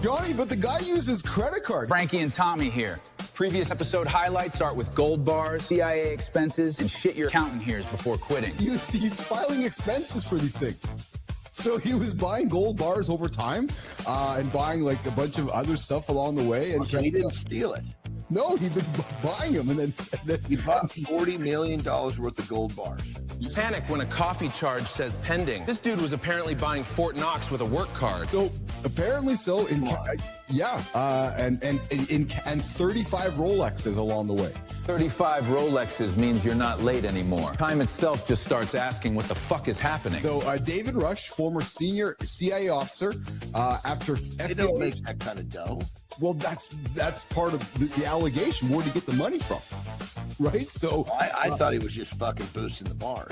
Johnny, but the guy uses credit card. Frankie and Tommy here. Previous episode highlights start with gold bars, CIA expenses, and shit your accountant hears before quitting. He's filing expenses for these things. So he was buying gold bars over time and buying like a bunch of other stuff along the way. And he didn't steal it. No, he'd been buying them. And then he bought $40 million worth of gold bars. Panic when a coffee charge says pending. This dude was apparently buying Fort Knox with a work card. So apparently so. And 35 Rolexes along the way. 35 Rolexes means you're not late anymore. Time itself just starts asking what the fuck is happening. So David Rush, former senior CIA officer, after they don't make that kind of dough. Well, that's part of the allegation. Where to get the money from, right? So I thought he was just fucking boosting the bars.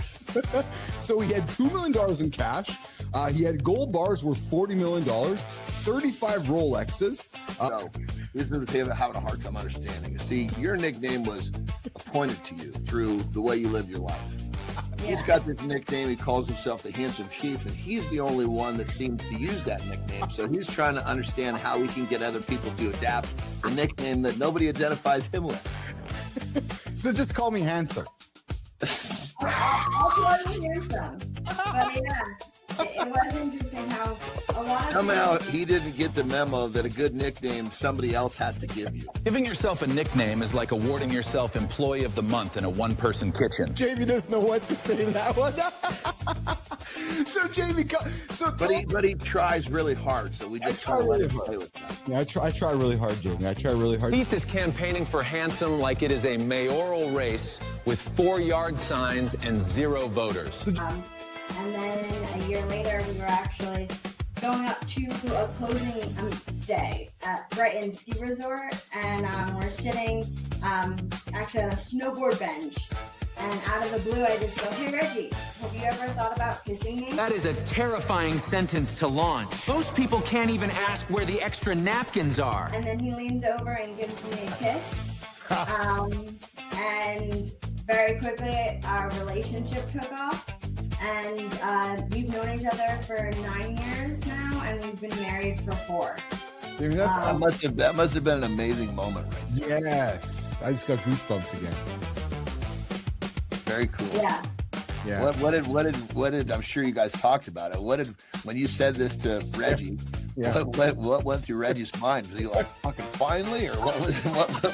So he had $2 million in cash. He had gold bars worth $40 million, 35 Rolexes. So here's the thing I'm having a hard time understanding. See, your nickname was appointed to you through the way you live your life. Yeah. He's got this nickname. He calls himself the Handsome Chief, and he's the only one that seems to use that nickname. So he's trying to understand how we can get other people to adapt the nickname that nobody identifies him with. So just call me Handsome. I'll call you Handsome. But yeah. It was interesting how a lot of somehow he didn't get the memo that a good nickname somebody else has to give you. Giving yourself a nickname is like awarding yourself Employee of the Month in a one-person kitchen. Jamie doesn't know what to say to that one. So Jamie, but he tries really hard. So we just try to let him play with that. Yeah, I try really hard, Jamie. I try really hard. Heath is campaigning for Handsome like it is a mayoral race with 4 yard signs and 0 voters. And then a year later, we were actually going up to a closing day at Brighton Ski Resort, and we're sitting actually on a snowboard bench. And out of the blue, I just go, "Hey, Reggie, have you ever thought about kissing me?" That is a terrifying sentence to launch. Most people can't even ask where the extra napkins are. And then he leans over and gives me a kiss. And very quickly, our relationship took off. And we've known each other for 9 years now, and we've been married for 4. Dude, that must have been an amazing moment, right? Yes, I just got goosebumps again. Very cool. Yeah. Yeah. What did I'm sure you guys talked about it. When you said this to Reggie? Yeah. What went through Reggie's mind? Was he like, fucking finally? Or what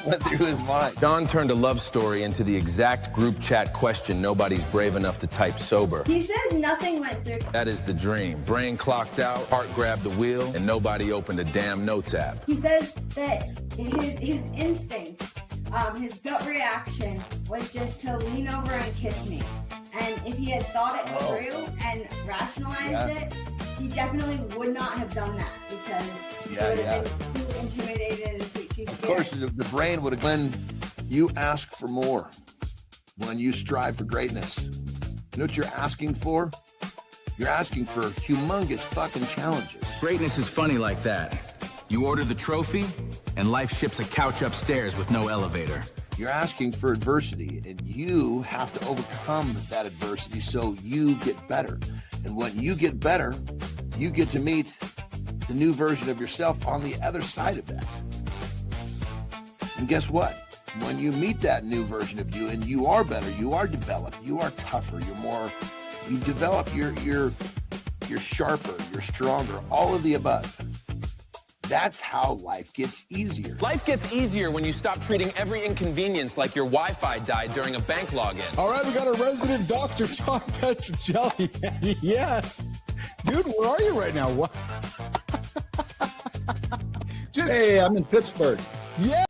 went through his mind? Don turned a love story into the exact group chat question nobody's brave enough to type sober. He says nothing went through. That is the dream. Brain clocked out, heart grabbed the wheel, and nobody opened a damn notes app. He says that his instinct, his gut reaction was just to lean over and kiss me. And if he had thought it through and rationalized it, he definitely would not have done that because he would have been too intimidated and too scared. Of course, the brain would have. When you ask for more, when you strive for greatness, you know what you're asking for? You're asking for humongous fucking challenges. Greatness is funny like that. You order the trophy, and life ships a couch upstairs with no elevator. You're asking for adversity, and you have to overcome that adversity so you get better. And when you get better, you get to meet the new version of yourself on the other side of that. And guess what? When you meet that new version of you and you are better, you are developed, you are tougher, you develop, you're sharper, you're stronger, all of the above. That's how life gets easier. Life gets easier when you stop treating every inconvenience like your Wi-Fi died during a bank login. All right, we got a resident doctor, John Petrocelli. Yes. Dude, where are you right now? What? Hey, I'm in Pittsburgh. Yeah.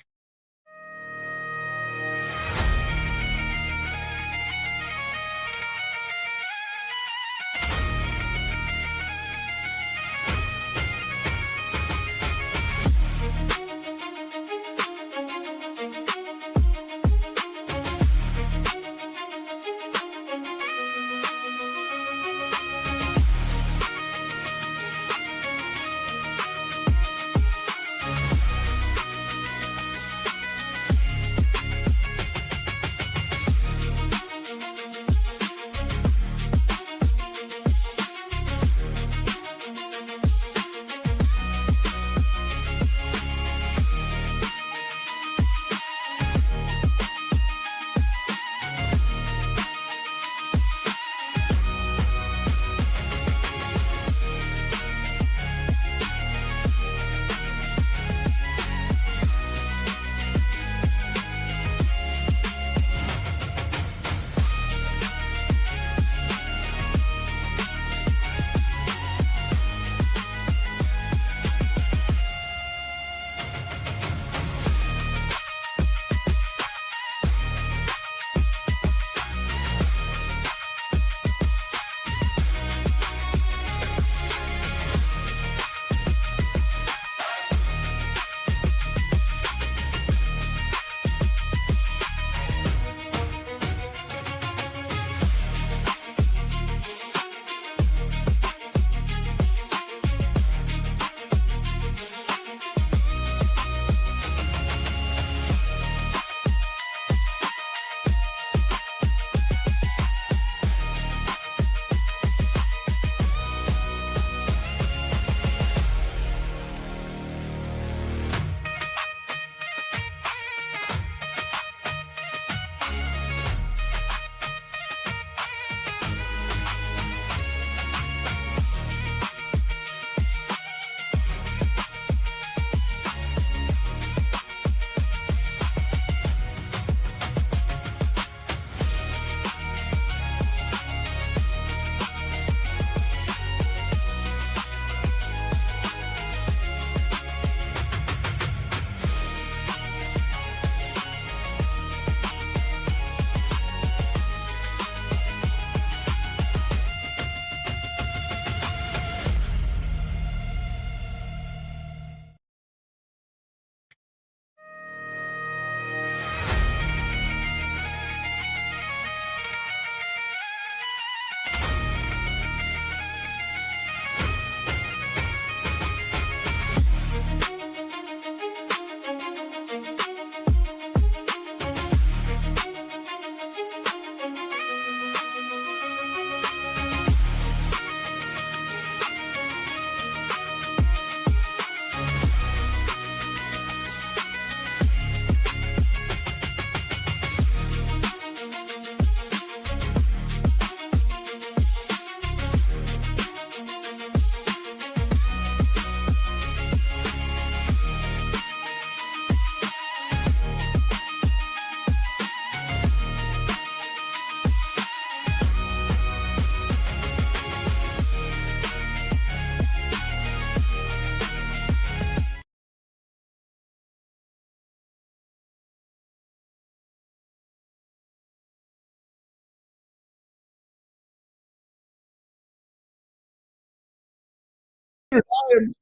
Standard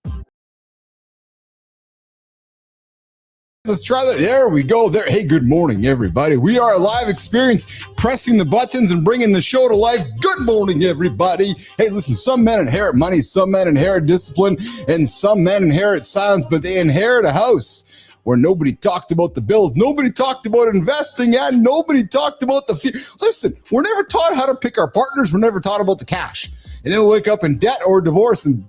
Time. Let's try that. There we go. There. Hey, good morning, everybody. We are a live experience, pressing the buttons and bringing the show to life. Good morning, everybody. Hey, listen, some men inherit money, some men inherit discipline, and some men inherit silence, but they inherit a house where nobody talked about the bills, nobody talked about investing, and nobody talked about the fear. Listen, we're never taught how to pick our partners. We're never taught about the cash. And then we wake up in debt or divorce and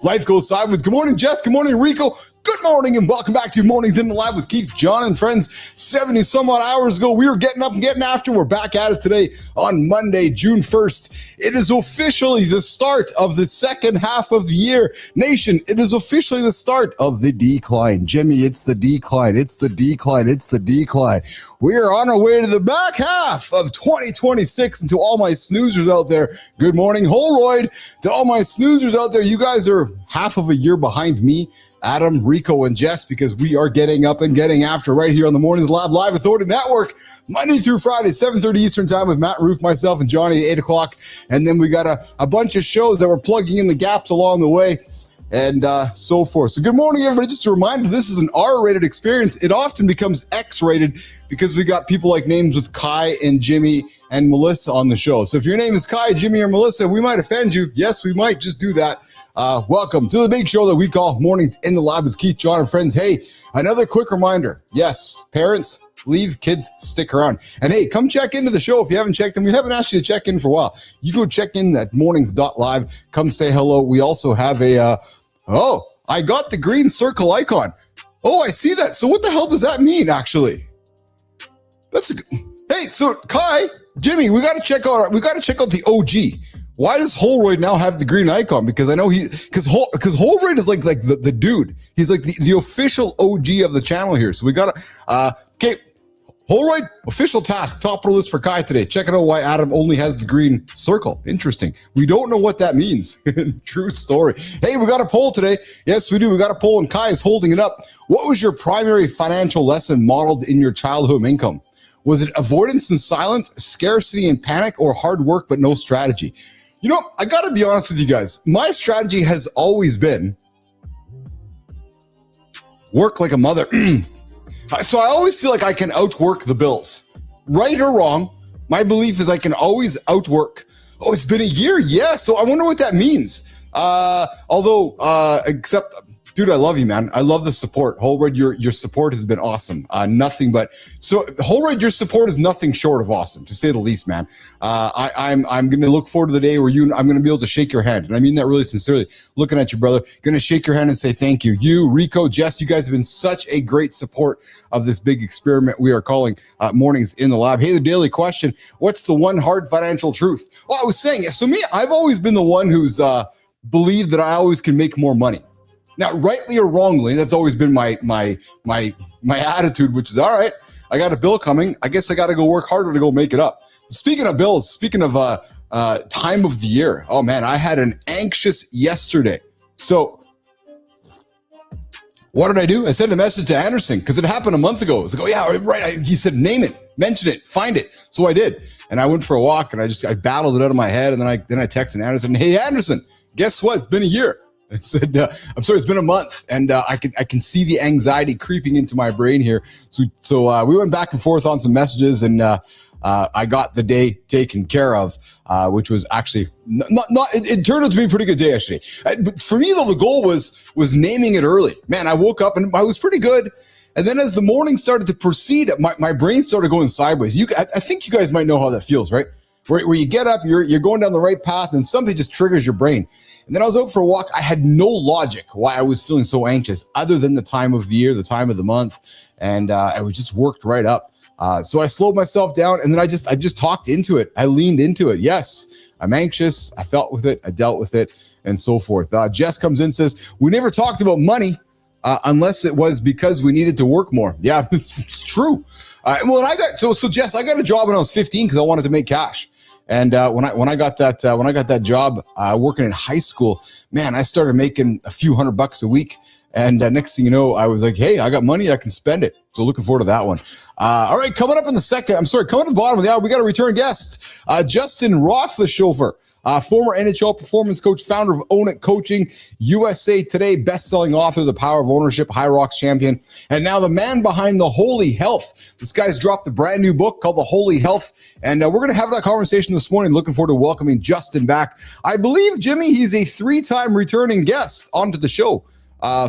life goes sideways. Good morning, Jess. Good morning, Rico. Good morning and welcome back to Mornings in the Live with Keith, John, and friends. 70 some odd hours ago, we were getting up and getting after. We're back at it today on Monday, June 1st. It is officially the start of the second half of the year. Nation, it is officially the start of the decline. Jimmy, it's the decline. It's the decline. It's the decline. We are on our way to the back half of 2026. And to all my snoozers out there, good morning, Holroyd. To all my snoozers out there, you guys are half of a year behind me, Adam, Rico, and Jess, because we are getting up and getting after right here on the Mornings Lab Live Authority Network, Monday through Friday, 7:30 Eastern Time with Matt Roof, myself, and Johnny at 8 o'clock. And then we got a bunch of shows that we're plugging in the gaps along the way and so forth. So good morning, everybody. Just a reminder, this is an R-rated experience. It often becomes X-rated because we got people like names with Kai and Jimmy and Melissa on the show. So if your name is Kai, Jimmy, or Melissa, we might offend you. Yes, we might. Just do that. Welcome to the big show that we call Mornings in the Lab with Keith, John, and friends. Hey, another quick reminder. Yes, parents, leave kids, stick around. And hey, come check into the show if you haven't checked in. We haven't asked you to check in for a while. You go check in at mornings.live. Come say hello. We also have a, I got the green circle icon. Oh, I see that. So what the hell does that mean, actually? Hey, so Kai, Jimmy, we got to check out the OG. Why does Holroyd now have the green icon? Because I know because Holroyd is like the dude. He's like the official OG of the channel here. So we got to, okay, Holroyd, official task, top of the list for Kai today. Check out why Adam only has the green circle. Interesting. We don't know what that means. True story. Hey, we got a poll today. Yes, we do. We got a poll and Kai is holding it up. What was your primary financial lesson modeled in your childhood income? Was it avoidance and silence, scarcity and panic, or hard work but no strategy? You know, I got to be honest with you guys. My strategy has always been work like a mother. So I always feel like I can outwork the bills. Right or wrong, my belief is I can always outwork. Oh, it's been a year? Yeah. So I wonder what that means. Except... Dude, I love you, man. I love the support. Holroyd, your support has been awesome. Holroyd, your support is nothing short of awesome, to say the least, man. I'm going to look forward to the day where I'm going to be able to shake your hand. And I mean that really sincerely. Looking at you, brother. Going to shake your hand and say thank you. You, Rico, Jess, you guys have been such a great support of this big experiment we are calling Mornings in the Lab. Hey, the daily question, what's the one hard financial truth? Well, I was saying, so me, I've always been the one who's believed that I always can make more money. Now, rightly or wrongly, that's always been my attitude, which is, all right, I got a bill coming. I guess I got to go work harder to go make it up. Speaking of bills, speaking of time of the year, oh, man, I had an anxious yesterday. So what did I do? I sent a message to Anderson because it happened a month ago. I was like, oh, yeah, right. He said, name it, mention it, find it. So I did. And I went for a walk and I battled it out of my head. And then I texted Anderson, hey, Anderson, guess what? It's been a year. I said, I'm sorry, it's been a month, and I can see the anxiety creeping into my brain here. So we went back and forth on some messages, and I got the day taken care of, which was actually it turned out to be a pretty good day, actually. But for me, though, the goal was naming it early. Man, I woke up, and I was pretty good. And then as the morning started to proceed, my brain started going sideways. I think you guys might know how that feels, right? Where you get up, you're going down the right path, and something just triggers your brain. And then I was out for a walk. I had no logic why I was feeling so anxious other than the time of the year, the time of the month. And I was just worked right up. So I slowed myself down and then I just talked into it. I leaned into it. Yes, I'm anxious. I felt with it. I dealt with it and so forth. Jess comes in and says, we never talked about money unless it was because we needed to work more. Yeah, it's true. So Jess, I got a job when I was 15 because I wanted to make cash. And when I got that job working in high school, man, I started making a few $100 a week. And next thing you know, I was like, hey, I got money, I can spend it. So looking forward to that one. All right, coming up in the second, coming to the bottom of the hour, we got a return guest, Justin Roth, the chauffeur. former NHL performance coach, founder of Own It Coaching, USA Today best-selling author, The Power of Ownership, High Rocks champion, and now the man behind the Holy Health. This guy's dropped a brand new book called The Holy Health, and we're going to have that conversation this morning. Looking forward to welcoming Justin back. I believe, Jimmy, he's a 3-time returning guest onto the show.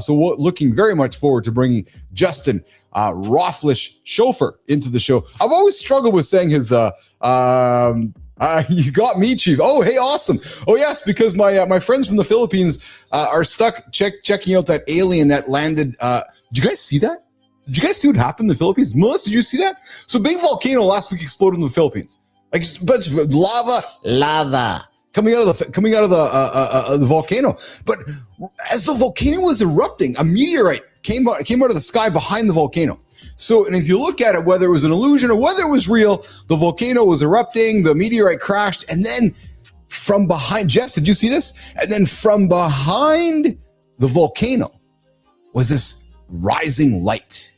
So we're looking very much forward to bringing Justin Rothlish Chauffeur into the show. I've always struggled with saying his you got me, Chief. Oh, hey, awesome. Oh, yes, because my friends from the Philippines are stuck checking out that alien that landed. Did you guys see that? Did you guys see what happened in the Philippines? Melissa, did you see that? So big volcano last week exploded in the Philippines. Like just a bunch of lava coming out of the volcano. But as the volcano was erupting, a meteorite came out of the sky behind the volcano. So, and if you look at it, whether it was an illusion or whether it was real, the volcano was erupting, the meteorite crashed, and then from behind, Jess, did you see this? And then from behind the volcano was this rising light.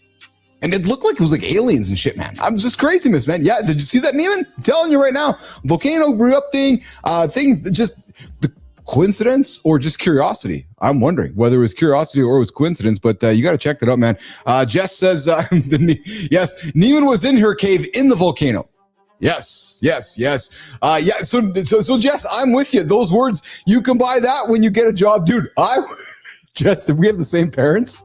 And it looked like it was like aliens and shit, man. I'm just craziness, man. Yeah, did you see that, Neiman? I'm telling you right now, volcano erupting, just the coincidence or just curiosity? I'm wondering whether it was curiosity or it was coincidence, but you got to check that out, man. Jess says, yes, Neiman was in her cave in the volcano. Yes. Yeah. So Jess, I'm with you. Those words, you can buy that when you get a job, dude. Jess, did we have the same parents?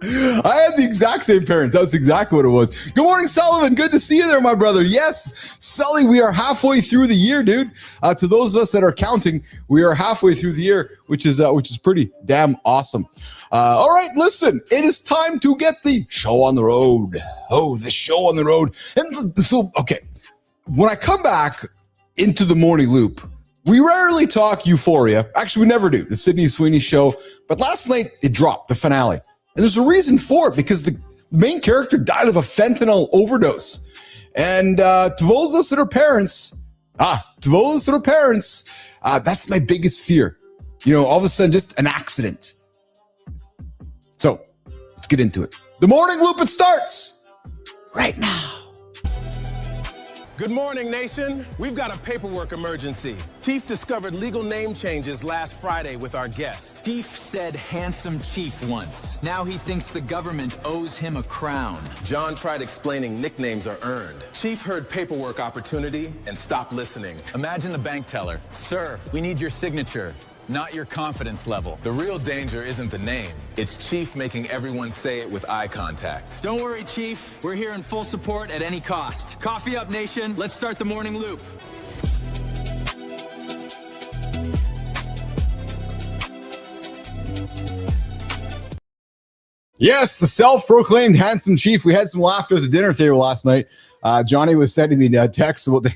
I had the exact same parents. That's exactly what it was. Good morning, Sullivan. Good to see you there, my brother. Yes, Sully, we are halfway through the year, dude. To those of us that are counting, we are halfway through the year, which is pretty damn awesome. All right, listen, it is time to get the show on the road. Oh, the show on the road. And so, okay, when I come back into the morning loop, we rarely talk Euphoria. Actually, we never do. The Sydney Sweeney show. But last night, it dropped, the finale. And there's a reason for it, because the main character died of a fentanyl overdose. And to those of us that are parents, that's my biggest fear. You know, all of a sudden, just an accident. So let's get into it. The morning loop, it starts right now. Good morning, nation. We've got a paperwork emergency. Chief discovered legal name changes last Friday with our guest. Chief said handsome chief once. Now he thinks the government owes him a crown. John tried explaining nicknames are earned. Chief heard paperwork opportunity and stopped listening. Imagine the bank teller. Sir, we need your signature, not your confidence level. The real danger isn't the name. It's Chief making everyone say it with eye contact. Don't worry, Chief. We're here in full support at any cost. Coffee up, nation. Let's start the morning loop. Yes, the self-proclaimed handsome chief. We had some laughter at the dinner table last night. Johnny was sending me texts about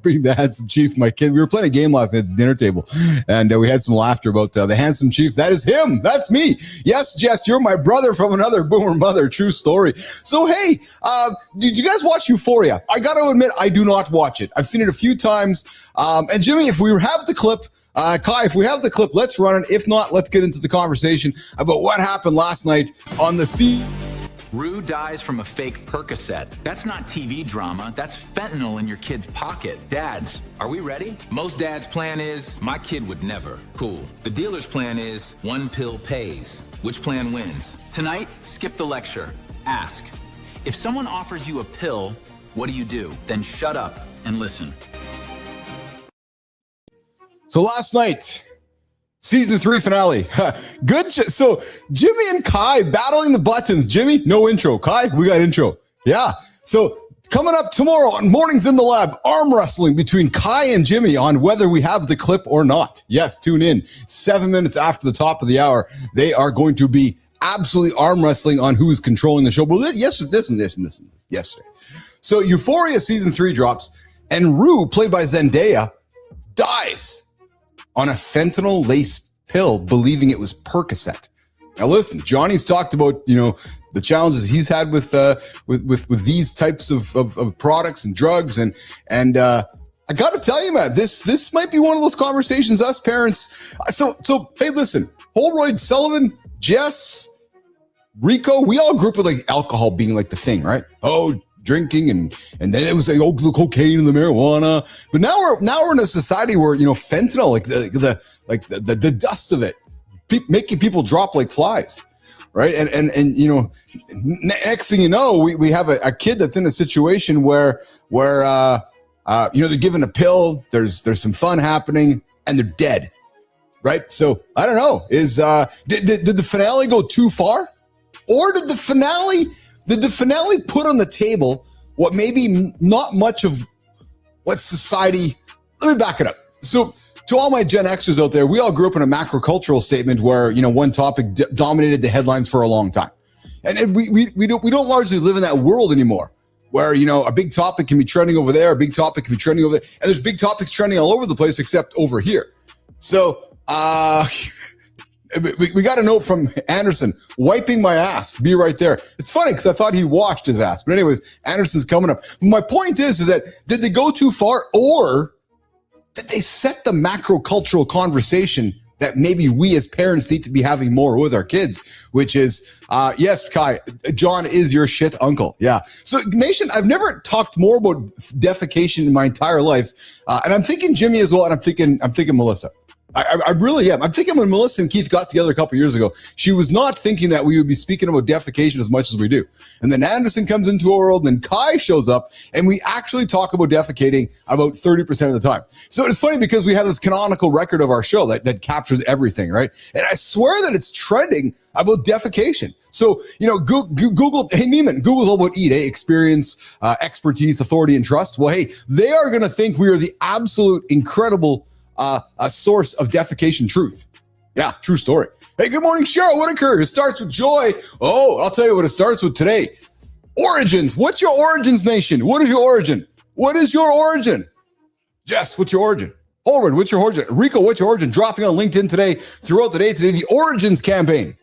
being the handsome chief. My kid, we were playing a game last night at the dinner table, and we had some laughter about the handsome chief. That is him. That's me. Yes, Jess, you're my brother from another boomer mother. True story. So, hey, did you guys watch Euphoria? I got to admit, I do not watch it. I've seen it a few times. And Jimmy, if we have the clip, Kai, if we have the clip, let's run it. If not, let's get into the conversation about what happened last night on the sea. Rue dies from a fake Percocet. That's not TV drama. That's fentanyl in your kid's pocket. Dads, are we ready? Most dads' plan is, my kid would never. Cool. The dealer's plan is, one pill pays. Which plan wins? Tonight, skip the lecture. Ask. If someone offers you a pill, what do? Then shut up and listen. So last night, season 3 finale. Good. So Jimmy and Kai battling the buttons. Jimmy, no intro. Kai, we got intro. Yeah. So coming up tomorrow on Mornings in the Lab, arm wrestling between Kai and Jimmy on whether we have the clip or not. Yes, tune in. 7 minutes after the top of the hour, they are going to be absolutely arm wrestling on who's controlling the show. Well, this and this yesterday. So Euphoria season 3 drops, and Rue, played by Zendaya, dies on a fentanyl-laced pill, believing it was Percocet. Now, listen, Johnny's talked about, the challenges he's had with these types of products and drugs, and I got to tell you, man, this might be one of those conversations us parents. So hey, listen, Holroyd, Sullivan, Jess, Rico, we all grew up with like alcohol being like the thing, right? Oh, drinking, and then it was like, oh, the cocaine and the marijuana. But now we're in a society where, you know, fentanyl, like the dust of it, making people drop like flies, right? And you know, next thing you know, we have a kid that's in a situation where you know, they're given a pill, there's some fun happening, and they're dead, right? So I don't know, did the finale go too far, or did the finale put on the table what maybe not much of what society? Let me back it up. So to all my Gen Xers out there, we all grew up in a macrocultural statement where, you know, one topic dominated the headlines for a long time, and we don't largely live in that world anymore, where, you know, a big topic can be trending over there, a big topic can be trending over there, and there's big topics trending all over the place except over here. So we got a note from Anderson, wiping my ass, be right there. It's funny because I thought he washed his ass, but anyways, Anderson's coming up. My point is that did they go too far, or did they set the macro-cultural conversation that maybe we as parents need to be having more with our kids, which is, yes, Kai, John is your shit uncle. Yeah. So Nation, I've never talked more about defecation in my entire life. And I'm thinking Jimmy as well. And I'm thinking Melissa. I really am. I'm thinking when Melissa and Keith got together a couple years ago, she was not thinking that we would be speaking about defecation as much as we do. And then Anderson comes into our world, and then Kai shows up, and we actually talk about defecating about 30% of the time. So it's funny because we have this canonical record of our show that captures everything, right? And I swear that it's trending about defecation. So, you know, Google, hey, Neiman, Google's all about EAT, experience, expertise, authority, and trust. Well, hey, they are going to think we are the absolute incredible a source of defecation truth. Yeah, true story. Hey, good morning, Cheryl Whitaker. It starts with joy. Oh, I'll tell you what it starts with today. Origins. What's your origins, Nation? What is your origin? What is your origin? Jess, what's your origin? Holward, what's your origin? Rico, what's your origin? Dropping on LinkedIn today, throughout the day today, the Origins campaign.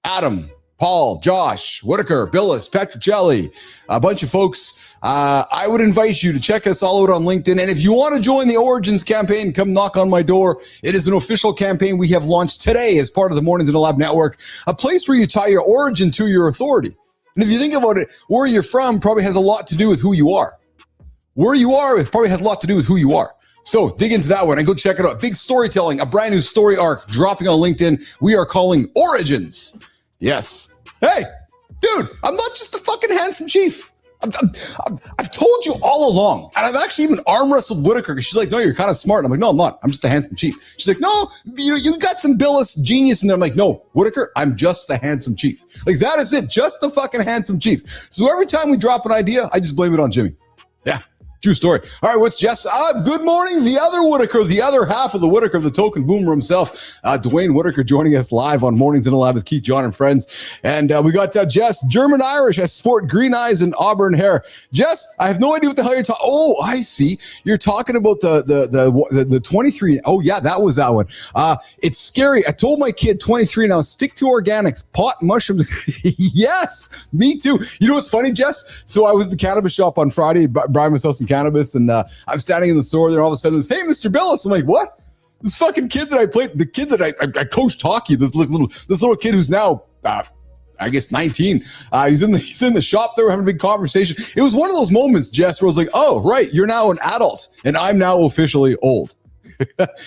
Adam, Paul, Josh, Whitaker, Billis, Petrocelli, a bunch of folks. I would invite you to check us all out on LinkedIn. And if you want to join the Origins campaign, come knock on my door. It is an official campaign we have launched today as part of the Mornings in the Lab Network, a place where you tie your origin to your authority. And if you think about it, where you're from probably has a lot to do with who you are. Where you are, it probably has a lot to do with who you are. So dig into that one and go check it out. Big storytelling, a brand new story arc dropping on LinkedIn. We are calling Origins. Yes. Hey, dude, I'm not just the fucking handsome chief. I've told you all along, and I've actually even arm wrestled Whitaker because she's like, no, you're kind of smart. And I'm like, no, I'm not. I'm just a handsome chief. She's like, no, you got some Billis genius in there. I'm like, no, Whitaker, I'm just the handsome chief. Like, that is it. Just the fucking handsome chief. So every time we drop an idea, I just blame it on Jimmy. Yeah. True story. All right, what's Jess? Good morning, the other Whitaker, the other half of the Whitaker, the token boomer himself, Dwayne Whitaker, joining us live on Mornings in the Lab with Keith, John, and friends. And we got Jess, German Irish, has sport green eyes and auburn hair. Jess, I have no idea what the hell you're talking. Oh, I see. You're talking about the 23. Oh yeah, that was that one. It's scary. I told my kid 23 now, stick to organics, pot, mushrooms. Yes, me too. You know what's funny, Jess? So I was at the cannabis shop on Friday, buying myself some cannabis, and I'm standing in the store there, all of a sudden, hey, Mr. Billis. I'm like, what? This fucking kid that I played, the kid that I coached hockey, this little kid who's now I guess 19. He's in the shop there, we're having a big conversation. It was one of those moments, Jess, where I was like, oh, right, you're now an adult, and I'm now officially old.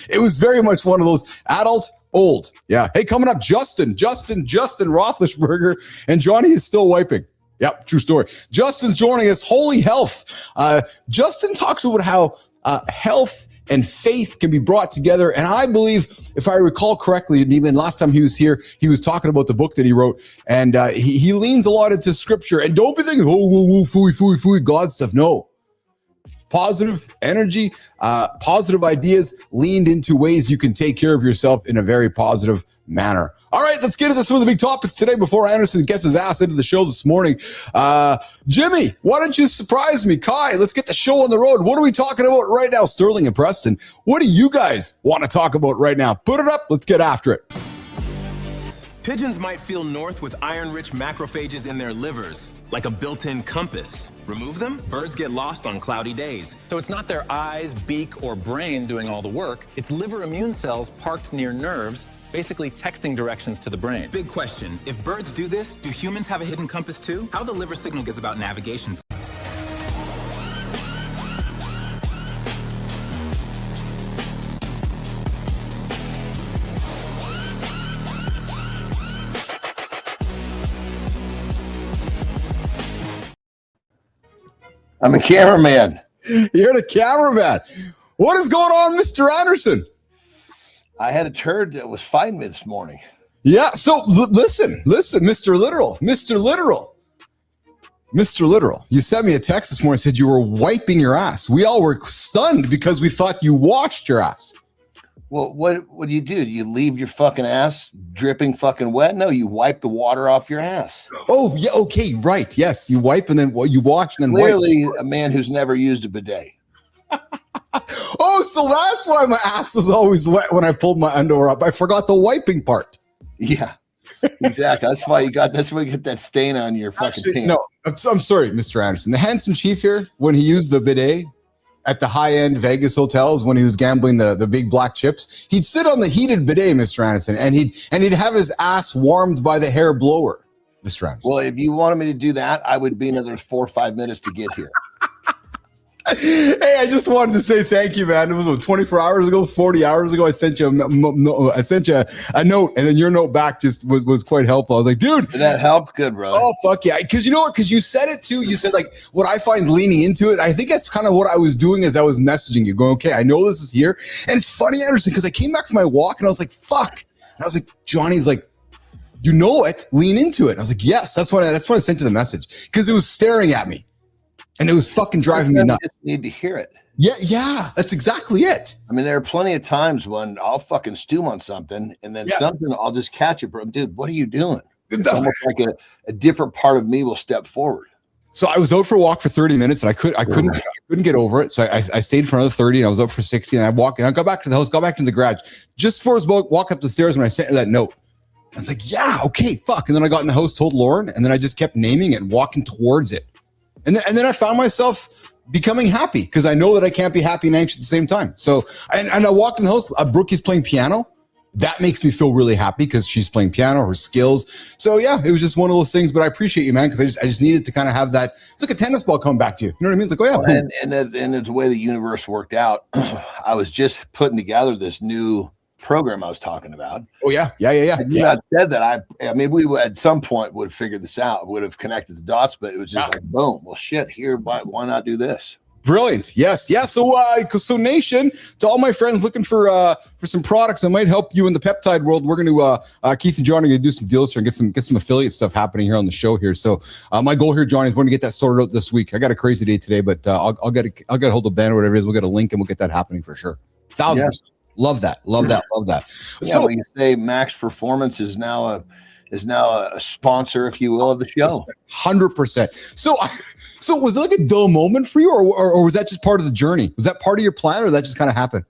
It was very much one of those adult, old. Yeah. Hey, coming up, Justin Roethlisberger, and Johnny is still wiping. Yep, true story. Justin's joining us. Holy health. Justin talks about how health and faith can be brought together. And I believe, if I recall correctly, and even last time he was here, he was talking about the book that he wrote. And he leans a lot into scripture. And don't be thinking, fooey, God stuff. No. Positive energy, positive ideas leaned into ways you can take care of yourself in a very positive manner. All right, let's get into some of the big topics today before Anderson gets his ass into the show this morning. Jimmy, why don't you surprise me? Kai, let's get the show on the road. What are we talking about right now? Sterling and Preston, what do you guys want to talk about right now? Put it up. Let's get after it. Pigeons might feel north with iron-rich macrophages in their livers, like a built-in compass. Remove them, birds get lost on cloudy days. So it's not their eyes, beak, or brain doing all the work. It's liver immune cells parked near nerves, basically texting directions to the brain. Big question. If birds do this, do humans have a hidden compass too? How the liver signal gets about navigation? I'm a cameraman. You're the cameraman. What is going on, Mr. Anderson? I had a turd that was fighting me this morning. Yeah, so listen, Mr. Literal. You sent me a text this morning and said you were wiping your ass. We all were stunned because we thought you washed your ass. Well, what do? You leave your fucking ass dripping fucking wet? No, you wipe the water off your ass. Oh, yeah, okay, right. Yes, you wipe and then you wash and then Clearly wipe. a man who's never used a bidet. Oh, so that's why my ass was always wet when I pulled my underwear up. I forgot the wiping part. Yeah, exactly. That's why you get that stain on your fucking pants. No, I'm sorry, Mr. Anderson. The handsome chief here, when he used the bidet at the high-end Vegas hotels, when he was gambling the big black chips, he'd sit on the heated bidet, Mr. Anderson, and he'd have his ass warmed by the hair blower, Mr. Anderson. Well, if you wanted me to do that, I would be another 4 or 5 minutes to get here. Hey, I just wanted to say thank you, man. It was 24 hours ago, 40 hours ago. I sent you a note, and then your note back just was quite helpful. I was like, dude, Did that help? Good, brother. oh fuck yeah! Because you know what? Because you said it too. You said like what I find leaning into it. I think that's kind of what I was doing as I was messaging you, going, okay, I know this is here, and it's funny, Anderson, because I came back from my walk and I was like, fuck, and I was like, Johnny's like, you know it, lean into it. I was like, yes, that's what I sent you the message because it was staring at me. And it was fucking driving me nuts. You just need to hear it. Yeah, that's exactly it. I mean, there are plenty of times when I'll fucking stew on something, and then something I'll just catch it, bro. Dude, what are you doing? It's almost like a different part of me will step forward. So I was out for a walk for 30 minutes, and I couldn't get over it. So I stayed for another 30, and I was out for 60, and I got back to the house, got back to the garage. Just before I was walk up the stairs when I sent her that note. I was like, yeah, okay, fuck. And then I got in the house, told Lauren, and then I just kept naming it and walking towards it. And then I found myself becoming happy because I know that I can't be happy and anxious at the same time. So, and I walked in the house, Brookie's playing piano. That makes me feel really happy because she's playing piano, her skills. So yeah, it was just one of those things, but I appreciate you, man, because I just needed to kind of have that. It's like a tennis ball coming back to you. You know what I mean? It's like, oh yeah. And the way the universe worked out, I was just putting together this new program I was talking about. Oh yeah. Had you not said that, I mean, we would, at some point would have figured this out, would have connected the dots, but it was just like, boom, well shit, here, why not do this? Brilliant. Yes. So Nation, to all my friends looking for some products that might help you in the peptide world, we're going to Keith and John are going to do some deals here and get some affiliate stuff happening here on the show here. So my goal here, Johnny, is we're going to get that sorted out this week. I got a crazy day today, but I'll get a hold of Ben or whatever it is. We'll get a link and we'll get that happening for sure. 1,000%. Love that. Yeah, so you say Max Performance is now a sponsor, if you will, of the show. 100%. So was it like a dull moment for you, or was that just part of the journey? Was that part of your plan, or that just kind of happened?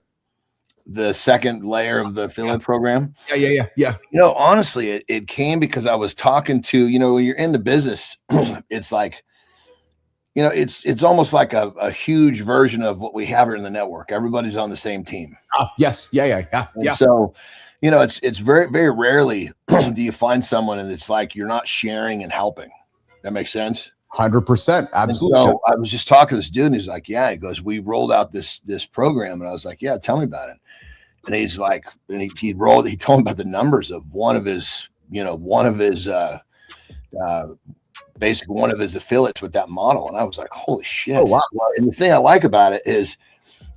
The second layer of the affiliate program. Yeah. You know, honestly, it came because I was talking to, you know, when you're in the business, it's like, you know, it's almost like a huge version of what we have here in the network. Everybody's on the same team. Yes. Yeah. And so, you know, it's very, very rarely do you find someone and it's like you're not sharing and helping. That makes sense? 100%. Absolutely. And so I was just talking to this dude and he's like, yeah, he goes, we rolled out this program. And I was like, yeah, tell me about it. And he's like, and he told me about the numbers of one of his basically one of his affiliates with that model. And I was like, holy shit. Oh, wow. And the thing I like about it is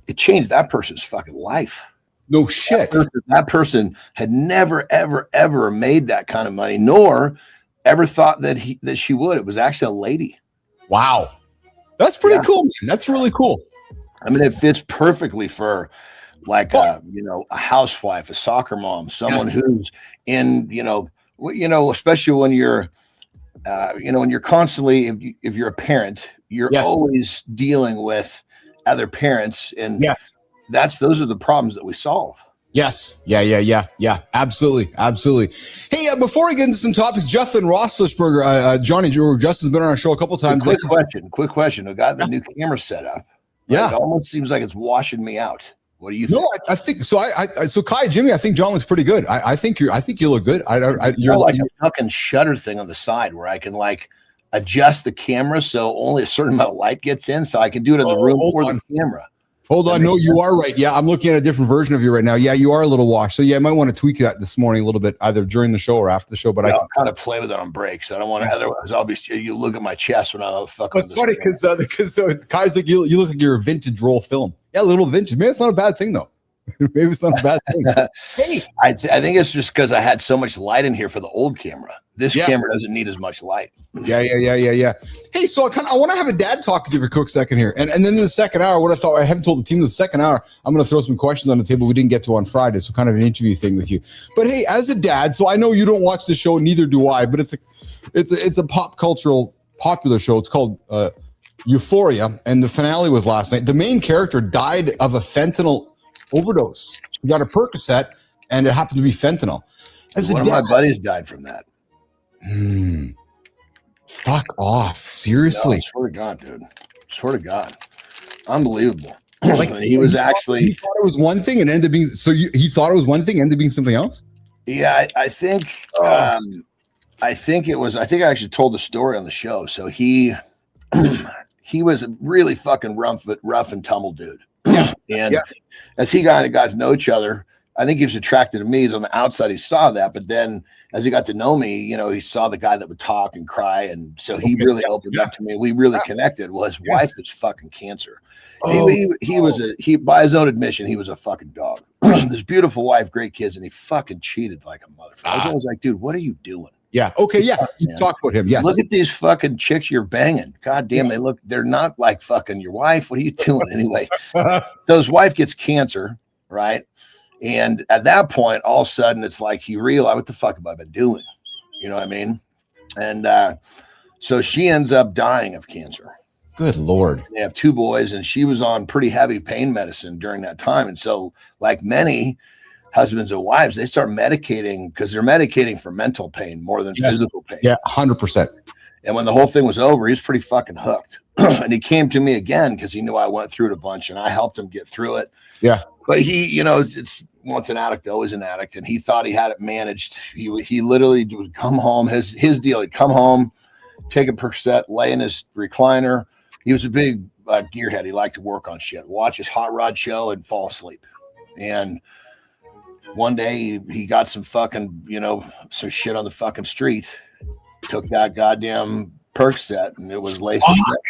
it changed that person's fucking life. No shit. That person had never, ever, ever made that kind of money, nor ever thought that she would. It was actually a lady. Wow. That's pretty cool, man. That's really cool. I mean, it fits perfectly for like a housewife, a soccer mom, someone who's in, especially when you're when you're constantly, if you're a parent, you're always dealing with other parents, and those are the problems that we solve. Yes. Yeah. Absolutely. Hey, before we get into some topics, Justin Roethlisberger, Johnny, Justin's been on our show a couple times. Quick question. I got the new camera set up. Yeah. It almost seems like it's washing me out. What do you think? No, I think so. So Kai, Jimmy, I think John looks pretty good. I think you look good. You're like a fucking shutter thing on the side where I can like adjust the camera so only a certain amount of light gets in, so I can do it in the room or the camera. Hold on. No, you are right. Yeah, I'm looking at a different version of you right now. Yeah, you are a little washed. So yeah, I might want to tweak that this morning a little bit, either during the show or after the show. But I'll kind of play with it on breaks. I don't want to. Otherwise, I'll be. You look at my chest when I'm fucking. It's funny because Kai's like you look like you're a vintage roll film. Yeah, a little vintage. Maybe it's not a bad thing though. Maybe it's not a bad thing. Hey, I think it's just because I had so much light in here for the old camera. This camera doesn't need as much light. Yeah. Hey, so I want to have a dad talk with you for a quick second here, and then in the second hour, what I thought I haven't told the team the second hour, I'm going to throw some questions on the table we didn't get to on Friday, so kind of an interview thing with you. But hey, as a dad, so I know you don't watch the show, neither do I, but it's a popular show. It's called Euphoria, and the finale was last night. The main character died of a fentanyl overdose. She got a Percocet, and it happened to be fentanyl. One of my buddies died from that. Fuck off. Seriously. No, swear to God, dude. Swear to God. Unbelievable. Like he was actually. He thought it was one thing and ended up being. So he thought it was one thing, ended up being something else? Yeah, I think. I think it was. I think I actually told the story on the show. So he was a really fucking rough and tumble dude. And as he got to know each other, I think he was attracted to me. He's on the outside. He saw that, but then as he got to know me, you know, he saw the guy that would talk and cry, and so he really opened up to me. We really connected. Well, his wife was fucking cancer. He by his own admission, he was a fucking dog. This beautiful wife, great kids, and he fucking cheated like a motherfucker. I was always like, dude, what are you doing? Yeah. Okay. Yeah. You talk about him. Yes. Look at these fucking chicks you're banging. God damn, they're not like fucking your wife. What are you doing anyway? So his wife gets cancer, right? And at that point, all of a sudden, it's like he realized, what the fuck have I been doing? You know what I mean? And so she ends up dying of cancer. Good Lord. They have 2 boys, and she was on pretty heavy pain medicine during that time. And so, like many husbands and wives, they start medicating because they're medicating for mental pain more than physical pain. Yeah, 100%. And when the whole thing was over, he was pretty fucking hooked. And he came to me again because he knew I went through it a bunch, and I helped him get through it. Yeah. But he, you know, it's once an addict, always an addict. And he thought he had it managed. He literally would come home. His deal, he'd come home, take a Percocet, lay in his recliner. He was a big gearhead. He liked to work on shit, watch his hot rod show and fall asleep. And one day he got some fucking, you know, some shit on the fucking street, took that goddamn Percocet, and it was laced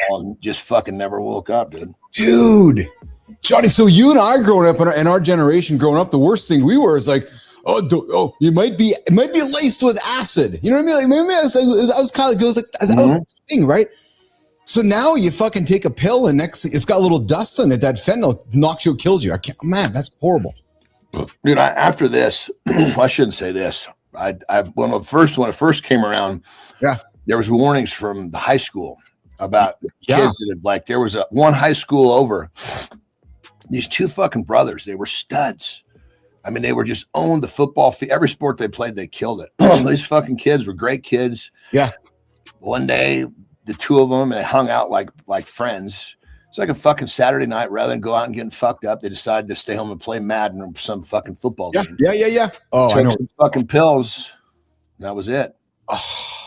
and just fucking never woke up, dude. Johnny, so you and I growing up in our generation growing up, the worst thing we were is like, it might be laced with acid. You know what I mean? Like maybe that was kind of goes like that was the thing, right? So now you fucking take a pill and it's got a little dust in it. That fentanyl knocks you, kills you. Man, that's horrible. Dude, after this, I shouldn't say this. When it first came around, there was warnings from the high school about kids that had there was one high school over. These 2 fucking brothers, they were studs. I mean, they were just owned the football field. Every sport they played, they killed it. These fucking kids were great kids. Yeah. One day, the 2 of them, they hung out like friends. It's like a fucking Saturday night. Rather than go out and getting fucked up, they decided to stay home and play Madden or some fucking football game. Yeah. Oh, took I know. Some fucking pills. That was it. Oh.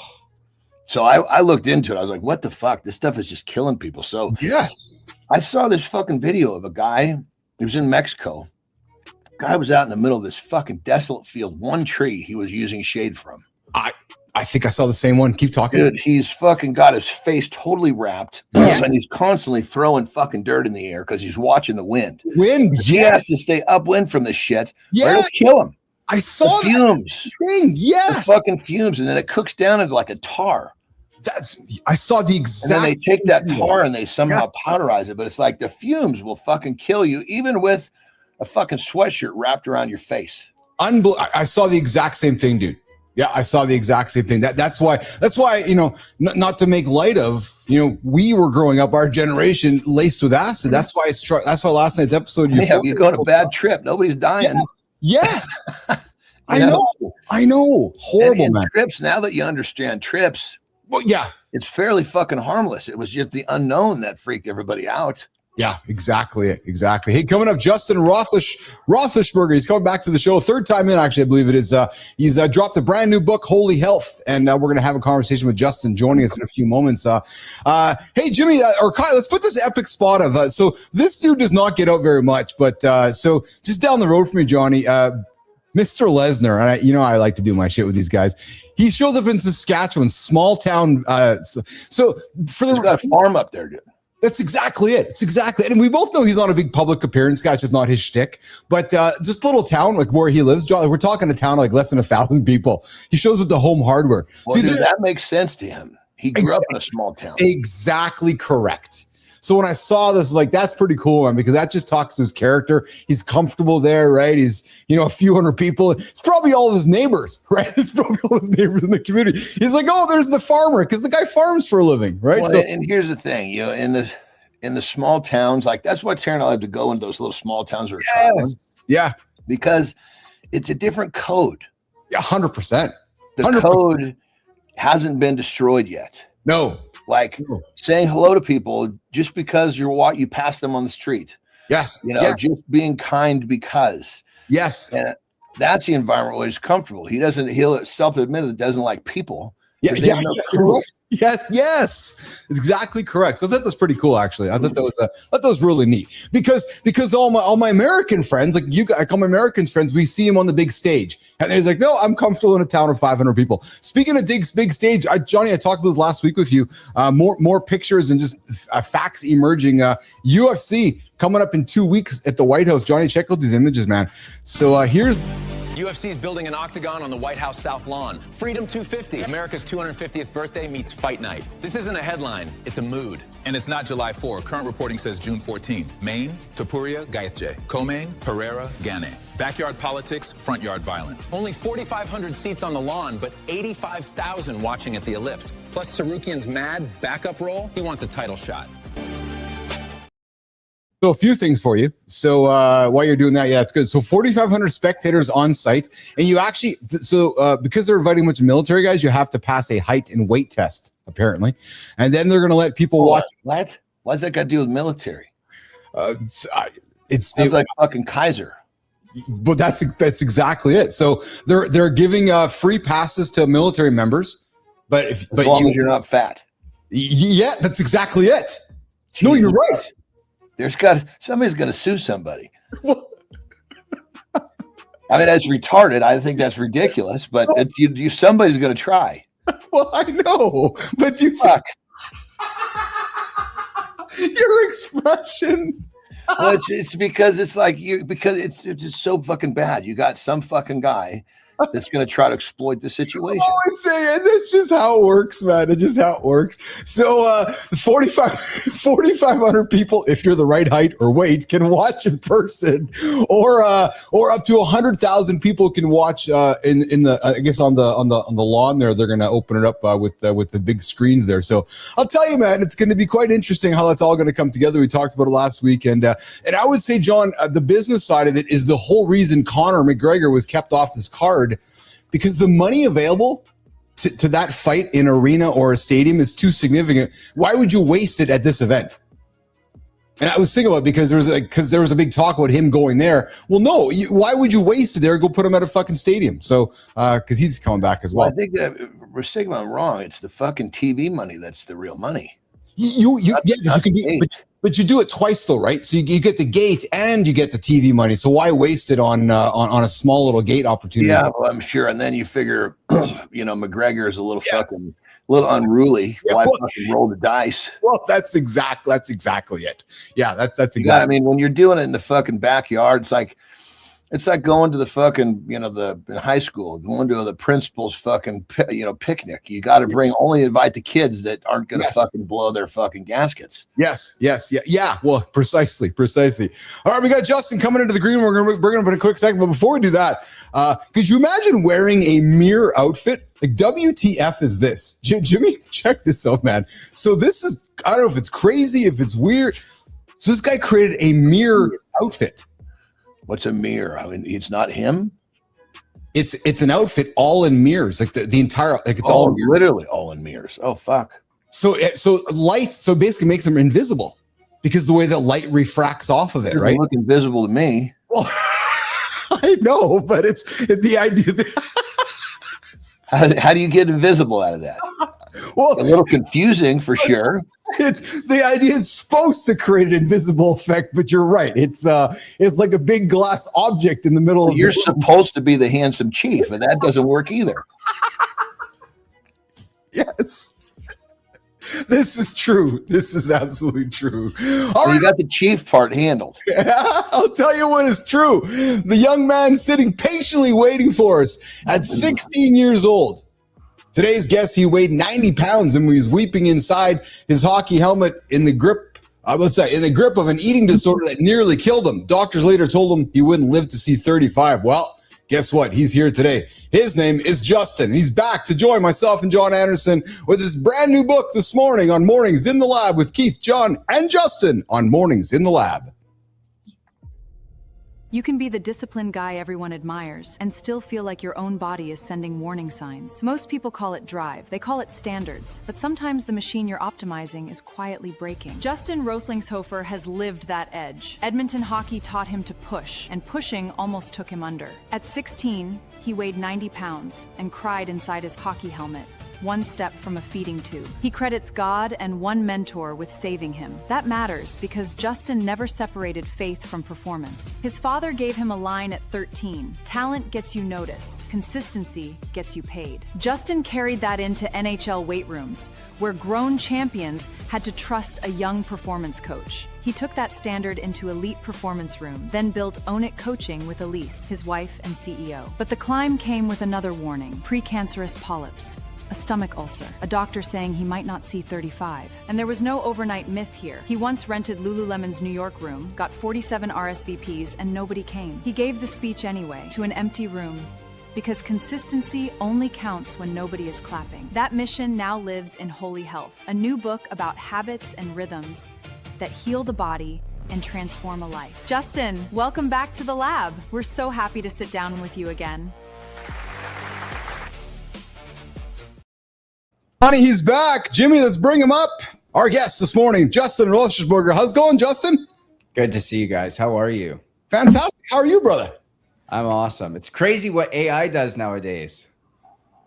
So I looked into it. I was like, what the fuck? This stuff is just killing people. So yes, I saw this fucking video of a guy. He was in Mexico. Guy was out in the middle of this fucking desolate field. One tree he was using shade from. I think I saw the same one. Keep talking. Dude, he's fucking got his face totally wrapped. And he's constantly throwing fucking dirt in the air because he's watching the wind. He has to stay upwind from this shit. Yeah. Or it'll kill him. I saw the fumes. Thing. Yes. The fucking fumes. And then it cooks down into like a tar. I saw the exact. And then they take that tar and they somehow powderize it. But it's like the fumes will fucking kill you, even with a fucking sweatshirt wrapped around your face. I saw the exact same thing, dude. Yeah, I saw the exact same thing. That's why, you know, not to make light of, you know, we were growing up, our generation laced with acid. That's why that's why last night's episode. You go on a bad trip. Nobody's dying. Yeah. Yes. I know. Horrible, man. Trips, now that you understand trips. Well, yeah. It's fairly fucking harmless. It was just the unknown that freaked everybody out. Yeah, exactly it. Exactly. Hey, coming up, Justin Roethlisberger. He's coming back to the show. Third time in, actually, I believe it is. He's dropped a brand new book, Holy Health, and we're going to have a conversation with Justin joining us in a few moments. Hey, Jimmy or Kyle, let's put this epic spot of. So this dude does not get out very much, but so just down the road from you, Johnny, Mr. Lesnar, and I like to do my shit with these guys. He shows up in Saskatchewan, small town. So for the He's got a farm up there, dude. That's exactly it. It's exactly it. And we both know he's not a big public appearance guy. It's just not his shtick. But just a little town like where he lives, John, we're talking a town of like less than 1,000 people. He shows with the Home Hardware. Well, dude, that makes sense to him. He grew up in a small town. Exactly correct. So when I saw this, like, that's pretty cool, man, because that just talks to his character. He's comfortable there, right? He's, a few hundred people. It's probably all of his neighbors, right? It's probably all his neighbors in the community. He's like, oh, there's the farmer, because the guy farms for a living, right? Well, so, and here's the thing, in the small towns, like that's why Tara and I have to go into those little small towns or yeah, because it's a different code. Yeah, 100%. The 100%. code hasn't been destroyed yet. No. Like saying hello to people just because you pass them on the street. Yes. Just being kind because. Yes. And that's the environment where he's comfortable. He'll self-admit that doesn't like people. Yeah. Yes. Exactly correct. So I thought that's pretty cool, actually. I thought that was really neat because all my American friends, like I call my American friends, we see him on the big stage, and he's like, no, I'm comfortable in a town of 500 people. Speaking of big stage, Johnny, I talked about this last week with you. More pictures and just facts emerging. UFC coming up in 2 weeks at the White House. Johnny, check out these images, man. So here's. UFC's building an octagon on the White House South Lawn. Freedom 250, America's 250th birthday meets Fight Night. This isn't a headline, it's a mood. And it's not July 4. Current reporting says June 14. Maine, Tapuria, Gaethje. Co-main, Pereira, Gane. Backyard politics, front yard violence. Only 4,500 seats on the lawn, but 85,000 watching at the Ellipse. Plus Sarukian's mad backup role, he wants a title shot. So a few things for you. So while you're doing that, yeah, it's good. So 4,500 spectators on site, and you actually, because they're inviting a bunch of military guys, you have to pass a height and weight test apparently, and then they're going to let people watch. What? What's that got to do with military? It's like fucking Kaiser. But that's exactly it. So they're giving free passes to military members, but as long as you're not fat. Yeah, that's exactly it. Jesus. No, you're right. Somebody's going to sue somebody. I mean, that's retarded. I think that's ridiculous, but somebody's going to try. Well, I know, but fuck your expression. Well, it's because it's like it's just so fucking bad. You got some fucking guy that's going to try to exploit the situation. Oh, I'm saying that's just how it works, man. It's just how it works. So 4,500 people, if you're the right height or weight, can watch in person, or up to 100,000 people can watch in the I guess on the lawn there. They're going to open it up with the big screens there. So I'll tell you, man, it's going to be quite interesting how that's all going to come together. We talked about it last week, and I would say, John, the business side of it is the whole reason Conor McGregor was kept off this card. Because the money available to that fight in arena or a stadium is too significant. Why would you waste it at this event? And I was thinking about it because there was a big talk about him going there. Well, no, why would you waste it there? Go put him at a fucking stadium. So because he's coming back as well. I think that we're saying I'm wrong. It's the fucking TV money that's the real money. You can do, but you do it twice though, right? So you get the gate and you get the TV money. So why waste it on a small little gate opportunity? Yeah, well, I'm sure. And then you figure, McGregor is a little fucking little unruly. Yeah, why fucking roll the dice? Well, that's exactly it. Yeah, that's exactly. I mean, when you're doing it in the fucking backyard, it's like going to the fucking, in high school, going to the principal's fucking, picnic. You got to only invite the kids that aren't going to fucking blow their fucking gaskets. Yes. Yeah. Well, precisely. All right. We got Justin coming into the green. We're going to bring him in a quick second. But before we do that, could you imagine wearing a mirror outfit? Like, WTF is this? Jimmy, check this out, man. So this is, I don't know if it's crazy, if it's weird. So this guy created a mirror outfit. What's a mirror? I mean, it's not him. It's an outfit all in mirrors, like the entire, like it's all literally all in mirrors. Oh fuck. So light, so basically makes them invisible. because the way that light refracts off of it, Doesn't right? look invisible to me. Well, I know, but it's the idea that, How do you get invisible out of that? well, A little confusing for sure. the idea is supposed to create an invisible effect, but you're right. It's like a big glass object in the middle of You're the room. supposed to be the handsome chief, and that doesn't work either. Yes. This is true. This is absolutely true. All So right. you got the chief part handled. I'll tell you what is true. The young man sitting patiently waiting for us at 16 years old. Today's guest, he weighed 90 pounds and was weeping inside his hockey helmet in the grip of an eating disorder that nearly killed him. Doctors later told him he wouldn't live to see 35. Well, guess what? He's here today. His name is Justin. He's back to join myself and John Anderson with his brand new book this morning on Mornings in the Lab with Keith, John, and Justin on Mornings in the Lab. You can be the disciplined guy everyone admires and still feel like your own body is sending warning signs. Most people call it drive, they call it standards, but sometimes the machine you're optimizing is quietly breaking. Justin Roethlingshofer has lived that edge. Edmonton hockey taught him to push, and pushing almost took him under. At 16, he weighed 90 pounds and cried inside his hockey helmet, one step from a feeding tube. He credits God and one mentor with saving him. That matters because Justin never separated faith from performance. His father gave him a line at 13. Talent gets you noticed. Consistency gets you paid. Justin carried that into NHL weight rooms, where grown champions had to trust a young performance coach. He took that standard into elite performance rooms, then built Own It Coaching with Elise, his wife and CEO. But the climb came with another warning: precancerous polyps, a stomach ulcer, a doctor saying he might not see 35. And there was no overnight myth here. He once rented Lululemon's New York room, got 47 RSVPs, and nobody came. He gave the speech anyway, to an empty room, because consistency only counts when nobody is clapping. That mission now lives in Holy Health, a new book about habits and rhythms that heal the body and transform a life. Justin, welcome back to the lab. We're so happy to sit down with you again. Honey, he's back. Jimmy, let's bring him up. Our guest this morning, Justin Roethlisberger. How's it going, Justin? Good to see you guys. How are you? Fantastic. How are you, brother? I'm awesome. It's crazy what AI does nowadays.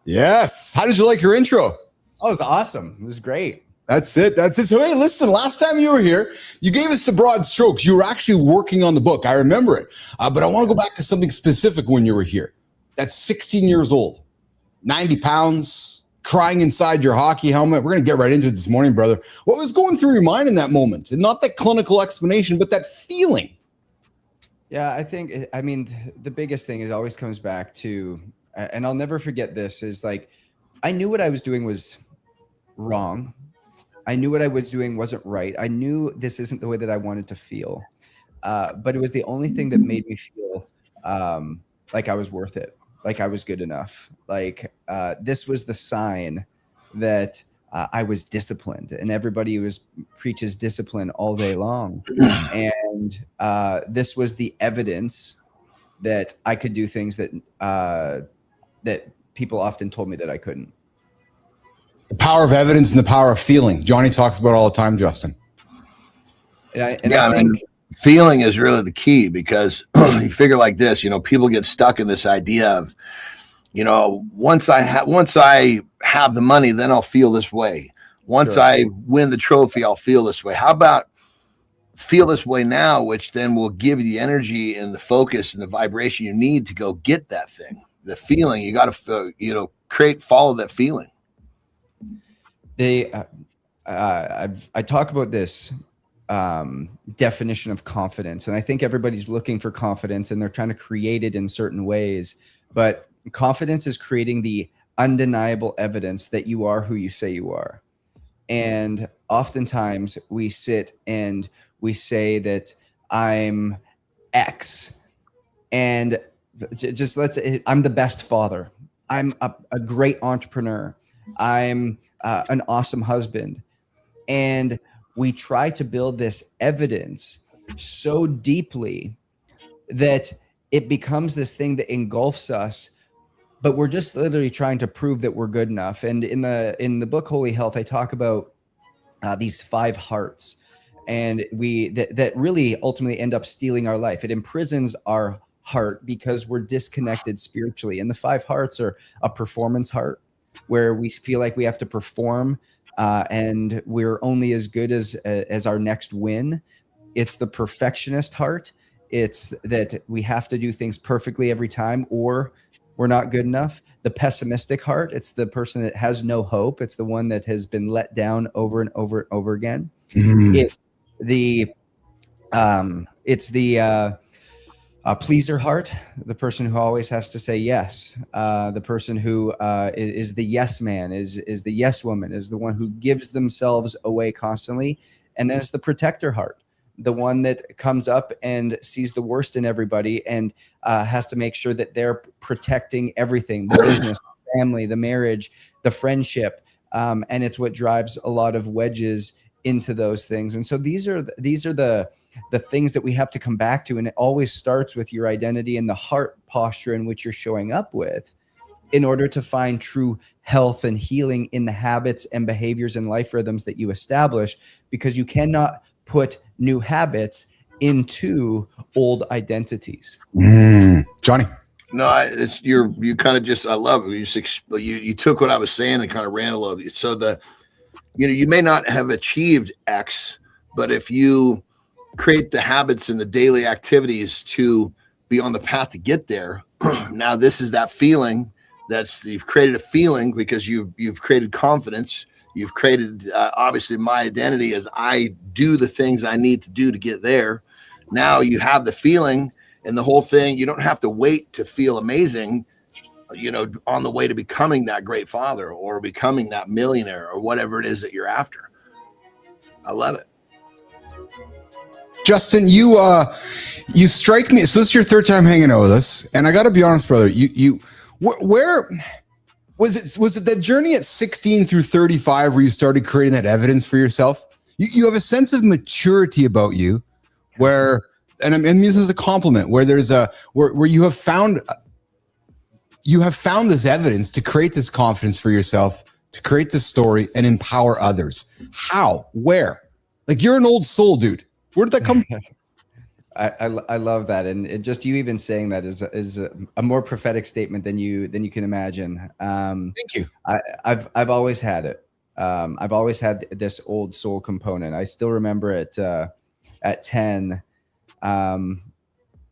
Yes. How did you like your intro? Oh, it was awesome. It was great. That's it. That's it. So, hey, listen, last time you were here, you gave us the broad strokes. You were actually working on the book. I remember it. But I want to go back to something specific when you were here. That's 16 years old, 90 pounds, crying inside your hockey helmet. We're going to get right into it this morning, brother. What was going through your mind in that moment? And not that clinical explanation, but that feeling. Yeah, I mean, the biggest thing is always comes back to, and I'll never forget this, is like, I knew what I was doing was wrong. I knew what I was doing wasn't right. I knew this isn't the way that I wanted to feel. But it was the only thing that made me feel like I was worth it, like I was good enough. Like this was the sign that I was disciplined, and everybody preaches discipline all day long. And this was the evidence that I could do things that that people often told me that I couldn't. The power of evidence and the power of feeling. Johnny talks about it all the time, Justin. I think feeling is really the key, because you figure like this, people get stuck in this idea of, once I have the money, then I'll feel this way. Once Sure. I win the trophy, I'll feel this way. How about feel this way now, which then will give you the energy and the focus and the vibration you need to go get that thing. The feeling, you got to, follow that feeling. I talk about this definition of confidence, and I think everybody's looking for confidence and they're trying to create it in certain ways, but confidence is creating the undeniable evidence that you are who you say you are. And oftentimes we sit and we say that I'm X, and I'm the best father, I'm a great entrepreneur, I'm an awesome husband. And we try to build this evidence so deeply that it becomes this thing that engulfs us, but we're just literally trying to prove that we're good enough. And in the book Holy Health, I talk about these 5 hearts. and that really ultimately end up stealing our life. It imprisons our heart because we're disconnected spiritually. And the 5 hearts are a performance heart, where we feel like we have to perform, and we're only as good as our next win. It's the perfectionist heart. It's that we have to do things perfectly every time, or we're not good enough. The pessimistic heart, it's the person that has no hope. It's the one that has been let down over and over and over again. It's the pleaser heart, the person who always has to say yes, the person who is the yes man, is the yes woman, is the one who gives themselves away constantly. And then it's the protector heart, the one that comes up and sees the worst in everybody and has to make sure that they're protecting everything, the business, the family, the marriage, the friendship. And it's what drives a lot of wedges into those things. And so these are the things that we have to come back to. And it always starts with your identity and the heart posture in which you're showing up with, in order to find true health and healing in the habits and behaviors and life rhythms that you establish, because you cannot put new habits into old identities. Johnny. No, it's you kind of just, I love it. You took what I was saying and kind of ran a little bit. So you may not have achieved X, but if you create the habits and the daily activities to be on the path to get there, now this is that feeling. You've created a feeling because you've created confidence. You've created, obviously, my identity as I do the things I need to do to get there. Now you have the feeling and the whole thing. You don't have to wait to feel amazing, on the way to becoming that great father or becoming that millionaire or whatever it is that you're after. I love it. Justin, you strike me. So this is your 3rd time hanging out with us, and I got to be honest, brother. Where was it that journey at 16 through 35 where you started creating that evidence for yourself? You have a sense of maturity about you, where, and I mean this is a compliment, where there's where you have found this evidence to create this confidence for yourself, to create this story and empower others. How? Where? Like, you're an old soul, dude. Where did that come from? I love that, and just you even saying that is a more prophetic statement than you can imagine. Thank you. I've always had it. I've always had this old soul component. I still remember it at 10.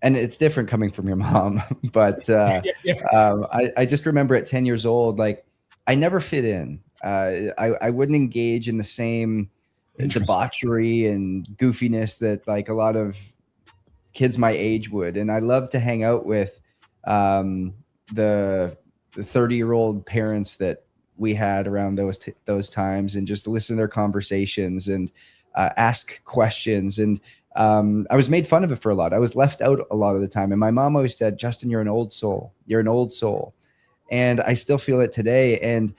And it's different coming from your mom, but I just remember at 10 years old, like, I never fit in. I wouldn't engage in the same debauchery and goofiness that like a lot of kids my age would. And I love to hang out with the 30-year-old parents that we had around those times, and just listen to their conversations and ask questions. And I was made fun of it for a lot. I was left out a lot of the time. And my mom always said, Justin, you're an old soul. You're an old soul. And I still feel it today. And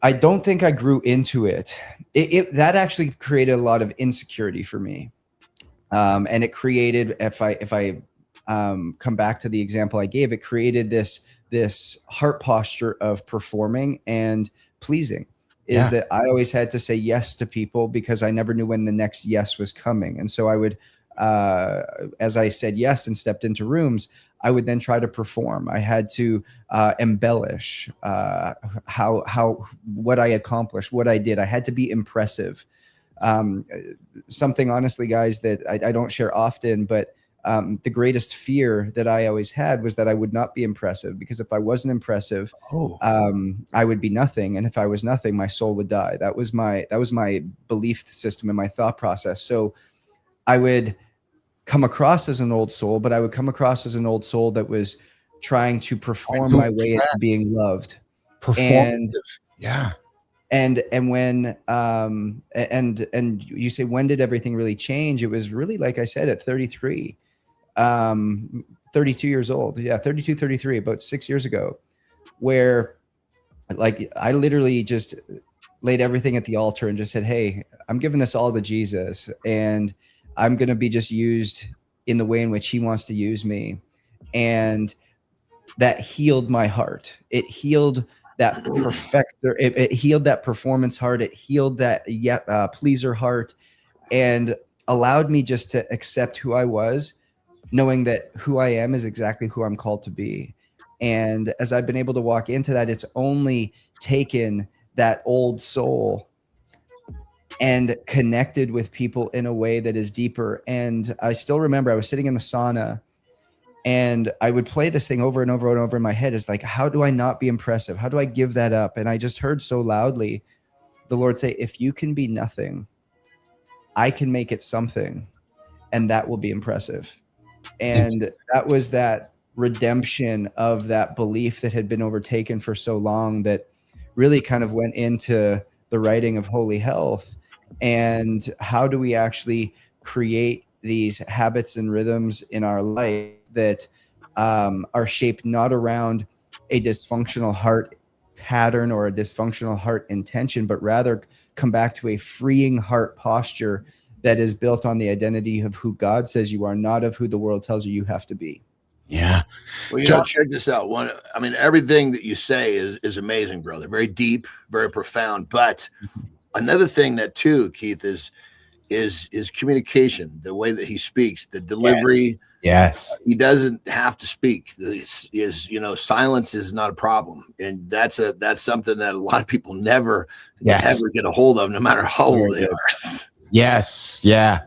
I don't think I grew into it. That actually created a lot of insecurity for me. And it created, if I come back to the example I gave, it created this heart posture of performing and pleasing. Is that I always had to say yes to people because I never knew when the next yes was coming. And so I would, as I said yes and stepped into rooms, I would then try to perform. I had to embellish what I accomplished, what I did. I had to be impressive. Something, honestly, guys, that I don't share often, but the greatest fear that I always had was that I would not be impressive, because if I wasn't impressive, I would be nothing. And if I was nothing, my soul would die. That was my belief system and my thought process. So I would come across as an old soul, but I would come across as an old soul that was trying to perform my way into being loved. And when and you say, when did everything really change? It was really, like I said, at 33, 32 years old. Yeah, 32, 33, about 6 years ago, where like I literally just laid everything at the altar and just said, hey, I'm giving this all to Jesus, and I'm going to be just used in the way in which he wants to use me. And that healed my heart. It healed that perfecter. It healed that performance heart. It healed that pleaser heart. and allowed me just to accept who I was, knowing that who I am is exactly who I'm called to be. And as I've been able to walk into that, it's only taken that old soul and connected with people in a way that is deeper. And I still remember I was sitting in the sauna and I would play this thing over and over and over in my head. It's like, how do I not be impressive? How do I give that up? And I just heard so loudly the Lord say, if you can be nothing, I can make it something, and that will be impressive. And that was that redemption of that belief that had been overtaken for so long, that really kind of went into the writing of Holy Health. And how do we actually create these habits and rhythms in our life that are shaped not around a dysfunctional heart pattern or a dysfunctional heart intention, but rather come back to a freeing heart posture that is built on the identity of who God says you are, not of who the world tells you you have to be. Yeah. Well, check this out. Everything that you say is amazing, brother. Very deep, very profound. But another thing that too, Keith, is communication, the way that he speaks, the delivery. Yes. He doesn't have to speak. Silence is not a problem. And that's something that a lot of people never get a hold of, no matter how old they are. Yes. Yeah.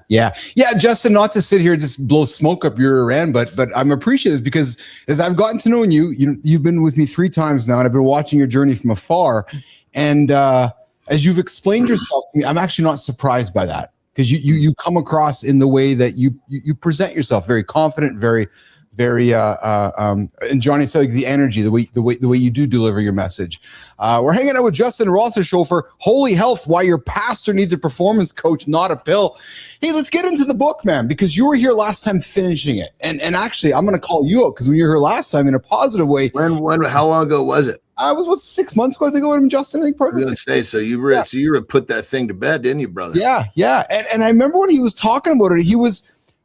Justin, not to sit here and just blow smoke up your end, but I'm appreciative because as I've gotten to know you've been with me 3 times now, and I've been watching your journey from afar. And as you've explained yourself to me, I'm actually not surprised by that, because you come across in the way that you present yourself, very confident, very and Johnny said, like, the energy, the way you do deliver your message. We're hanging out with Justin Rothershore for Holy Health, Why Your Pastor Needs a Performance Coach, Not a Pill. Hey, let's get into the book, man, because you were here last time finishing it. And actually, I'm going to call you out, because when you were here last time in a positive way. How long ago was it? I was 6 months ago, I think, with him, Justin. I think probably. I was going to say, so you really put that thing to bed, didn't you, brother? Yeah. And I remember when he was talking about it,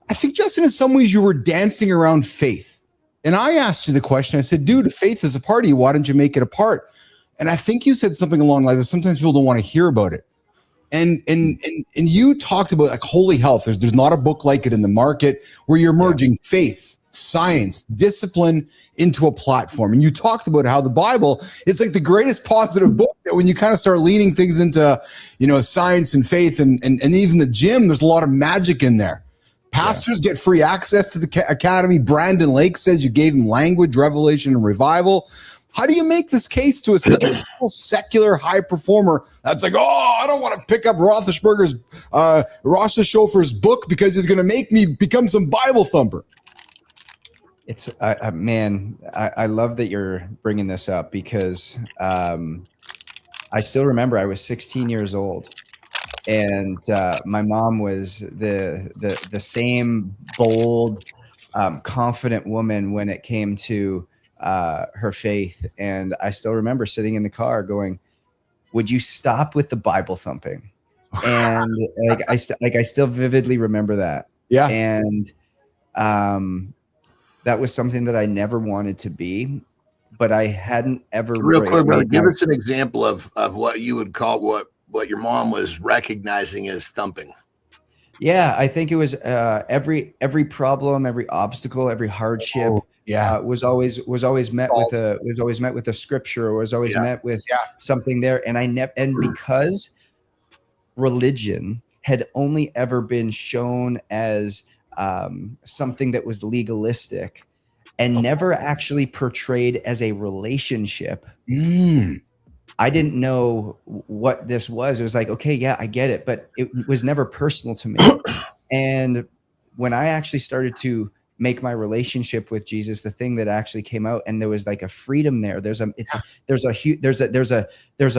I think, Justin, in some ways you were dancing around faith. And I asked you the question, I said, dude, if faith is a part of you, why don't you make it a part? And I think you said something along the lines of, sometimes people don't want to hear about it. And you talked about, like, Holy Health. There's not a book like it in the market, where you're merging faith, science, discipline into a platform. And you talked about how the Bible is like the greatest positive book, that when you kind of start leaning things into, science and faith and even the gym, there's a lot of magic in there. Pastors get free access to the academy. Brandon Lake says you gave him language, revelation, and revival. How do you make this case to a secular high performer that's like, I don't want to pick up Roethlisberger's book because he's going to make me become some Bible thumper? It's man, I love that you're bringing this up, because I still remember I was 16 years old. And my mom was the same bold, confident woman when it came to her faith. And I still remember sitting in the car going, "Would you stop with the Bible thumping?" And I still vividly remember that. Yeah. And that was something that I never wanted to be, but I hadn't ever. Real quick, brother, give us an example of what you would call what your mom was recognizing as thumping. Yeah, I think it was every problem, every obstacle, every hardship was always met with a scripture, or was always met with something there. And because religion had only ever been shown as something that was legalistic and never actually portrayed as a relationship. I didn't know what this was. It was like, okay, yeah, I get it, but it was never personal to me. And when I actually started to make my relationship with Jesus, the thing that actually came out, and there was like a freedom there. There's a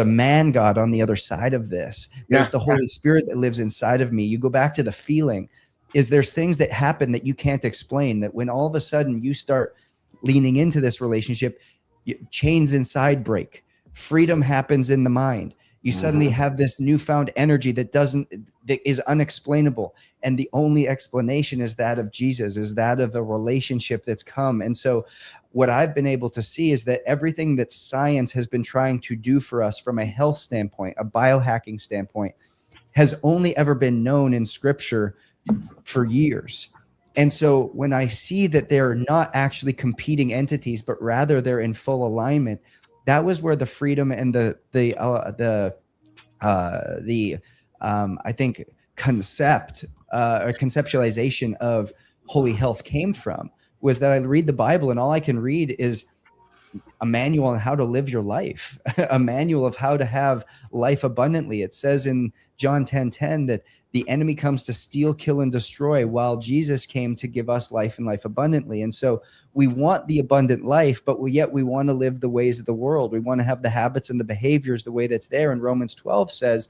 man God on the other side of this. There's the Holy Spirit that lives inside of me. You go back to the feeling. There's things that happen that you can't explain, that when all of a sudden you start leaning into this relationship, chains inside break. Freedom happens in the mind. You suddenly have this newfound energy that is unexplainable. And the only explanation is that of Jesus, is that of the relationship that's come. And so what I've been able to see is that everything that science has been trying to do for us from a health standpoint, a biohacking standpoint, has only ever been known in scripture for years. And so when I see that they're not actually competing entities, but rather they're in full alignment, that was where the freedom and the I think conceptualization of holy health came from, was that I read the Bible and all I can read is a manual on how to live your life, a manual of how to have life abundantly. It says in John 10:10 that the enemy comes to steal, kill, and destroy, while Jesus came to give us life and life abundantly. And so we want the abundant life, but yet we want to live the ways of the world. We want to have the habits and the behaviors the way that's there. And Romans 12 says,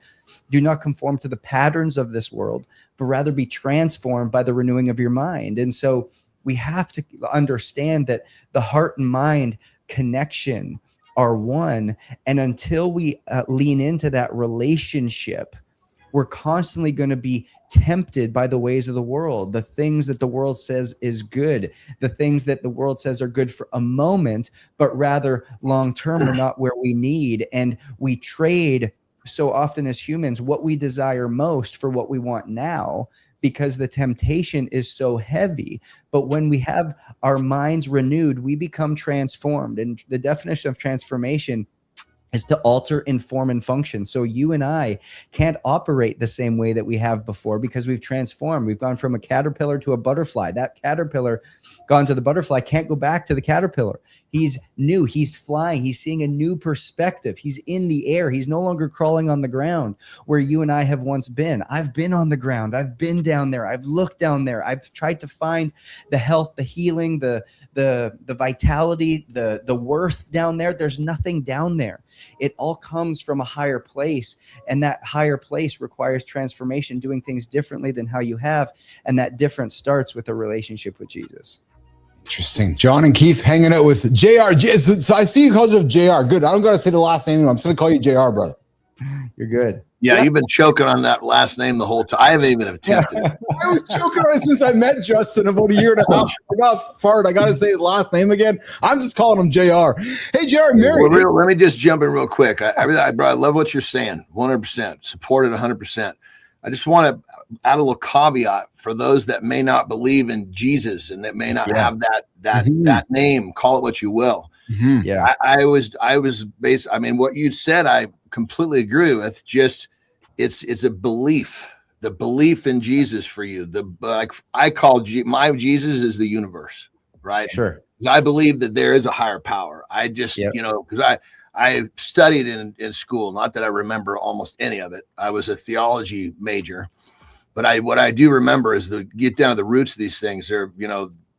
do not conform to the patterns of this world, but rather be transformed by the renewing of your mind. And so we have to understand that the heart and mind connection are one. And until we lean into that relationship, we're constantly going to be tempted by the ways of the world, the things that the world says is good, the things that the world says are good for a moment, but rather long-term are not where we need. And we trade so often as humans what we desire most for what we want now, because the temptation is so heavy. But when we have our minds renewed, we become transformed. And the definition of transformation is to alter, inform, and function. So you and I can't operate the same way that we have before because we've transformed. We've gone from a caterpillar to a butterfly. That caterpillar gone to the butterfly can't go back to the caterpillar. He's new. He's flying. He's seeing a new perspective. He's in the air. He's no longer crawling on the ground where you and I have once been. I've been on the ground. I've been down there. I've looked down there. I've tried to find the health, the healing, the vitality, the worth down there. There's nothing down there. It all comes from a higher place, and that higher place requires transformation, doing things differently than how you have, and that difference starts with a relationship with Jesus. Interesting. John and Keith hanging out with JR. So I see you called yourself JR. Good. I don't got to say the last name anymore. I'm just going to call you JR, brother. You're good. Yeah, you've been choking on that last name the whole time. I haven't even attempted. I was choking on it since I met Justin about a year and a half. I got farted. I got to say his last name again. I'm just calling him JR. Hey, JR, Mary. Well, let me just jump in real quick. I love what you're saying. 100%. Support it 100%. I just want to add a little caveat for those that may not believe in Jesus and that may not have that name. Call it what you will. Mm-hmm. Yeah, I was based. I mean, what you said, I completely agree with. Just it's a belief, the belief in Jesus for you. I call my Jesus is the universe, right? Sure. I believe that there is a higher power. I just because I studied in school. Not that I remember almost any of it. I was a theology major, but what I do remember is to get down to the roots of these things.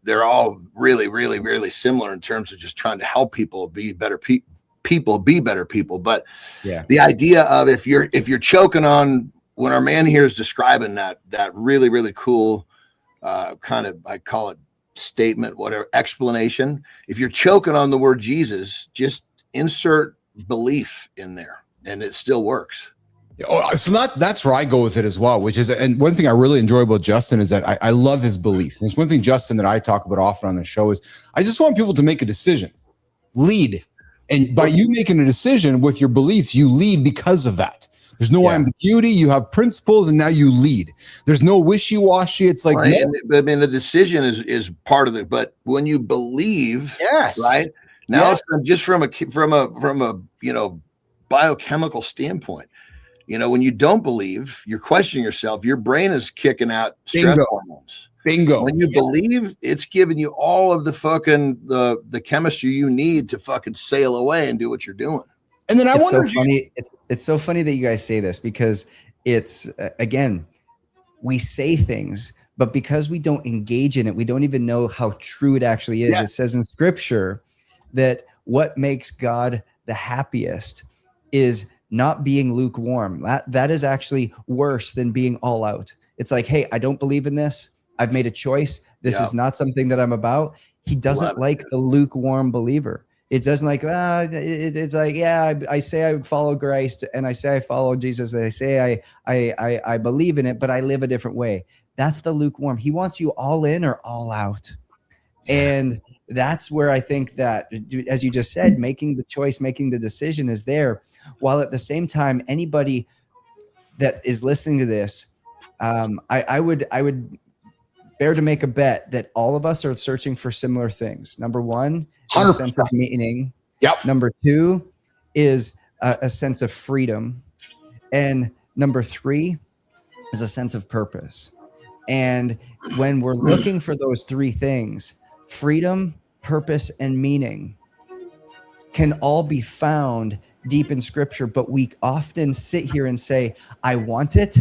They're all really, really, really similar in terms of just trying to help people be better people. But the idea of if you're choking on, when our man here is describing that really, really cool kind of, I call it statement, whatever, explanation. If you're choking on the word Jesus, just insert belief in there and it still works. Oh, so that's where I go with it as well, which is, and one thing I really enjoy about Justin is that I love his belief. There's one thing, Justin, that I talk about often on the show is I just want people to make a decision, lead. And by you making a decision with your beliefs, you lead because of that. There's no ambiguity. You have principles and now you lead. There's no wishy-washy. It's like, right. I mean, the decision is part of it, but when you believe, right now, it's just from a biochemical standpoint. When you don't believe, you're questioning yourself. Your brain is kicking out stress hormones. Bingo. When you believe, it's giving you all of the fucking the chemistry you need to fucking sail away and do what you're doing. And then it's so funny. It's so funny that you guys say this because it's again, we say things, but because we don't engage in it, we don't even know how true it actually is. It says in scripture that what makes God the happiest is not being lukewarm. That is actually worse than being all out. It's like, hey, I don't believe in this. I've made a choice. This is not something that I'm about. He doesn't like the lukewarm believer. It doesn't like, it's like, I say I follow Christ and I say I follow Jesus. And I say I believe in it, but I live a different way. That's the lukewarm. He wants you all in or all out. And that's where I think that, as you just said, making the choice, making the decision is there, while at the same time, anybody that is listening to this, I would bear to make a bet that all of us are searching for similar things. Number one, is a sense of meaning. Yep. Number two is a sense of freedom. And number three is a sense of purpose. And when we're looking for those three things, freedom, purpose, and meaning can all be found deep in scripture, but we often sit here and say, I want it,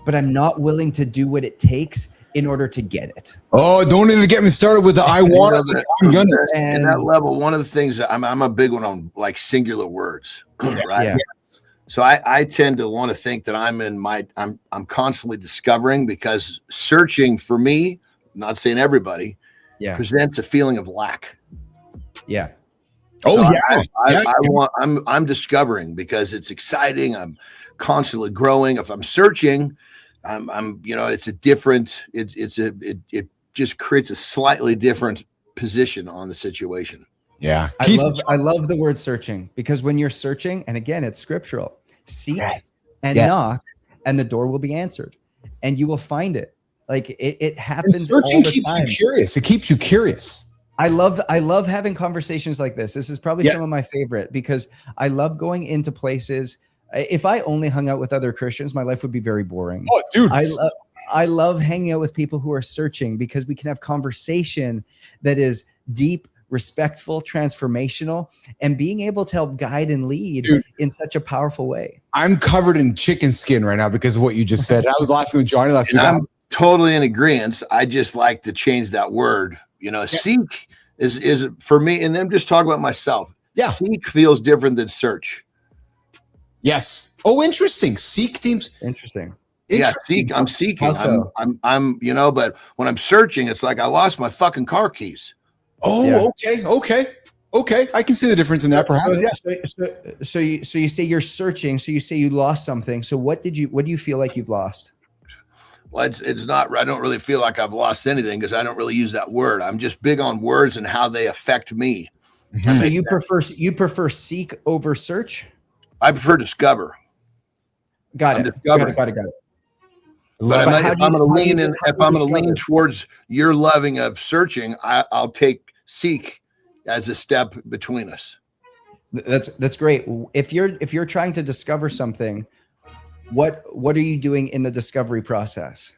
but I'm not willing to do what it takes in order to get it. Oh, don't even get me started with the I want it. I'm gonna. And that level, one of the things that I'm a big one on, like, singular words, right? Yeah. So I tend to want to think that I'm constantly discovering, because searching for me, not saying everybody, presents a feeling of lack. Yeah. So I'm discovering because it's exciting. I'm constantly growing. If I'm searching, I'm it's a different, it just creates a slightly different position on the situation. Yeah. I love the word searching, because when you're searching, and again, it's scriptural, seek and knock, and the door will be answered, and you will find it. Like it happens all the time. You curious. It keeps you curious. I love having conversations like this. This is probably some of my favorite, because I love going into places. If I only hung out with other Christians, my life would be very boring. Oh, dude. I love hanging out with people who are searching, because we can have conversation that is deep, respectful, transformational, and being able to help guide and lead in such a powerful way. I'm covered in chicken skin right now because of what you just said. I was laughing with Johnny last week. I'm totally in agreement. I just like to change that word. Seek is for me, and I'm just talking about myself. Yeah. Seek feels different than search. Yes. Oh, interesting. Seek teams. Interesting. Yeah, seek. I'm seeking. I'm but when I'm searching, it's like I lost my fucking car keys. Oh, okay. I can see the difference in that, perhaps. So you say you're searching. So you say you lost something. So what do you feel like you've lost? Well, it's not. I don't really feel like I've lost anything, because I don't really use that word. I'm just big on words and how they affect me. Mm-hmm. So you prefer seek over search? I prefer discover. Got it. Got it. But if I'm going to lean towards your loving of searching, I'll take seek as a step between us. That's great. If you're trying to discover something, what are you doing in the discovery process?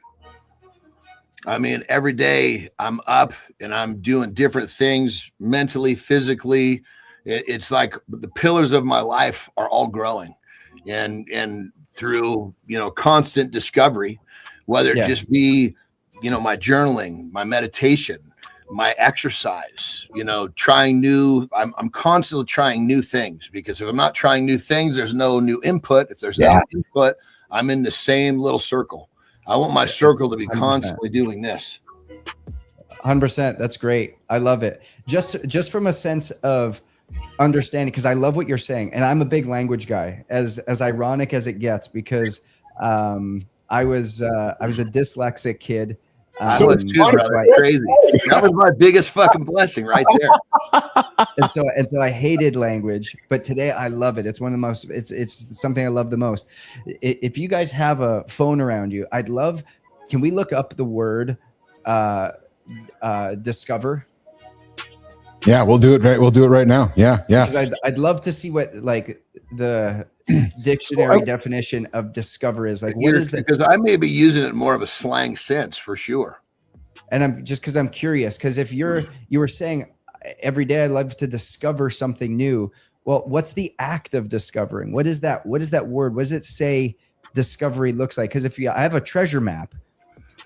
I mean, every day I'm up and I'm doing different things mentally, physically. It's like the pillars of my life are all growing, and through constant discovery, whether it just be my journaling, my meditation, my exercise, trying new. I'm constantly trying new things, because if I'm not trying new things, there's no new input. If there's no input, I'm in the same little circle. I want my circle to be 100%. Constantly doing this. 100%. That's great. I love it. Just from a sense of understanding, because I love what you're saying, and I'm a big language guy, as ironic as it gets, because I was a dyslexic kid. Crazy. That was my biggest fucking blessing right there. and so I hated language, but today I love it. It's one of the most. It's something I love the most. If you guys have a phone around you, I'd love. Can we look up the word discover? Yeah, we'll do it right. We'll do it right now. Yeah. Because I'd love to see what the dictionary definition of discover is. Like, what is that? Because I may be using it more of a slang sense for sure. And I'm curious, because if you were saying every day I love to discover something new. Well, what's the act of discovering? What is that? What is that word? What does it say discovery looks like? Because I have a treasure map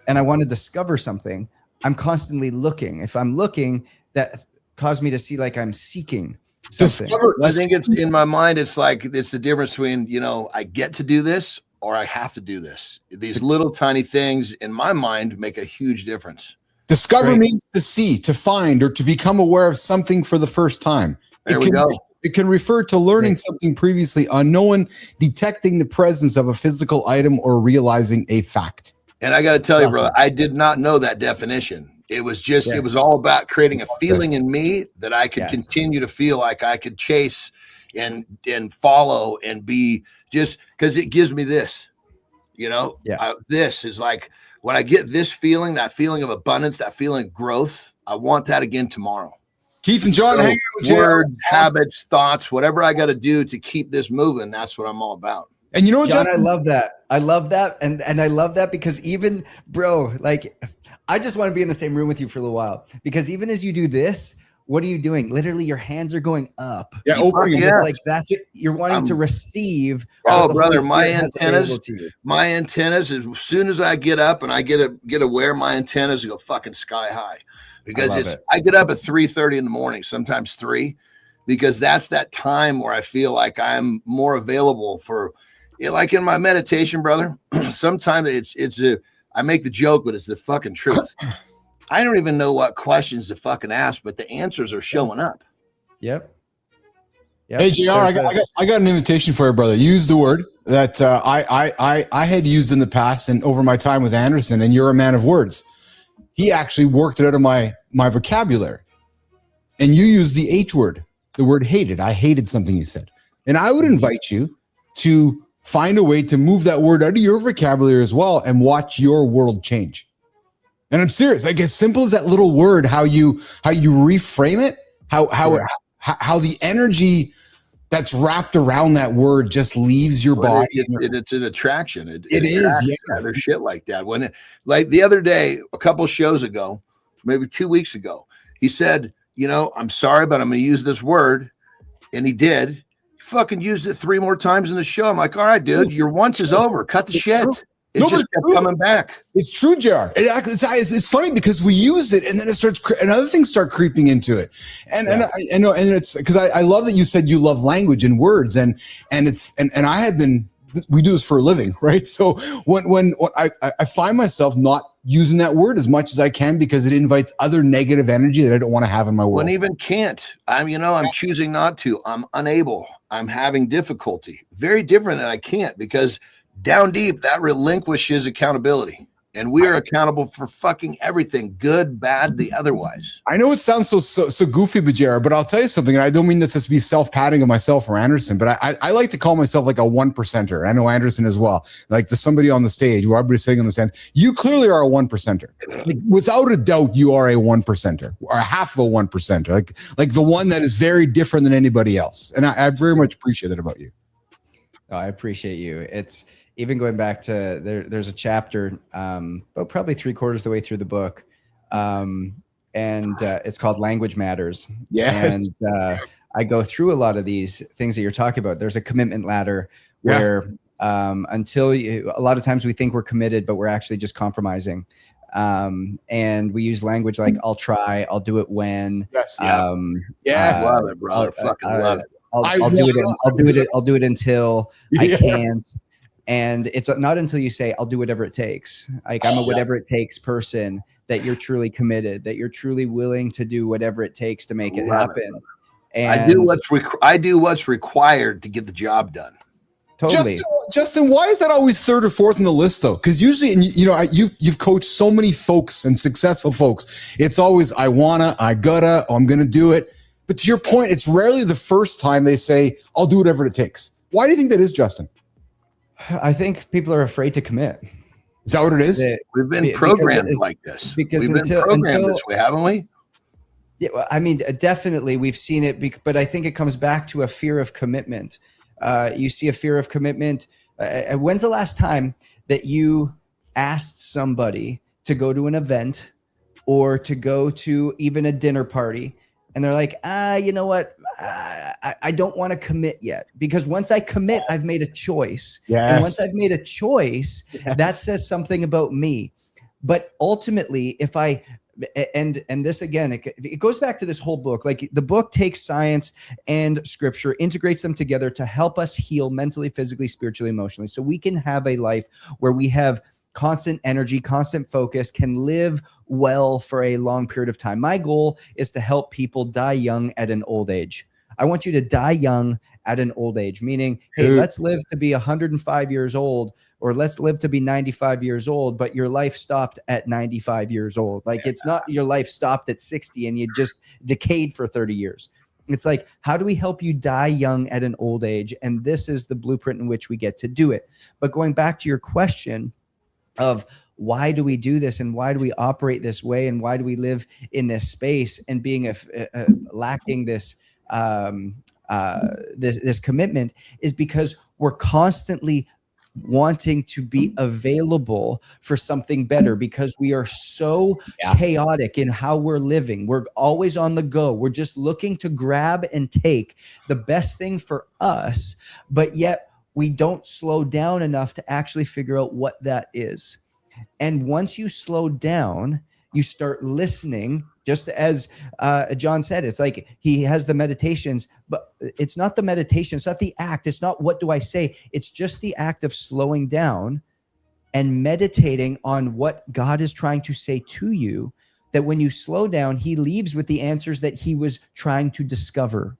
and I want to discover something, I'm constantly looking. If I'm looking, that caused me to see like I'm seeking something. I think it's in my mind. It's like, it's the difference between, I get to do this or I have to do this. These little tiny things in my mind make a huge difference. Discover means to see, to find, or to become aware of something for the first time. It can refer to learning something previously unknown, detecting the presence of a physical item, or realizing a fact. And I got to tell you, brother, I did not know that definition. It was just, it was all about creating a feeling in me that I could continue to feel like I could chase and follow and be, just because it gives me this. You know, Yeah. This is like when I get this feeling, that feeling of abundance, that feeling of growth. I want that again tomorrow. Keith and John, So, hanging out with JR. words, habits, thoughts, whatever I got to do to keep this moving. That's what I'm all about. And you know what, John, Justin? I love that. I love that. And I love that because even, bro, like, I just want to be in the same room with you for a little while, because even as you do this, what are you doing? Literally, your hands are going up. Yeah, opening. It's like that's what you're wanting to receive. Oh, what the brother, Holy my Spirit has antennas, available to you. my antennas. As soon as I get up and I get aware, my antennas go fucking sky high, because I get up at 3:30 in the morning, sometimes 3, because that's that time where I feel like I'm more available for, like in my meditation, brother. Sometimes I make the joke, but it's the fucking truth. I don't even know what questions to fucking ask, but the answers are showing up. Yep. Hey, JR, I got an invitation for you, brother. Use the word that I had used in the past and over my time with Anderson, and you're a man of words. He actually worked it out of my vocabulary. And you used the H word, the word hated. I hated something you said. And I would invite you to find a way to move that word out of your vocabulary as well and watch your world change. And I'm serious. Like, as simple as that little word, how you reframe it, how the energy that's wrapped around that word just leaves your body. It's an attraction. It is. Yeah, there's shit like that. Like the other day, a couple shows ago, maybe 2 weeks ago, he said, I'm sorry, but I'm going to use this word. And he did. He fucking used it 3 more times in the show. I'm like, all right, dude, your once is over. Cut the shit. It just kept coming back. It's true, JR. It's funny because we use it and then it starts, and other things start creeping into it. And I know, and it's because I love that you said you love language and words, and I have been. We do this for a living, right? So when I find myself not using that word as much as I can because it invites other negative energy that I don't want to have in my world. One even can't. I'm choosing not to. I'm unable. I'm having difficulty. Very different than I can't, because down deep, that relinquishes accountability. And we are accountable for fucking everything, good, bad, the otherwise. I know it sounds so goofy, Bajara, but I'll tell you something. And I don't mean this to be self-patting of myself or Anderson, but I like to call myself like a 1%er. I know Anderson as well. Like somebody on the stage where everybody's sitting on the stands. You clearly are a 1%er. Like, without a doubt, you are a 1%er or a half of a 1%er. Like the one that is very different than anybody else. And I very much appreciate that about you. Oh, I appreciate you. It's even going back to there's a chapter, but probably 3/4 of the way through the book. And it's called Language Matters. Yes. And I go through a lot of these things that you're talking about. There's a commitment ladder where a lot of times we think we're committed, but we're actually just compromising. And we use language like I'll try, I'll do it when. Yes. Love it, bro. Fucking love it. I'll do it until I can't. And it's not until you say, I'll do whatever it takes. Like, I'm a whatever it takes person, that you're truly committed, that you're truly willing to do whatever it takes to make it happen. And I do what's required to get the job done. Totally. Justin, why is that always 3rd or 4th in the list though? Because usually, you've coached so many folks and successful folks. It's always, I gotta, I'm going to do it. But to your point, it's rarely the first time they say, I'll do whatever it takes. Why do you think that is, Justin? I think people are afraid to commit. Is that what it is? We've been programmed like this. We've been programmed this way, haven't we? Yeah, well, I mean, definitely we've seen it, but I think it comes back to a fear of commitment. You see a fear of commitment. When's the last time that you asked somebody to go to an event or to go to even a dinner party, and they're like, you know what? I don't want to commit yet, because once I commit, I've made a choice. Yes. And once I've made a choice, that says something about me. But ultimately, if I, and this again, it goes back to this whole book. Like, the book takes science and scripture, integrates them together to help us heal mentally, physically, spiritually, emotionally, so we can have a life where we have constant energy, constant focus, can live well for a long period of time. My goal is to help people die young at an old age. I want you to die young at an old age, meaning, hey, let's live to be 105 years old, or let's live to be 95 years old, but your life stopped at 95 years old. Like, it's not your life stopped at 60 and you just decayed for 30 years. It's like, how do we help you die young at an old age? And this is the blueprint in which we get to do it. But going back to your question of why do we do this and why do we operate this way and why do we live in this space and being lacking this this commitment, is because we're constantly wanting to be available for something better, because we are so chaotic in how we're living. We're always on the go. We're just looking to grab and take the best thing for us, but yet we don't slow down enough to actually figure out what that is. And once you slow down, you start listening, just as John said. It's like he has the meditations, but it's not the meditation. It's not the act. It's not what do I say. It's just the act of slowing down and meditating on what God is trying to say to you, that when you slow down, he leaves with the answers that he was trying to discover.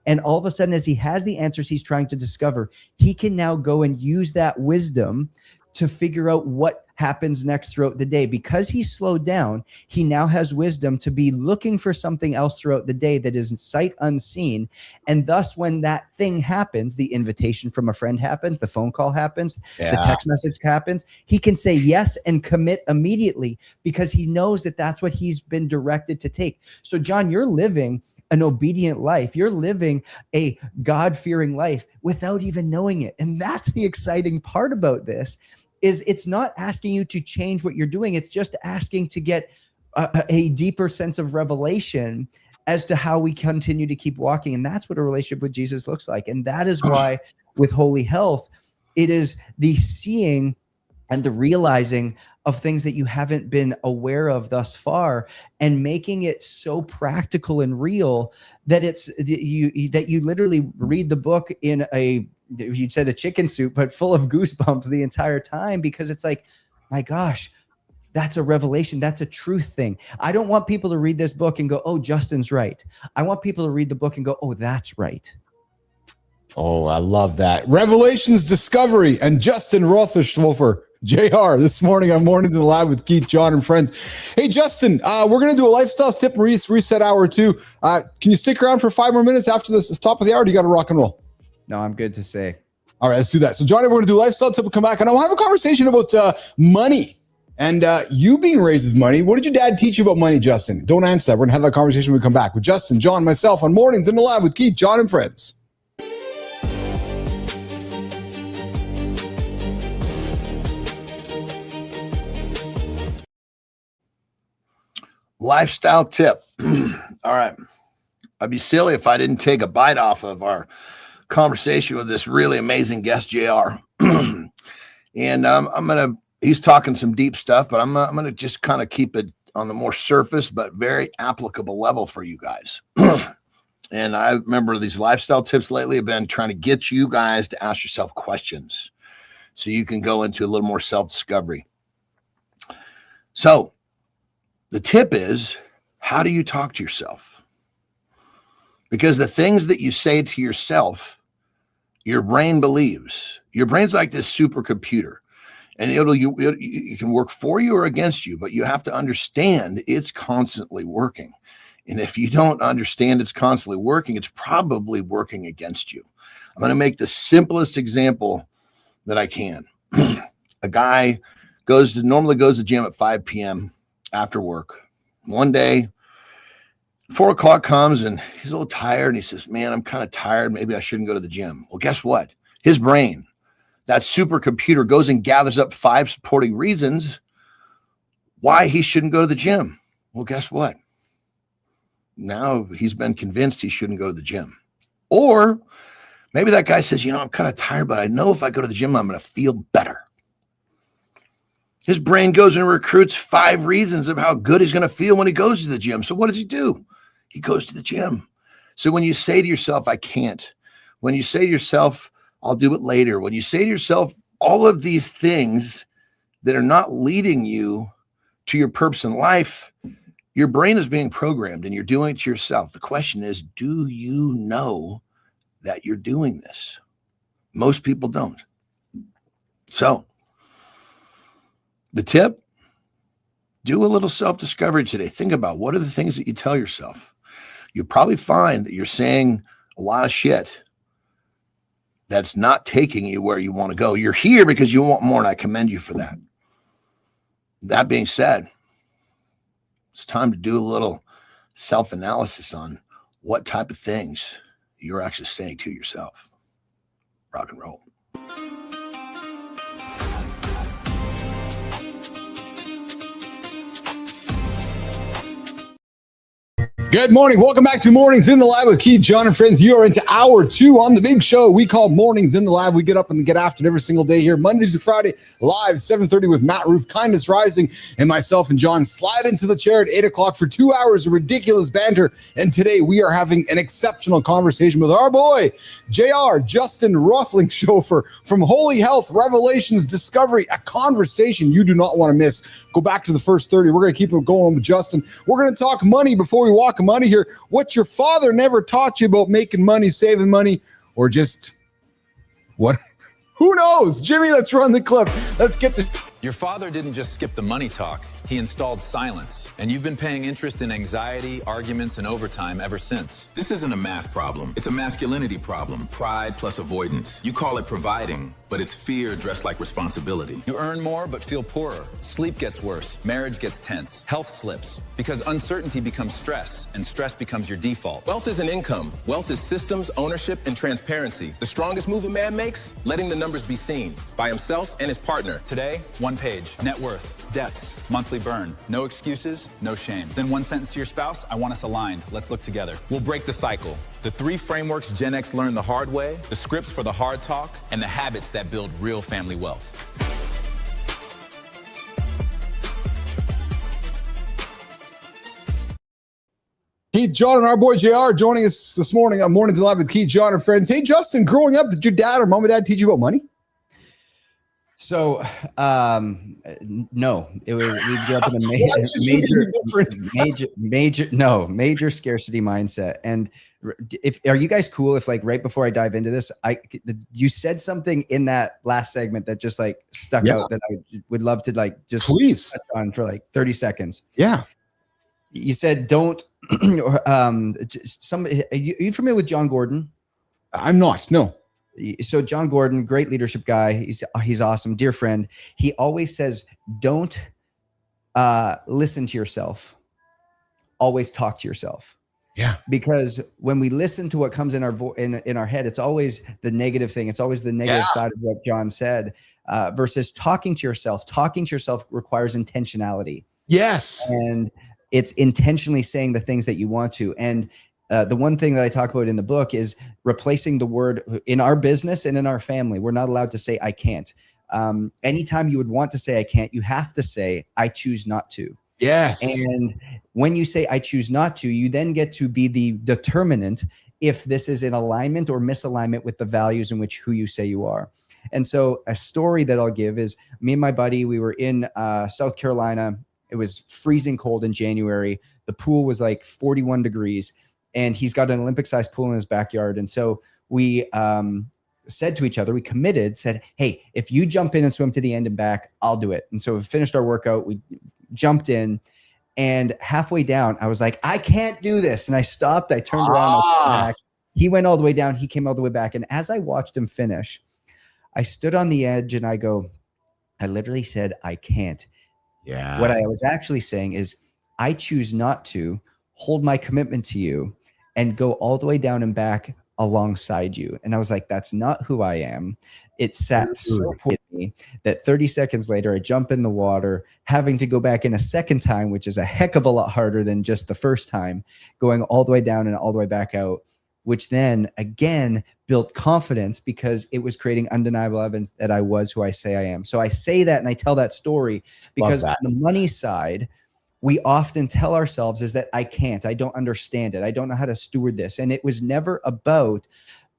And all of a sudden, as he has the answers he's trying to discover, he can now go and use that wisdom to figure out what happens next throughout the day. Because he's slowed down, he now has wisdom to be looking for something else throughout the day that is in sight unseen. And thus, when that thing happens, the invitation from a friend happens, the phone call happens, the text message happens, he can say yes and commit immediately, because he knows that that's what he's been directed to take. So John, you're living an obedient life. You're living a God-fearing life without even knowing it. And that's the exciting part about this, is it's not asking you to change what you're doing. It's just asking to get a deeper sense of revelation as to how we continue to keep walking. And that's what a relationship with Jesus looks like. And that is why with Holy Health, it is the seeing and the realizing of things that you haven't been aware of thus far, and making it so practical and real that you literally read the book in you said a chicken soup, but full of goosebumps the entire time, because it's like, my gosh, that's a revelation. That's a truth thing. I don't want people to read this book and go, oh, Justin's right. I want people to read the book and go, oh, that's right. Oh, I love that. Revelations Discovery and Justin Rotherschwolfer. JR, this morning on Mornings in the Lab with Keith, John, and friends. Hey, Justin, we're going to do a lifestyle tip reset hour too. Can you stick around for 5 more minutes after this top of the hour? Or do you got to rock and roll? No, I'm good to say. All right, let's do that. So, Johnny, we're going to do lifestyle tip. We'll come back and I'll have a conversation about money and you being raised with money. What did your dad teach you about money, Justin? Don't answer that. We're going to have that conversation when we come back with Justin, John, myself on Mornings in the Lab with Keith, John, and friends. Lifestyle tip. All right. I'd be silly if I didn't take a bite off of our conversation with this really amazing guest, JR. And he's talking some deep stuff, but I'm going to just kind of keep it on the more surface, but very applicable level for you guys. And I remember these lifestyle tips lately have been trying to get you guys to ask yourself questions so you can go into a little more self-discovery. So, the tip is, how do you talk to yourself? Because the things that you say to yourself, your brain believes. Your brain's like this supercomputer, and it can work for you or against you, but you have to understand it's constantly working. And if you don't understand it's constantly working, it's probably working against you. I'm going to make the simplest example that I can. A guy normally goes to the gym at 5 p.m. after work. One day, 4 o'clock comes and he's a little tired and he says, man, I'm kind of tired. Maybe I shouldn't go to the gym. Well, guess what? His brain, that supercomputer, goes and gathers up 5 supporting reasons why he shouldn't go to the gym. Well, guess what? Now he's been convinced he shouldn't go to the gym. Or maybe that guy says, I'm kind of tired, but I know if I go to the gym, I'm going to feel better. His brain goes and recruits 5 reasons of how good he's going to feel when he goes to the gym. So what does he do? He goes to the gym. So when you say to yourself, I can't, when you say to yourself, I'll do it later, when you say to yourself, all of these things that are not leading you to your purpose in life, your brain is being programmed and you're doing it to yourself. The question is, do you know that you're doing this? Most people don't. So, the tip, do a little self-discovery today. Think about what are the things that you tell yourself. you probably find that you're saying a lot of shit that's not taking you where you want to go. You're here because you want more, and I commend you for that. That being said, it's time to do a little self-analysis on what type of things you're actually saying to yourself. Rock and roll. Good morning. Welcome back to Mornings in the Lab with Keith, John, and friends. You are into hour 2 on the big show we call Mornings in the Lab. We get up and get after it every single day here, Monday to Friday, live 7:30 with Matt Roof, Kindness Rising, and myself and John slide into the chair at 8 o'clock for 2 hours of ridiculous banter. And today we are having an exceptional conversation with our boy, JR, Justin Ruffling Chauffeur from Holy Health, Revelations, Discovery, a conversation you do not want to miss. Go back to the first 30. We're going to keep it going with Justin. We're going to talk money before we walk money here. What your father never taught you about making money, saving money, or just what? Who knows? Jimmy, let's run the clip. Let's get the... Your father didn't just skip the money talk. He installed silence. And you've been paying interest in anxiety, arguments, and overtime ever since. This isn't a math problem. It's a masculinity problem. Pride plus avoidance. You call it providing, but it's fear dressed like responsibility. You earn more, but feel poorer. Sleep gets worse. Marriage gets tense. Health slips. Because uncertainty becomes stress, and stress becomes your default. Wealth isn't income. Wealth is systems, ownership, and transparency. The strongest move a man makes? Letting the numbers be seen by himself and his partner. Today, one page. Net worth, debts, monthly burn. No excuses, no shame. Then one sentence to your spouse: I want us aligned. Let's look together. We'll break the cycle. The 3 frameworks Gen X learned the hard way, the scripts for the hard talk, And the habits that build real family wealth. Keith, John, and our boy JR joining us this morning on Mornings in the Lab with Keith, John, and friends. Hey, Justin, growing up, did your dad or mom and dad teach you about money? So, no, it was, we grew up in a major scarcity mindset. And are you guys cool if, like, right before I dive into this, you said something in that last segment that just like stuck out that I would love to like just please touch on for like 30 seconds. Yeah. You said, don't, are you familiar with John Gordon? I'm not, no. So John Gordon, great leadership guy. He's awesome. Dear friend. He always says, don't listen to yourself. Always talk to yourself. Yeah. Because when we listen to what comes in our in our head, it's always the negative thing. It's always the negative side of what John said, versus talking to yourself. Talking to yourself requires intentionality. Yes. And it's intentionally saying the things that you want to. And the one thing that I talk about in the book is replacing the word in our business and in our family. We're not allowed to say, I can't. Anytime you would want to say, I can't, you have to say, I choose not to. Yes. And when you say, I choose not to, you then get to be the determinant if this is in alignment or misalignment with the values in which who you say you are. And so a story that I'll give is me and my buddy, we were in South Carolina. It was freezing cold in January. The pool was like 41 degrees. And he's got an Olympic-sized pool in his backyard. And so we said to each other, we committed, said, hey, if you jump in and swim to the end and back, I'll do it. And so we finished our workout. We jumped in. And halfway down, I was like, I can't do this. And I stopped. I turned around. I went back. He went all the way down. He came all the way back. And as I watched him finish, I stood on the edge and I literally said, I can't. Yeah. What I was actually saying is, I choose not to hold my commitment to you and go all the way down and back alongside you. And I was like, that's not who I am. It sat so with me that 30 seconds later, I jump in the water, having to go back in a second time, which is a heck of a lot harder than just the first time, going all the way down and all the way back out, which then again built confidence because it was creating undeniable evidence that I was who I say I am. So I say that and I tell that story because on the money side, we often tell ourselves is that I can't, I don't understand it. I don't know how to steward this. And it was never about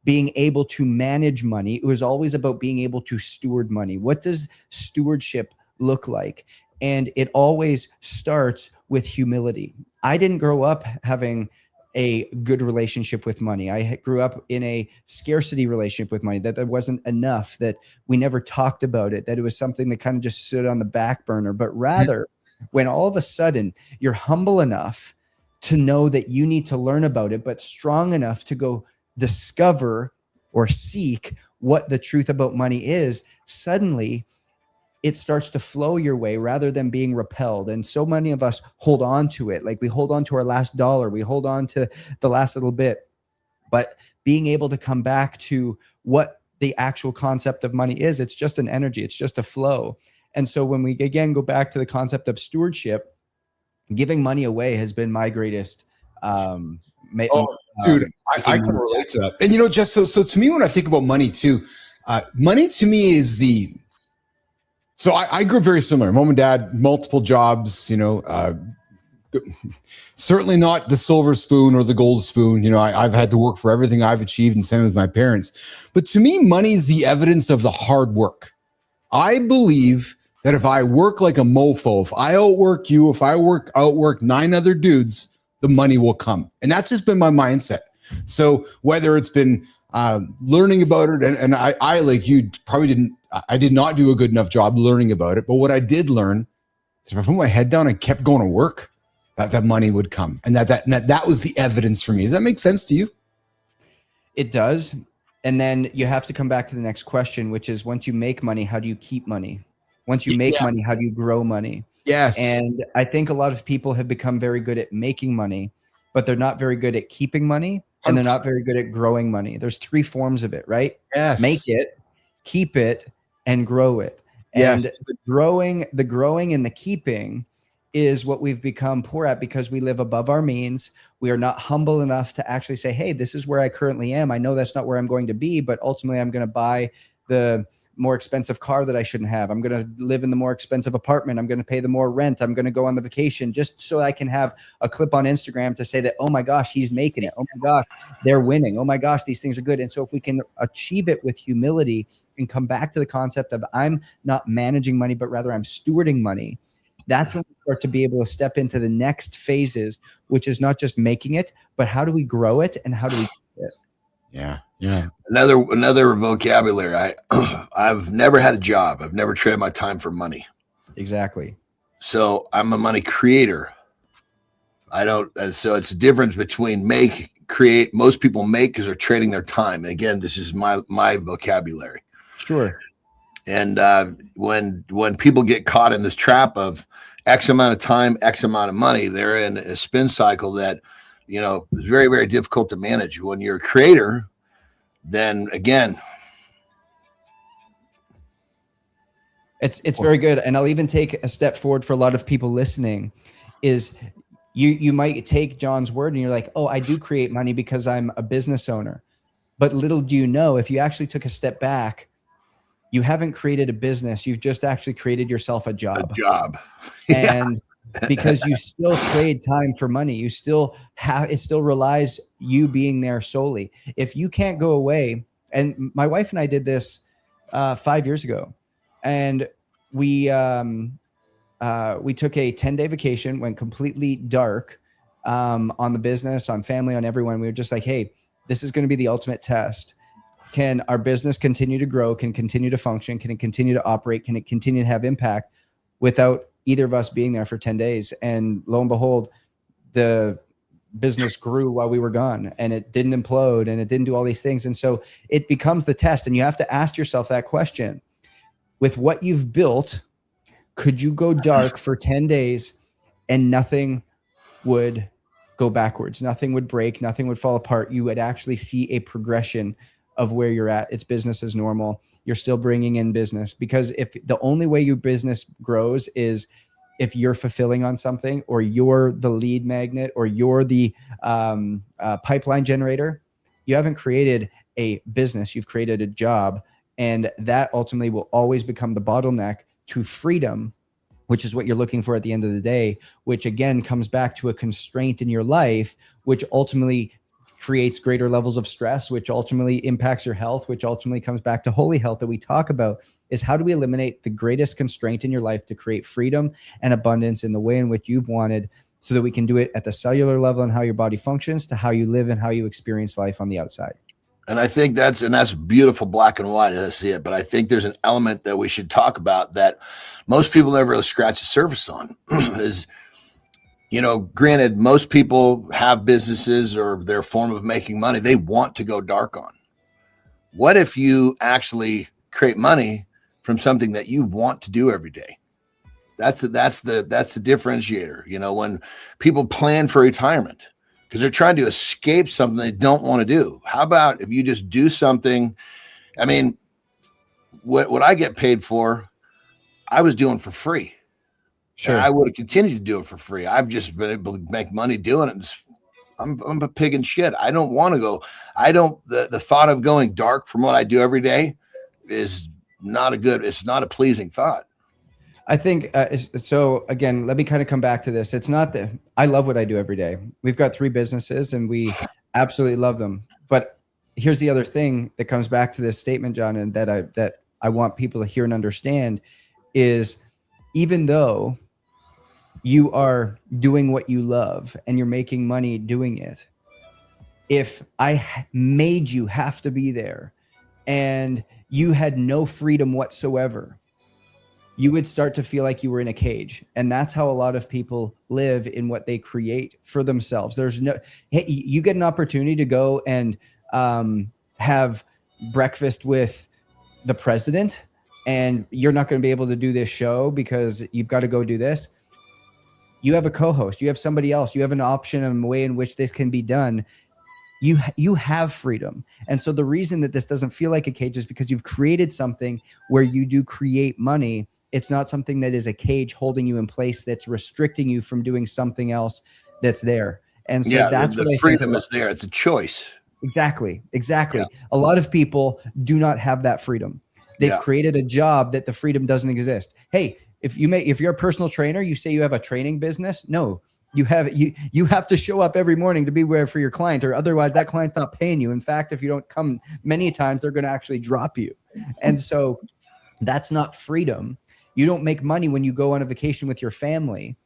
being able to manage money. It was always about being able to steward money. What does stewardship look like? And it always starts with humility. I didn't grow up having a good relationship with money. I grew up in a scarcity relationship with money, that there wasn't enough, that we never talked about it, that it was something that kind of just stood on the back burner, but rather when all of a sudden you're humble enough to know that you need to learn about it, but strong enough to go discover or seek what the truth about money is, suddenly it starts to flow your way rather than being repelled. And so many of us hold on to it. Like we hold on to our last dollar, we hold on to the last little bit, but being able to come back to what the actual concept of money is, it's just an energy, it's just a flow. And so when we again go back to the concept of stewardship, giving money away has been my greatest dude, I can relate to that. And you know, just so to me, when I think about money too, money to me is so I grew up very similar. Mom and dad, multiple jobs, you know, certainly not the silver spoon or the gold spoon. You know, I've had to work for everything I've achieved, and same with my parents. But to me, money is the evidence of the hard work. I believe that if I work like a mofo, if I outwork you, if I outwork 9 other dudes, the money will come. And that's just been my mindset. So whether it's been learning about it, and I like you probably I did not do a good enough job learning about it. But what I did learn is if I put my head down and kept going to work, that money would come. And that was the evidence for me. Does that make sense to you? It does. And then you have to come back to the next question, which is, once you make money, how do you keep money? Once you make money, how do you grow money? Yes. And I think a lot of people have become very good at making money, but they're not very good at keeping money, and they're not very good at growing money. There's 3 forms of it, right? Yes. Make it, keep it, and grow it. And the growing and the keeping is what we've become poor at, because we live above our means. We are not humble enough to actually say, hey, this is where I currently am. I know that's not where I'm going to be, but ultimately I'm going to buy the more expensive car that I shouldn't have. I'm going to live in the more expensive apartment. I'm going to pay the more rent. I'm going to go on the vacation just so I can have a clip on Instagram to say that, oh my gosh, he's making it. Oh my gosh, they're winning. Oh my gosh, these things are good. And so if we can achieve it with humility and come back to the concept of I'm not managing money, but rather I'm stewarding money, that's when we start to be able to step into the next phases, which is not just making it, but how do we grow it and how do we keep it? Yeah. Yeah. Another vocabulary. I've never had a job. I've never traded my time for money. Exactly. So I'm a money creator. So it's a difference between make, create. Most people make because they're trading their time. And again, this is my vocabulary. Sure. And when people get caught in this trap of X amount of time, X amount of money, they're in a spin cycle that, you know, is very, very difficult to manage. When you're a creator, then again, it's very good. And I'll even take a step forward for a lot of people listening is you might take John's word and you're like, oh, I do create money because I'm a business owner. But little do you know, if you actually took a step back, you haven't created a business. You've just actually created yourself a job. And because you still trade time for money, you still have, it still relies you being there solely. If you can't go away, and my wife and I did this 5 years ago, and we took a 10-day vacation, went completely dark on the business, on family, on everyone. We were just like, hey, this is going to be the ultimate test. Can our business continue to grow? Can it continue to function? Can it continue to operate? Can it continue to have impact without either of us being there for 10 days? And lo and behold, the business grew while we were gone, and it didn't implode, and it didn't do all these things. And so it becomes the test. And you have to ask yourself that question: with what you've built, could you go dark for 10 days and nothing would go backwards? Nothing would break. Nothing would fall apart. You would actually see a progression of where you're at. It's business as normal. You're still bringing in business, because if the only way your business grows is if you're fulfilling on something, or you're the lead magnet, or you're the pipeline generator, you haven't created a business, you've created a job. And that ultimately will always become the bottleneck to freedom, which is what you're looking for at the end of the day, which again comes back to a constraint in your life, which ultimately creates greater levels of stress, which ultimately impacts your health, which ultimately comes back to holy health that we talk about. Is how do we eliminate the greatest constraint in your life to create freedom and abundance in the way in which you've wanted, so that we can do it at the cellular level and how your body functions, to how you live and how you experience life on the outside. And I think that's beautiful, black and white as I see it. But I think there's an element that we should talk about that most people never really scratch the surface on is You know, granted, most people have businesses or their form of making money they want to go dark on. What if you actually create money from something that you want to do every day? That's the differentiator. You know, when people plan for retirement because they're trying to escape something they don't want to do. How about if you just do something? I mean, what I get paid for, I was doing for free. Sure, and I would have continued to do it for free. I've just been able to make money doing it. I'm a pig in shit. I don't want to go. The thought of going dark from what I do every day is not it's not a pleasing thought. I think, so again, let me kind of come back to this. It's not that I love what I do every day. We've got 3 businesses and we absolutely love them. But here's the other thing that comes back to this statement, John, and that I want people to hear and understand is even though you are doing what you love and you're making money doing it, if I made you have to be there and you had no freedom whatsoever, you would start to feel like you were in a cage. And that's how a lot of people live in what they create for themselves. Hey, you get an opportunity to go and have breakfast with the president and you're not going to be able to do this show because you've got to go do this. You have a co-host, you have somebody else, you have an option and a way in which this can be done. You have freedom. And so the reason that this doesn't feel like a cage is because you've created something where you do create money. It's not something that is a cage holding you in place that's restricting you from doing something else that's there. And so that's the what freedom is there. It's a choice. Exactly. Yeah. A lot of people do not have that freedom. They've created a job that the freedom doesn't exist. Hey, if you're a personal trainer, you say you have a training business. No, you have to show up every morning to be there for your client, or otherwise that client's not paying you. In fact, if you don't come many times, they're going to actually drop you. And so that's not freedom. You don't make money when you go on a vacation with your family.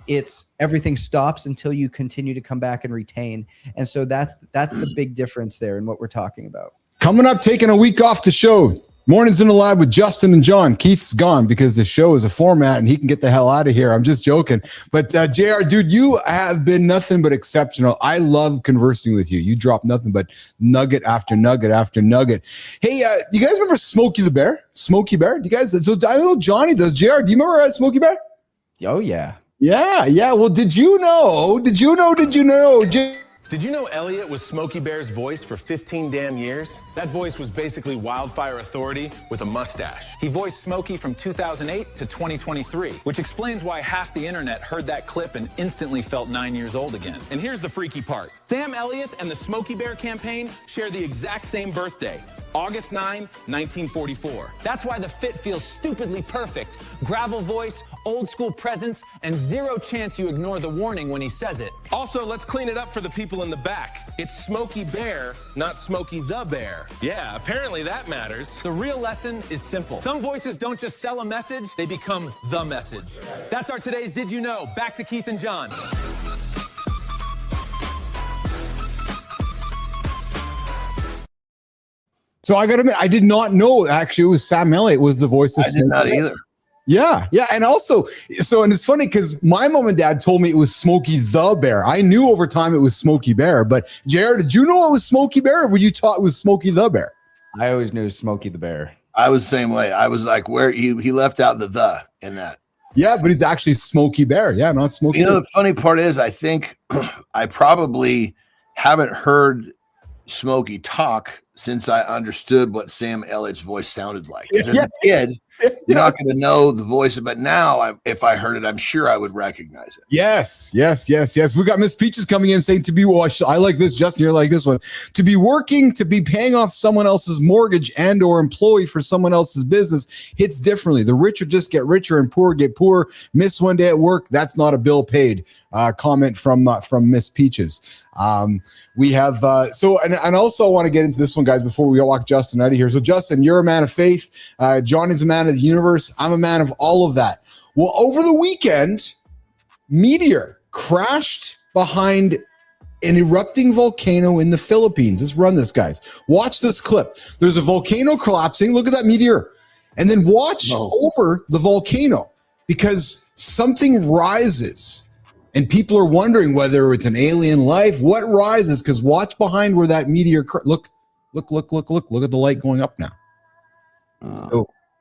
It's everything stops until you continue to come back and retain. And so that's the big difference there in what we're talking about. Coming up, taking a week off the show. Mornings in the Lab with Justin and John. Keith's gone because the show is a format and he can get the hell out of here. I'm just joking. But JR, dude, you have been nothing but exceptional. I love conversing with you. You drop nothing but nugget after nugget after nugget. Hey, you guys remember Smokey the Bear? Smokey Bear? Do you guys? So I know Johnny does. JR, do you remember Smokey Bear? Oh, yeah. Yeah. Well, did you know? Did you know Elliot was Smokey Bear's voice for 15 damn years? That voice was basically Wildfire Authority with a mustache. He voiced Smokey from 2008 to 2023, which explains why half the internet heard that clip and instantly felt 9 years old again. And here's the freaky part. Sam Elliott and the Smokey Bear campaign share the exact same birthday, August 9, 1944. That's why the fit feels stupidly perfect. Gravel voice, old school presence, and zero chance you ignore the warning when he says it. Also, let's clean it up for the people in the back. It's Smokey Bear, not Smokey the Bear. Yeah, apparently that matters. The real lesson is simple. Some voices don't just sell a message, they become the message. That's our today's Did You Know? Back to Keith and John. So I got to admit, I did not know actually it was Sam Elliott was the voice of I did not either. Yeah. And also, and it's funny because my mom and dad told me it was Smokey the Bear. I knew over time it was Smokey Bear, but JR, did you know it was Smokey Bear, or were you taught it was Smokey the Bear? I always knew Smokey the Bear. I was the same way. I was like, where he left out the in that. Yeah, but he's actually Smokey Bear. Yeah, not Smokey. You know, Bear. the funny part is, I think I probably haven't heard Smokey talk since I understood what Sam Elliott's voice sounded like. As a kid, you're not going to know the voice, but now if I heard it, I'm sure I would recognize it. Yes. We got Miss Peaches coming in saying I like this, Justin, you're like this one. To be working, to be paying off someone else's mortgage and or employee for someone else's business hits differently. The richer just get richer and poor get poor. Miss one day at work, that's not a bill paid. Comment from Miss Peaches. We have and also I want to get into this one, guys, before we walk Justin out of here. So Justin, you're a man of faith. Johnny's a man of the universe. I'm a man of all of that. Well, over the weekend, meteor crashed behind an erupting volcano in the Philippines. Let's run this, guys. Watch this clip. There's a volcano collapsing. Look at that meteor. And then watch over the volcano because something rises. And people are wondering whether it's an alien life. What rises? Because watch behind where that meteor. Look at the light going up now.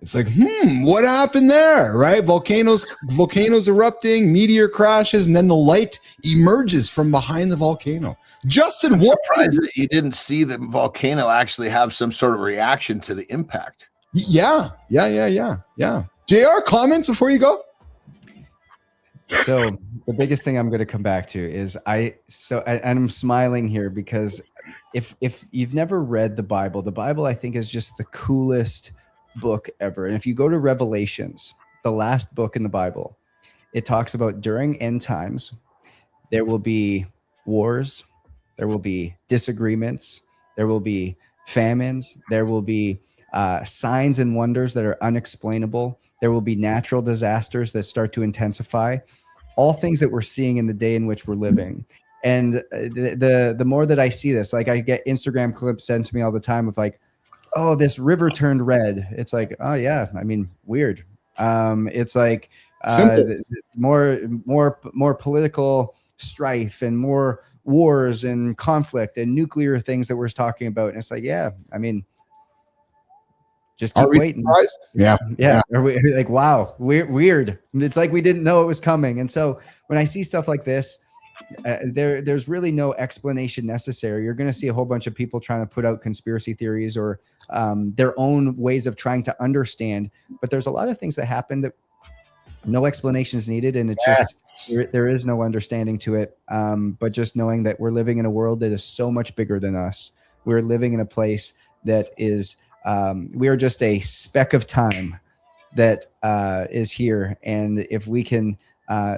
It's like, what happened there, right? Volcanoes erupting, meteor crashes, and then the light emerges from behind the volcano. Justin, what? Surprised that you didn't see the volcano actually have some sort of reaction to the impact. Yeah. JR, comments before you go? So the biggest thing I'm going to come back to is and I'm smiling here because if you've never read the Bible I think is just the coolest book ever. And if you go to Revelations, the last book in the Bible, it talks about during end times, there will be wars, there will be disagreements, there will be famines, there will be signs and wonders that are unexplainable. There will be natural disasters that start to intensify, all things that we're seeing in the day in which we're living. And the more that I see this, like I get Instagram clips sent to me all the time of like, oh, this river turned red. It's like, oh yeah, I mean, weird. It's like more political strife and more wars and conflict and nuclear things that we're talking about. And it's like, yeah, I mean, just keep waiting. Surprised? Yeah. Are we like, wow, weird. It's like we didn't know it was coming. And so when I see stuff like this, there's really no explanation necessary. You're going to see a whole bunch of people trying to put out conspiracy theories or their own ways of trying to understand. But there's a lot of things that happen that no explanation is needed, and it's just there is no understanding to it. But just knowing that we're living in a world that is so much bigger than us. We're living in a place that is we are just a speck of time that is here. And if we can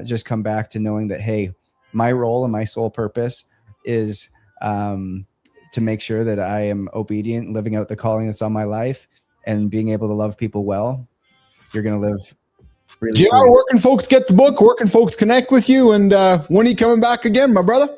just come back to knowing that, hey, my role and my sole purpose is to make sure that I am obedient, living out the calling that's on my life, and being able to love people well. You're going to live really JR, where can folks get the book? Where can folks connect with you? And when are you coming back again, my brother?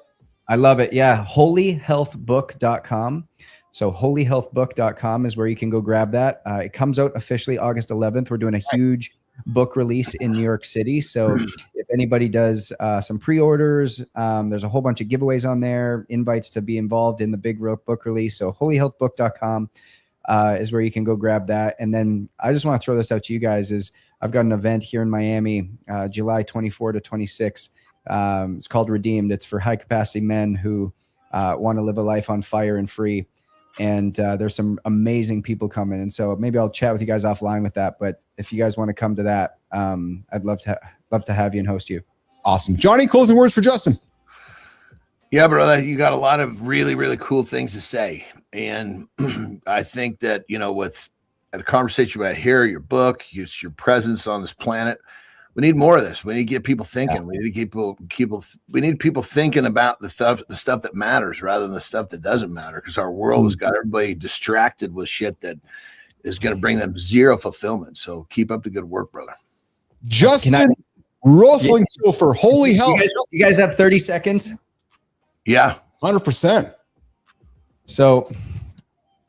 I love it. Yeah. holyhealthbook.com. So holyhealthbook.com is where you can go grab that. It comes out officially August 11th. We're doing a huge book release in New York City. So if anybody does some pre-orders, there's a whole bunch of giveaways on there, invites to be involved in the big book release. So holyhealthbook.com is where you can go grab that. And then I just want to throw this out to you guys is I've got an event here in Miami, July 24 to 26. It's called Redeemed. It's for high capacity men who want to live a life on fire and free. And there's some amazing people coming. And so maybe I'll chat with you guys offline with that. But if you guys want to come to that, I'd love to have you and host you. Awesome. Johnny, closing words for Justin. Yeah, brother, you got a lot of really, really cool things to say. And I think that, with the conversation about here, your book, your presence on this planet, we need more of this. We need to get people thinking. Yeah. We need to we need people thinking about the stuff that matters rather than the stuff that doesn't matter, because our world has got everybody distracted with shit that is going to bring them zero fulfillment. So keep up the good work, brother. Justin Rothling for Holy Health. You guys have 30 seconds? Yeah. 100%. So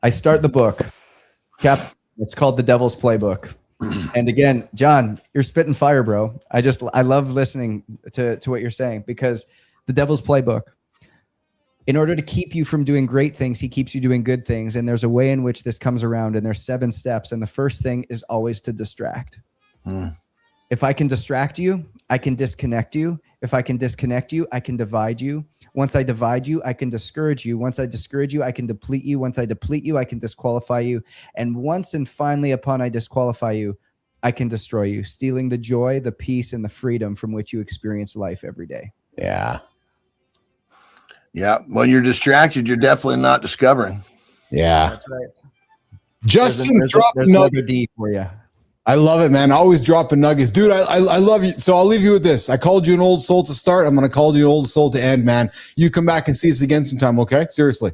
I start the book. It's called The Devil's Playbook. And again, John, you're spitting fire, bro. I love listening to what you're saying, because the Devil's Playbook, in order to keep you from doing great things, he keeps you doing good things. And there's a way in which this comes around, and there's 7 steps. And the first thing is always to distract. If I can distract you, I can disconnect you. If I can disconnect you, I can divide you. Once I divide you, I can discourage you. Once I discourage you, I can deplete you. Once I deplete you, I can disqualify you. And once and finally upon I disqualify you, I can destroy you, stealing the joy, the peace, and the freedom from which you experience life every day. Yeah. Yeah. When you're distracted, you're definitely not discovering. Yeah. That's right. Justin, there's another D for you. I love it, man. Always dropping nuggets. Dude, I love you. So I'll leave you with this. I called you an old soul to start. I'm going to call you an old soul to end, man. You come back and see us again sometime, okay? Seriously.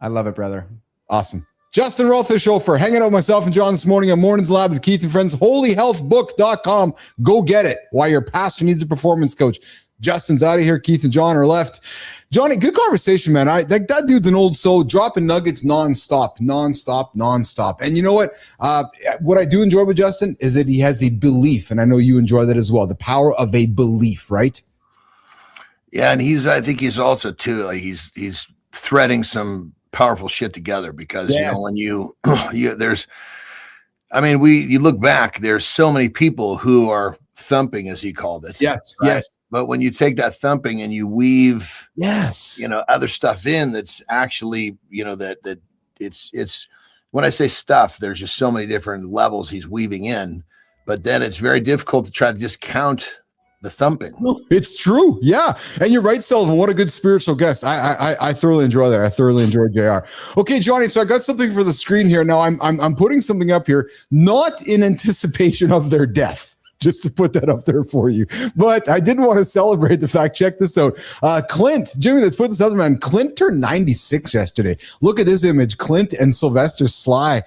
I love it, brother. Awesome. Justin Rothling Show for hanging out with myself and John this morning on Mornings Lab with Keith and Friends. holyhealthbook.com. Go get it. Why your pastor needs a performance coach. Justin's out of here. Keith and John are left. Johnny, good conversation, man. That dude's an old soul, dropping nuggets nonstop. And you know what? What I do enjoy with Justin is that he has a belief, and I know you enjoy that as well. The power of a belief, right? Yeah, and I think he's also too like he's threading some powerful shit together because you know when you there's, I mean, you look back, there's so many people who are thumping, as he called it. Yes, right? yes. But when you take that thumping and you weave, yes, other stuff in, that's actually, that it's when I say stuff, there's just so many different levels he's weaving in, but then it's very difficult to try to just count the thumping. It's true. Yeah. And you're right, Sullivan. What a good spiritual guest. I thoroughly enjoy that. I thoroughly enjoy JR. Okay, Johnny. So I got something for the screen here. Now I'm putting something up here, not in anticipation of their death, just to put that up there for you. But I did want to celebrate the fact. Check this out. Clint, Jimmy, let's put this out there, man. Clint turned 96 yesterday. Look at this image. Clint and Sylvester Sly.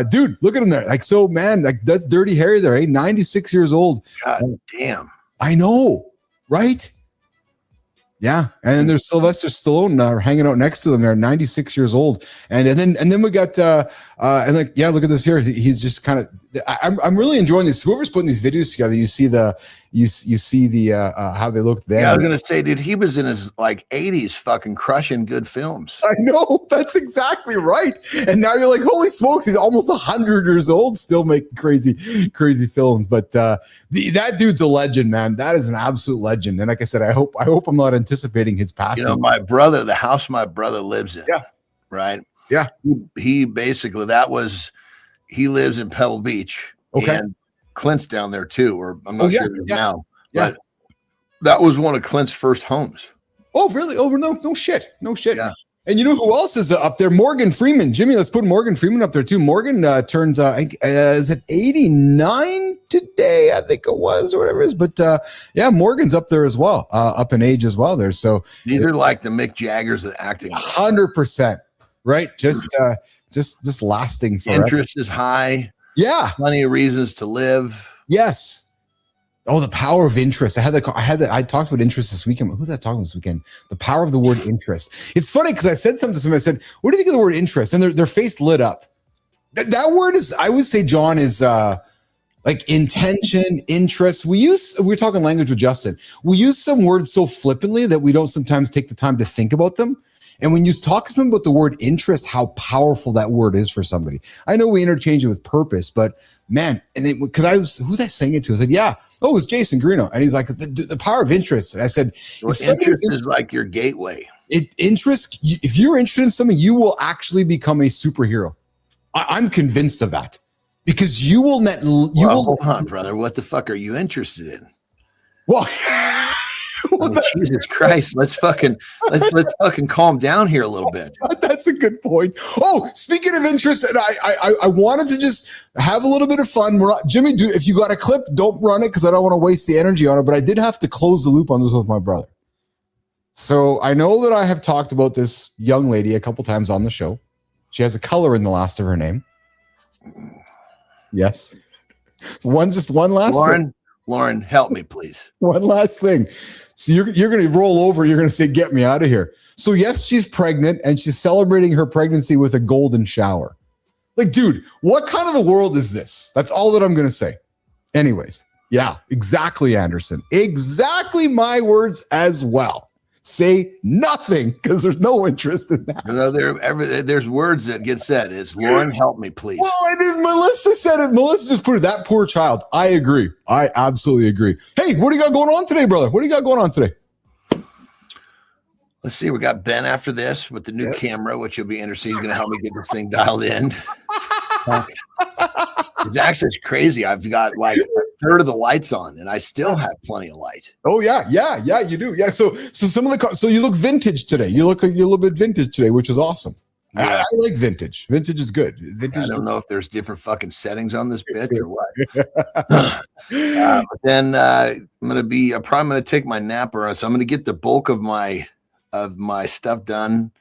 Dude, look at him there. Like, so, man, like that's Dirty Harry there, eh? 96 years old. God damn. I know, right? Yeah, and then there's Sylvester Stallone hanging out next to them. They're 96 years old, and then we got and like, yeah, look at this here. He's just kind of. I'm really enjoying this. Whoever's putting these videos together, you see the how they look then. Yeah, I was gonna say, dude, he was in his like 80s, fucking crushing good films. I know, that's exactly right. And now you're like, holy smokes, he's almost 100 years old, still making crazy films. But that dude's a legend, man. That is an absolute legend. And like I said, I hope I'm not anticipating his passing. My brother, the house my brother lives in. Yeah. Right. Yeah. He basically he lives in Pebble Beach. Okay. And Clint's down there too, or I'm not sure now. Yeah. But that was one of Clint's first homes. Oh, really? Oh, no shit. No shit. Yeah. And you know who else is up there? Morgan Freeman. Jimmy, let's put Morgan Freeman up there too. Morgan turns, is it 89 today? I think it was, or whatever it is. But yeah, Morgan's up there as well, up in age as well there. So these are like the Mick Jaggers of acting. 100%. Right? Just lasting forever. Interest is high. Yeah. Plenty of reasons to live. Yes. Oh, the power of interest. I talked about interest this weekend. Who was I talking this weekend? The power of the word interest. It's funny because I said something to somebody. I said, what do you think of the word interest? And their face lit up. That word is, I would say, John, is like intention, interest. We're talking language with Justin. We use some words so flippantly that we don't sometimes take the time to think about them. And when you talk to someone about the word interest, how powerful that word is for somebody. I know we interchange it with purpose, but man, and because who's I saying it to? I said, yeah. Oh, it was Jason Greeno. And he's like, the power of interest. And I said, interest is like your gateway. If you're interested in something, you will actually become a superhero. I'm convinced of that because you will net. Hold on, brother. What the fuck are you interested in? Well, Jesus Christ, let's fucking calm down here a little bit. That's a good point. Oh, speaking of interest, and I wanted to just have a little bit of fun. Jimmy, if you got a clip, don't run it because I don't want to waste the energy on it. But I did have to close the loop on this with my brother. So I know that I have talked about this young lady a couple times on the show. She has a color in the last of her name. Yes. One last thing. Lauren, help me, please. One last thing. So you're going to roll over. You're going to say, get me out of here. So yes, she's pregnant and she's celebrating her pregnancy with a golden shower. Like, dude, what kind of the world is this? That's all that I'm going to say. Anyways. Yeah, exactly, Anderson. Exactly my words as well. Say nothing because there's no interest in that. There's words that get said. It's Lauren, help me, please. Well, it is. Melissa said it. Melissa just put it. That poor child. I agree. I absolutely agree. Hey, what do you got going on today, brother? What do you got going on today? Let's see. We got Ben after this with the new camera, which will be interesting. He's going to help me get this thing dialed in. It's crazy. I've got like a third of the lights on, and I still have plenty of light. Oh yeah, you do. Yeah. So some of so you look vintage today. You look a little bit vintage today, which is awesome. Yeah. I like vintage. Vintage is good. Vintage. I don't know if there's different fucking settings on this bitch or what. But then I'm probably gonna take my nap around. So I'm gonna get the bulk of my stuff done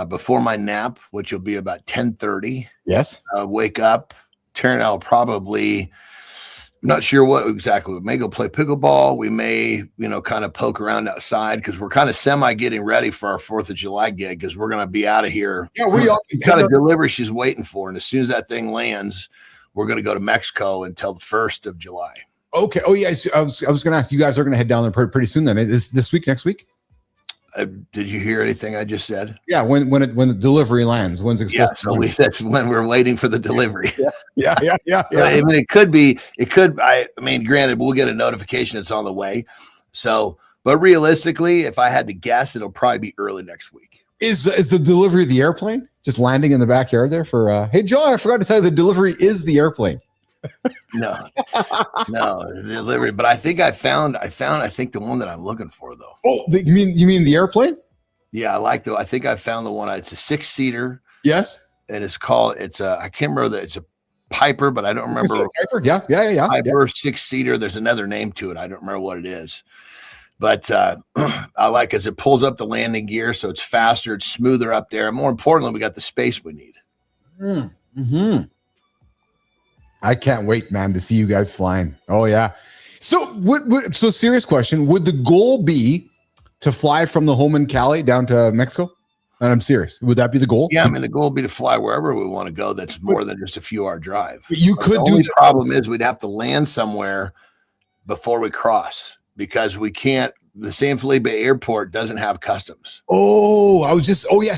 before my nap, which will be about 10:30. Yes. Wake up. Turn out probably, I'm not sure what exactly. We may go play pickleball. We may, kind of poke around outside because we're kind of semi getting ready for our 4th of July gig because we're going to be out of here. Yeah, we are. Got a delivery she's waiting for. And as soon as that thing lands, we're going to go to Mexico until the 1st of July. Okay. Oh yeah. I was going to ask. You guys are going to head down there pretty soon. Then is this week? Next week? Did you hear anything I just said? Yeah. When the delivery lands. When's it supposed to land? That's when we're waiting for the delivery. Yeah. I mean, it could be. I mean, granted, we'll get a notification it's on the way. So, but realistically, if I had to guess, it'll probably be early next week. Is the delivery of the airplane just landing in the backyard there for? Hey, John, I forgot to tell you the delivery is the airplane. No, the delivery. But I think I found the one that I'm looking for though. Oh, you mean the airplane? Yeah, I think I found the one. It's a 6-seater. Yes. And it's I can't remember it's a Piper, but I don't remember. Piper. Yeah. Piper 6-seater. There's another name to it. I don't remember what it is. But I like as it pulls up the landing gear, so it's faster, it's smoother up there. And more importantly, we got the space we need. Mm-hmm. I can't wait, man, to see you guys flying. Oh yeah. So so serious question. Would the goal be to fly from the home in Cali down to Mexico? And I'm serious. Would that be the goal? Yeah, I mean the goal would be to fly wherever we want to go. That's more than just a few hour drive. But you could do. The problem is we'd have to land somewhere before we cross because we can't. The San Felipe Airport doesn't have customs. So you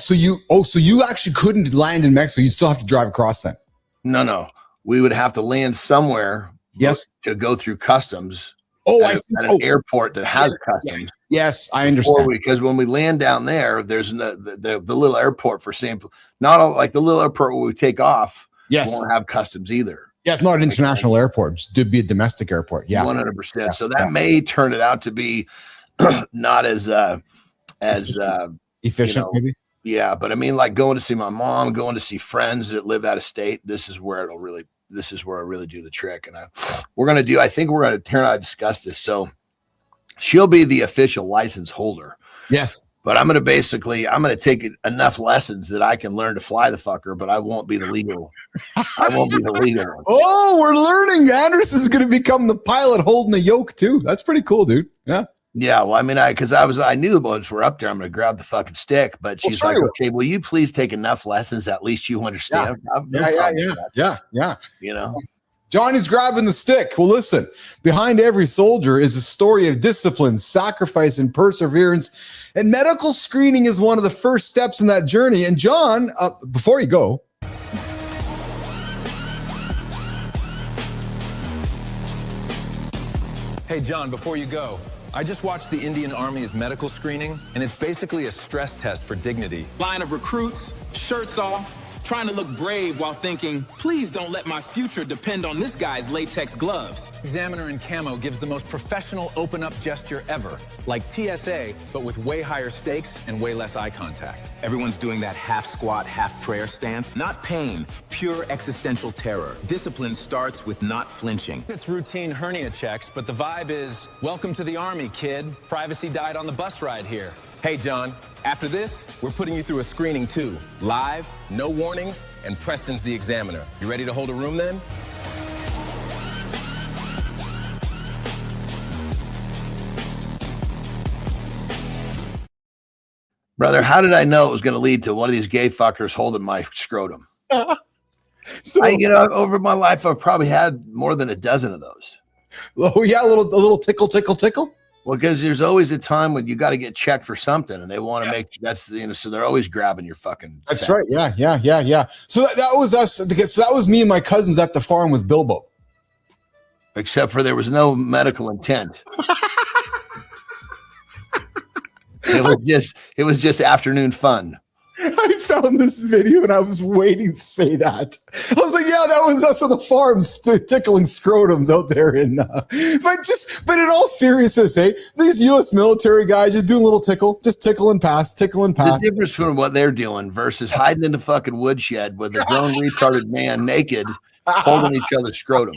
actually couldn't land in Mexico. You'd still have to drive across then. No. We would have to land somewhere. Yes. To go through customs. I see. At an airport that has customs. Yes, I understand. Because when we land down there, there's the little airport for not all, like the little airport where we take off. Yes. Won't have customs either. Yeah, it's not an international airport. It would be a domestic airport. Yeah. 100%. So that may turn it out to be not as efficient, maybe. Yeah, but I mean, like going to see my mom, going to see friends that live out of state. This is where I really do the trick. And I think we're going to Tara and I discuss this. So she'll be the official license holder. Yes. But I'm going to take enough lessons that I can learn to fly the fucker, but I won't be the legal. One. Oh, we're learning. Anderson's going to become the pilot holding the yoke too. That's pretty cool, dude. Yeah. Yeah, well, I mean, I knew once we're up there, I'm going to grab the fucking stick. But she's like, okay, will you please take enough lessons at least you understand? Yeah. You know, Johnny's grabbing the stick. Well, listen, behind every soldier is a story of discipline, sacrifice, and perseverance. And medical screening is one of the first steps in that journey. And John, before you go. Hey, John, before you go, I just watched the Indian Army's medical screening, and it's basically a stress test for dignity. Line of recruits, shirts off, trying to look brave while thinking, please don't let my future depend on this guy's latex gloves. Examiner in camo gives the most professional open-up gesture ever, like TSA, but with way higher stakes and way less eye contact. Everyone's doing that half squat, half prayer stance. Not pain, pure existential terror. Discipline starts with not flinching. It's routine hernia checks, but the vibe is, welcome to the Army, kid. Privacy died on the bus ride here. Hey, John, after this, we're putting you through a screening too. Live, no warnings, and Preston's the examiner. You ready to hold a room then? brother, how did I know it was going to lead to one of these gay fuckers holding my scrotum? So, over my life, I've probably had more than a dozen of those. Oh yeah, a little tickle, tickle, tickle. Well, because there's always a time when you got to get checked for something, and they want to make so they're always grabbing your fucking. That's right. Yeah. So that was us. Because that was me and my cousins at the farm with Bilbo. Except for there was no medical intent. It was just afternoon fun. I found this video and I was waiting to say that. I was like, yeah, that was us on the farm tickling scrotums out there. But in all seriousness, these U.S. military guys just doing a little tickle and pass. The difference from what they're doing versus hiding in the fucking woodshed with a grown retarded man naked holding each other's scrotums.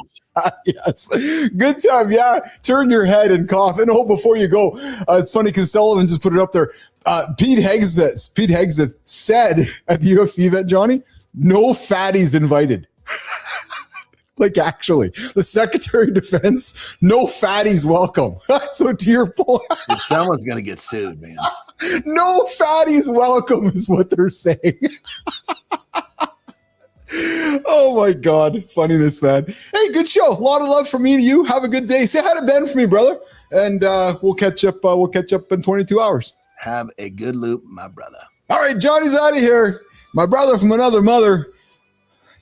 Yes. Good time. Yeah. Turn your head and cough. And before you go, it's funny because Sullivan just put it up there. Pete Hegseth said at the UFC event, Johnny, no fatties invited. Like actually, the Secretary of Defense, no fatties welcome. So to your point, someone's going to get sued, man. No fatties welcome is what they're saying. Oh my God. Funniness, man. Hey, good show. A lot of love from me to you. Have a good day. Say hi to Ben for me, brother. And we'll catch up. We'll catch up in 22 hours. Have a good loop, my brother. All right, Johnny's out of here. My brother from another mother.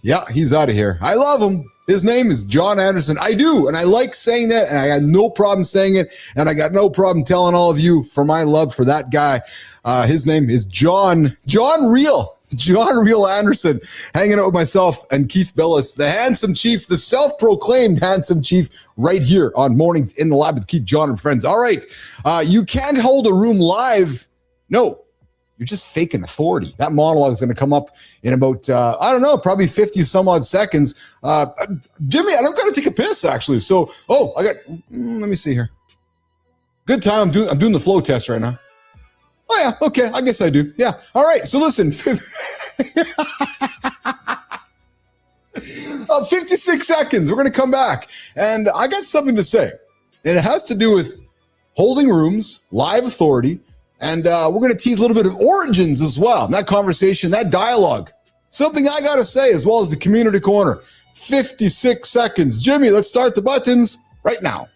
Yeah, he's out of here. I love him. His name is John Anderson. I do, and I like saying that, and I got no problem saying it, and I got no problem telling all of you for my love for that guy. His name is John Real Anderson, hanging out with myself and Keith Billis, the handsome chief, the self-proclaimed handsome chief, right here on Mornings in the Lab with Keith, John, and friends. All right, you can't hold a room live. No. You're just faking authority. That monologue is going to come up in about, probably 50 some odd seconds. Jimmy, I don't got to take a piss, actually. So, let me see here. Good time. I'm doing the flow test right now. Oh, yeah. Okay. I guess I do. Yeah. All right. So listen, 56 seconds. We're going to come back. And I got something to say. And it has to do with holding rooms, live authority, and we're going to tease a little bit of origins as well. And that conversation, that dialogue, something I got to say, as well as the community corner. 56 seconds. Jimmy, let's start the buttons right now.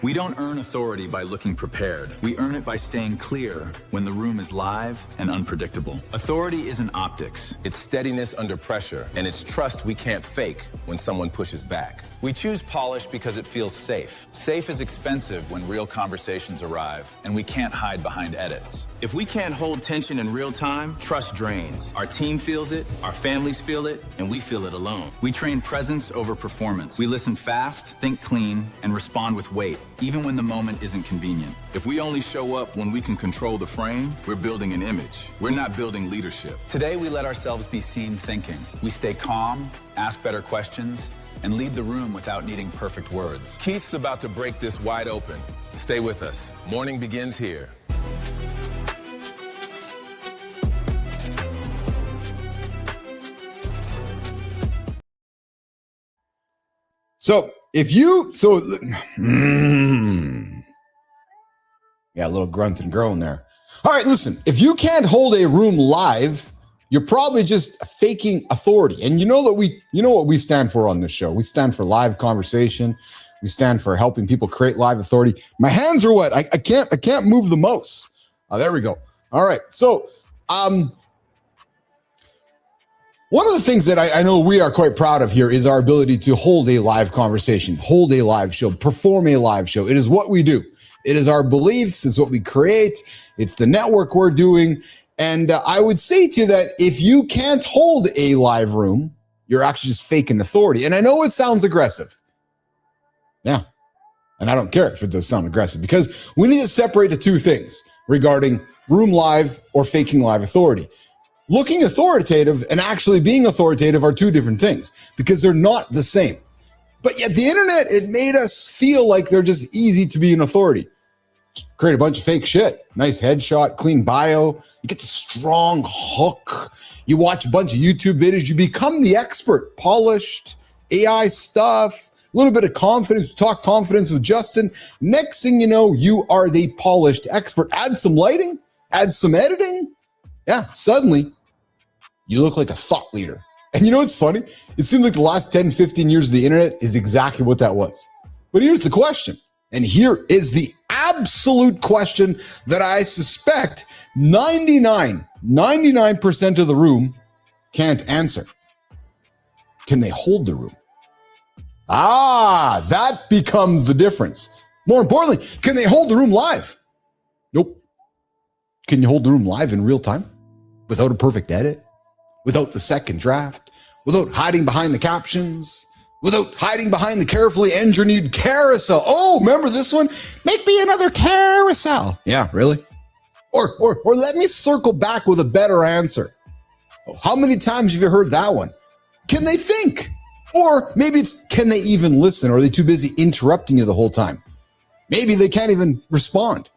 We don't earn authority by looking prepared. We earn it by staying clear when the room is live and unpredictable. Authority isn't optics. It's steadiness under pressure, and it's trust we can't fake when someone pushes back. We choose polish because it feels safe. Safe is expensive when real conversations arrive, and we can't hide behind edits. If we can't hold tension in real time, trust drains. Our team feels it, our families feel it, and we feel it alone. We train presence over performance. We listen fast, think clean, and respond with weight, even when the moment isn't convenient. If we only show up when we can control the frame, we're building an image. We're not building leadership. Today, we let ourselves be seen thinking. We stay calm, ask better questions, and lead the room without needing perfect words. Keith's about to break this wide open. Stay with us. Morning begins here. So yeah, a little grunt and groan there. All right, listen, if you can't hold a room live, you're probably just faking authority. And you know what we stand for on this show. We stand for live conversation. We stand for helping people create live authority. My hands are wet. I can't move the mouse. There we go. All right. So, one of the things that I know we are quite proud of here is our ability to hold a live conversation, hold a live show, perform a live show. It is what we do. It is our beliefs. It's what we create. It's the network we're doing. And I would say to you that if you can't hold a live room, you're actually just faking authority. And I know it sounds aggressive. Yeah. And I don't care if it does sound aggressive, because we need to separate the two things regarding room live or faking live authority. Looking authoritative and actually being authoritative are two different things, because they're not the same. But yet the internet, it made us feel like they're just easy to be an authority. Create a bunch of fake shit. Nice headshot, clean bio. You get the strong hook. You watch a bunch of YouTube videos. You become the expert. Polished, AI stuff, a little bit of confidence. Talk confidence with Justin. Next thing you know, you are the polished expert. Add some lighting, add some editing. Yeah, suddenly you look like a thought leader. And you know what's funny? It seems like the last 10, 15 years of the internet is exactly what that was. But here's the question. And here is the absolute question that I suspect 99% of the room can't answer. Can they hold the room? That becomes the difference. More importantly, can they hold the room live? Nope. Can you hold the room live in real time? Without a perfect edit? Without the second draft? Without hiding behind the captions? Without hiding behind the carefully engineered carousel? Oh, remember this one? Make me another carousel. Yeah, really? Or let me circle back with a better answer. Oh, how many times have you heard that one? Can they think? Or maybe it's, can they even listen? Or are they too busy interrupting you the whole time? Maybe they can't even respond.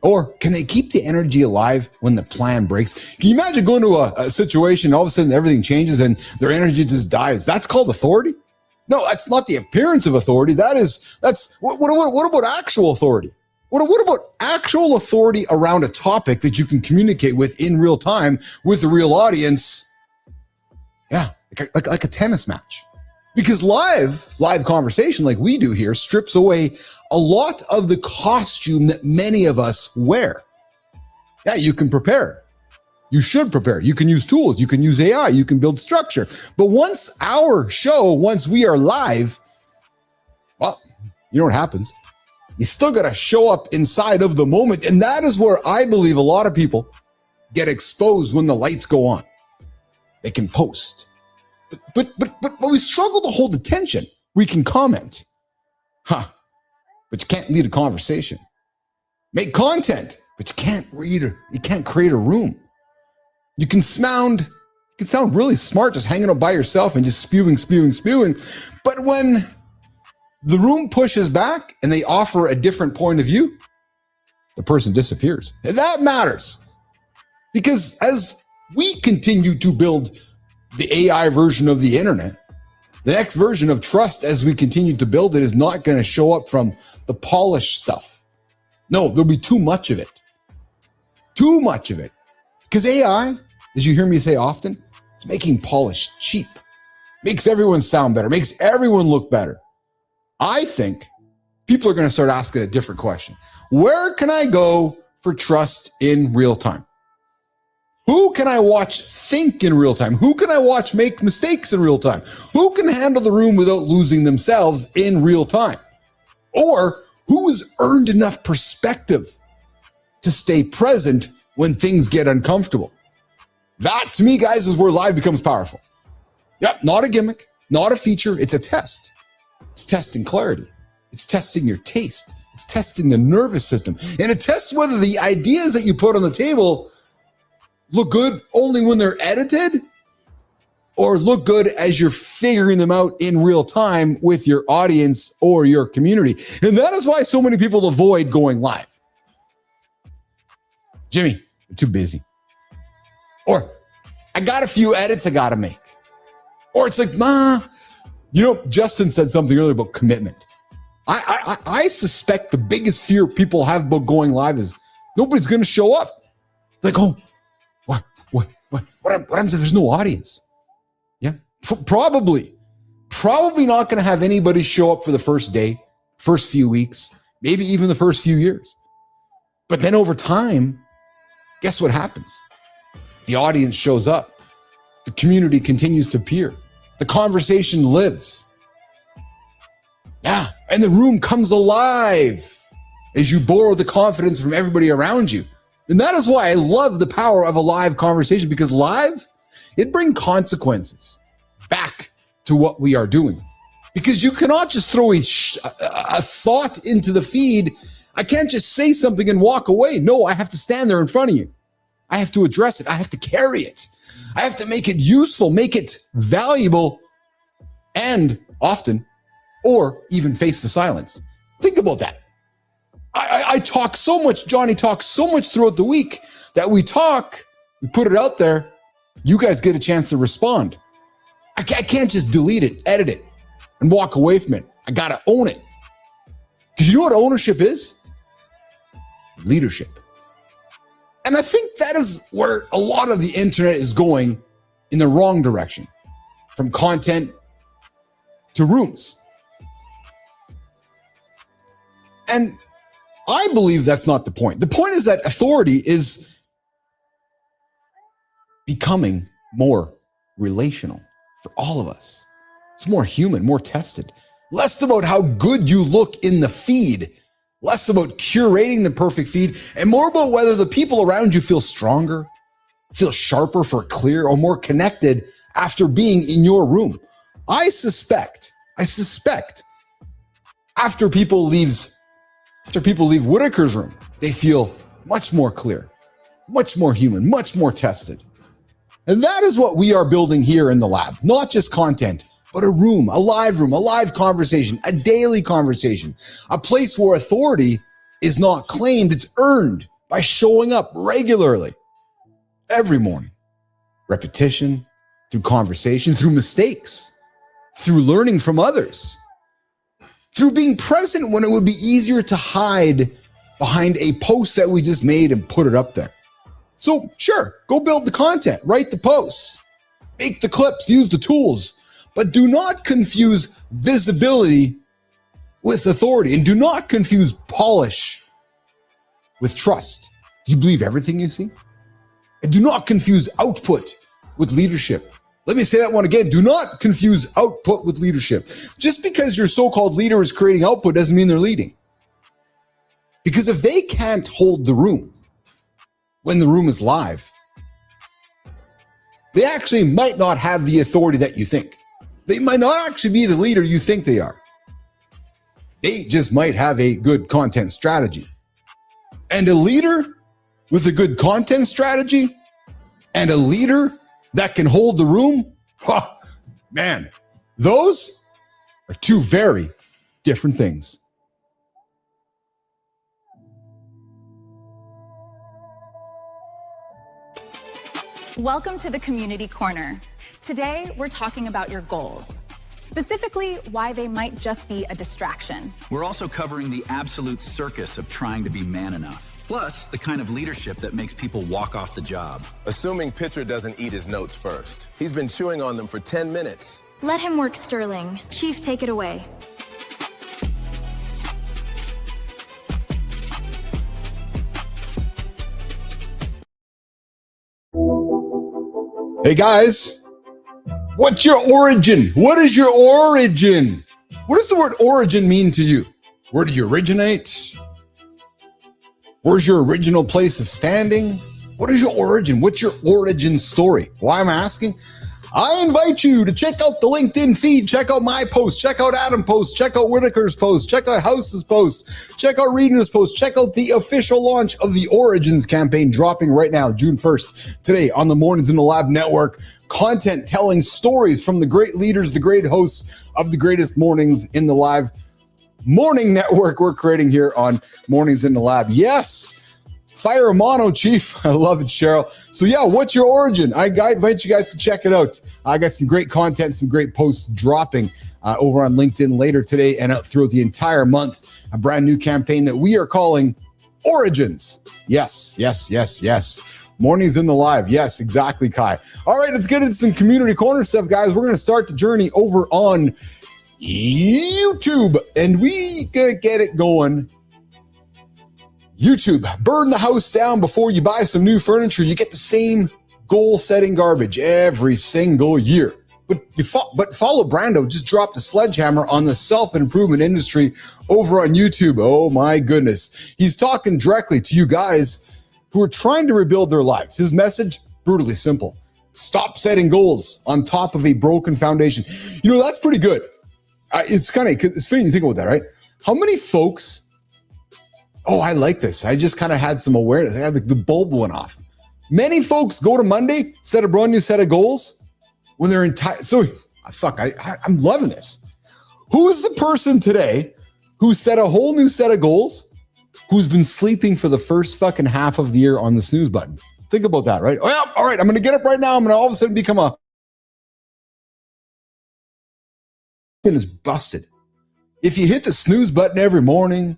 Or can they keep the energy alive when the plan breaks? Can you imagine going to a situation, all of a sudden everything changes and their energy just dies? That's called authority? No, that's not the appearance of authority. That's what about actual authority? What about actual authority around a topic that you can communicate with in real time with the real audience Yeah, like a tennis match. Because live conversation like we do here strips away a lot of the costume that many of us wear. Yeah, you can prepare. You should prepare. You can use tools. You can use AI. You can build structure. But once we are live, well, you know what happens? You still got to show up inside of the moment. And that is where I believe a lot of people get exposed when the lights go on. They can post. But we struggle to hold attention. We can comment. But you can't lead a conversation. Make content, but you can't create a room. You can sound really smart just hanging out by yourself and just spewing. But when the room pushes back and they offer a different point of view, the person disappears. And that matters. Because as we continue to build the AI version of the internet, the next version of trust as we continue to build it is not going to show up from the polished stuff. No, there'll be too much of it. Too much of it. Because AI, as you hear me say often, it's making polish cheap. Makes everyone sound better. Makes everyone look better. I think people are going to start asking a different question. Where can I go for trust in real time? Who can I watch think in real time? Who can I watch make mistakes in real time? Who can handle the room without losing themselves in real time? Or who has earned enough perspective to stay present when things get uncomfortable? That, to me, guys, is where live becomes powerful. Yep, not a gimmick, not a feature. It's a test. It's testing clarity. It's testing your taste. It's testing the nervous system. And it tests whether the ideas that you put on the table look good only when they're edited or look good as you're figuring them out in real time with your audience or your community. And that is why so many people avoid going live. Jimmy, I'm too busy. Or I got a few edits I got to make. Or it's like, Justin said something earlier about commitment. I suspect the biggest fear people have about going live is nobody's going to show up. Like, what happens if there's no audience? Yeah, probably not going to have anybody show up for the first day, first few weeks, maybe even the first few years. But then over time, guess what happens? The audience shows up. The community continues to appear. The conversation lives. Yeah, and the room comes alive as you borrow the confidence from everybody around you. And that is why I love the power of a live conversation, because live, it brings consequences back to what we are doing. Because you cannot just throw a thought into the feed. I can't just say something and walk away. No, I have to stand there in front of you. I have to address it. I have to carry it. I have to make it useful, make it valuable, and often, or even face the silence. Think about that. I talk so much, Johnny talks so much throughout the week that we put it out there, you guys get a chance to respond. I can't just delete it, edit it, and walk away from it. I got to own it. Because you know what ownership is? Leadership. And I think that is where a lot of the internet is going in the wrong direction, from content to rooms. And I believe that's not the point. The point is that authority is becoming more relational for all of us. It's more human, more tested. Less about how good you look in the feed, less about curating the perfect feed, and more about whether the people around you feel stronger, feel sharper for clear, or more connected after being in your room. I suspect after people leave Whitaker's room, they feel much more clear, much more human, much more tested. And that is what we are building here in the lab. Not just content, but a room, a live conversation, a daily conversation, a place where authority is not claimed, it's earned by showing up regularly, every morning. Repetition, through conversation, through mistakes, through learning from others, through being present when it would be easier to hide behind a post that we just made and put it up there. So sure, go build the content, write the posts, make the clips, use the tools, but do not confuse visibility with authority, and do not confuse polish with trust. Do you believe everything you see? And do not confuse output with leadership. Let me say that one again. Do not confuse output with leadership. Just because your so-called leader is creating output doesn't mean they're leading. Because if they can't hold the room when the room is live, they actually might not have the authority that you think. They might not actually be the leader you think they are. They just might have a good content strategy. And a leader with a good content strategy and a leader that can hold the room, man, those are two very different things. Welcome to the Community Corner. Today, we're talking about your goals, specifically why they might just be a distraction. We're also covering the absolute circus of trying to be man enough, plus the kind of leadership that makes people walk off the job. Assuming Pitcher doesn't eat his notes first. He's been chewing on them for 10 minutes. Let him work, Sterling. Chief, take it away. Hey guys, what's your origin? What is your origin? What does the word origin mean to you? Where did you originate? Where's your original place of standing? What is your origin? What's your origin story? Why am I asking? I invite you to check out the LinkedIn feed, check out my post, check out Adam's post, check out Whitaker's post, check out House's post, check out Reading's post, check out the official launch of the Origins campaign dropping right now, June 1st, today on the Mornings in the Lab Network. Content telling stories from the great leaders, the great hosts of the greatest mornings in the live morning network we're creating here on Mornings in the Lab. Yes. Fire a mono, Chief. I love it, Cheryl. So yeah, what's your origin? I invite you guys to check it out. I got some great content, some great posts dropping over on LinkedIn later today and out throughout the entire month. A brand new campaign that we are calling Origins. Yes, yes, yes, yes. Mornings in the Live. Yes, exactly, Kai. All right, let's get into some community corner stuff, guys. We're going to start the journey over on YouTube, and we gonna get it going. YouTube, burn the house down before you buy some new furniture. You get the same goal-setting garbage every single year. But follow Brando just dropped a sledgehammer on the self-improvement industry over on YouTube. Oh my goodness. He's talking directly to you guys who are trying to rebuild their lives. His message, brutally simple. Stop setting goals on top of a broken foundation. You know, that's pretty good. It's fitting to think about that, right? How many folks... Oh, I like this. I just kind of had some awareness. I had the bulb went off. Many folks go to Monday, set a brand new set of goals when they're entire. So, I'm loving this. Who's the person today who set a whole new set of goals, who's been sleeping for the first fucking half of the year on the snooze button? Think about that, right? Oh, yeah, all right, I'm going to get up right now. I'm going to all of a sudden become a... is busted. If you hit the snooze button every morning,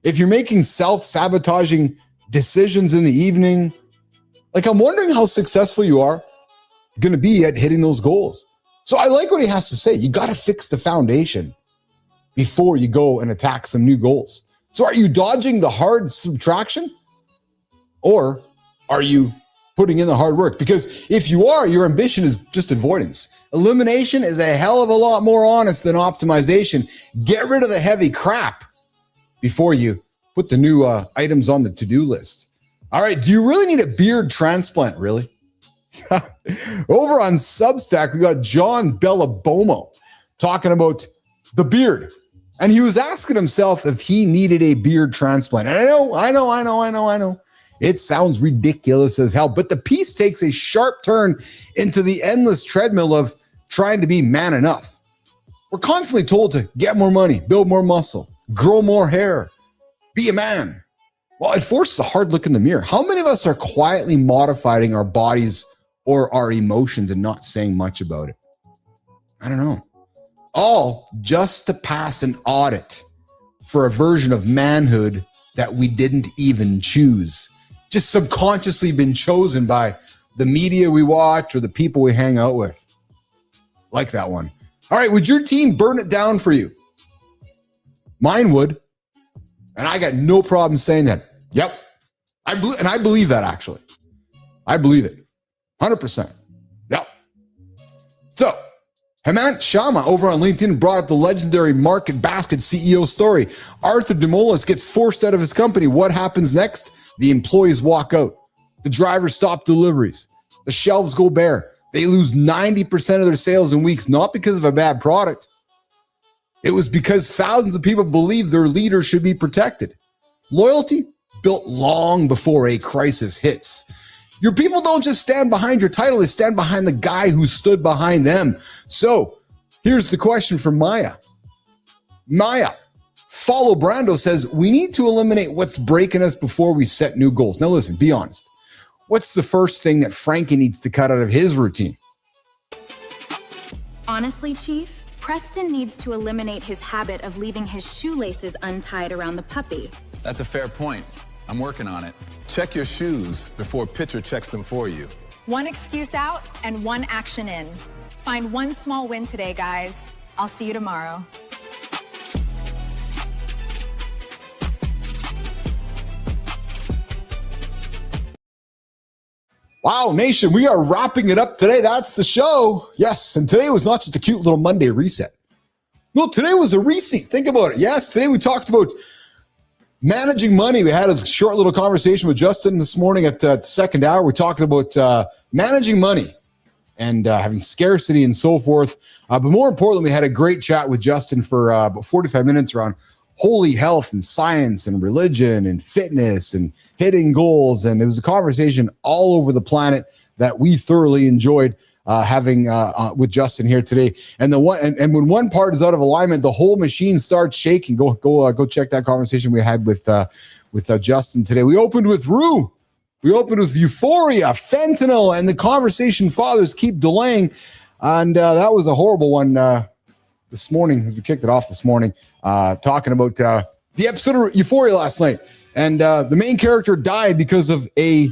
if you're making self-sabotaging decisions in the evening, like I'm wondering how successful you are going to be at hitting those goals. So I like what he has to say. You got to fix the foundation before you go and attack some new goals. So are you dodging the hard subtraction, or are you putting in the hard work? Because if you are, your ambition is just avoidance. Elimination is a hell of a lot more honest than optimization. Get rid of the heavy crap before you put the new items on the to-do list. All right, do you really need a beard transplant, really? Over on Substack, we got John Bellabomo talking about the beard. And he was asking himself if he needed a beard transplant. And I know. It sounds ridiculous as hell, but the piece takes a sharp turn into the endless treadmill of trying to be man enough. We're constantly told to get more money, build more muscle, grow more hair, be a man. Well, it forces a hard look in the mirror. How many of us are quietly modifying our bodies or our emotions and not saying much about it? I don't know. All just to pass an audit for a version of manhood that we didn't even choose. Just subconsciously been chosen by the media we watch or the people we hang out with. Like that one. All right, would your team burn it down for you? Mine would. And I got no problem saying that. Yep. I believe that, actually. I believe it. 100%. Yep. So, Hemant Sharma over on LinkedIn brought up the legendary Market Basket CEO story. Arthur Demolis gets forced out of his company. What happens next? The employees walk out. The drivers stop deliveries. The shelves go bare. They lose 90% of their sales in weeks, not because of a bad product. It was because thousands of people believe their leader should be protected. Loyalty built long before a crisis hits. Your people don't just stand behind your title, they stand behind the guy who stood behind them. So here's the question from Maya. Maya, Follow Brando says, we need to eliminate what's breaking us before we set new goals. Now listen, be honest. What's the first thing that Frankie needs to cut out of his routine? Honestly, Chief, Preston needs to eliminate his habit of leaving his shoelaces untied around the puppy. That's a fair point. I'm working on it. Check your shoes before Pitcher checks them for you. One excuse out and one action in. Find one small win today, guys. I'll see you tomorrow. Wow, Nation, we are wrapping it up today. That's the show. Yes, and today was not just a cute little Monday reset. No, today was a reset. Think about it. Yes, today we talked about managing money. We had a short little conversation with Justin this morning at the second hour. We're talking about managing money and having scarcity and so forth. But more importantly, we had a great chat with Justin for about 45 minutes around holy health and science and religion and fitness and hitting goals. And it was a conversation all over the planet that we thoroughly enjoyed having with Justin here today. And and when one part is out of alignment, the whole machine starts shaking. Go check that conversation we had with Justin today. We opened with Rue. We opened with Euphoria, Fentanyl, and the conversation fathers keep delaying. And that was a horrible one this morning as we kicked it off this morning, talking about the episode of Euphoria last night. And the main character died because of a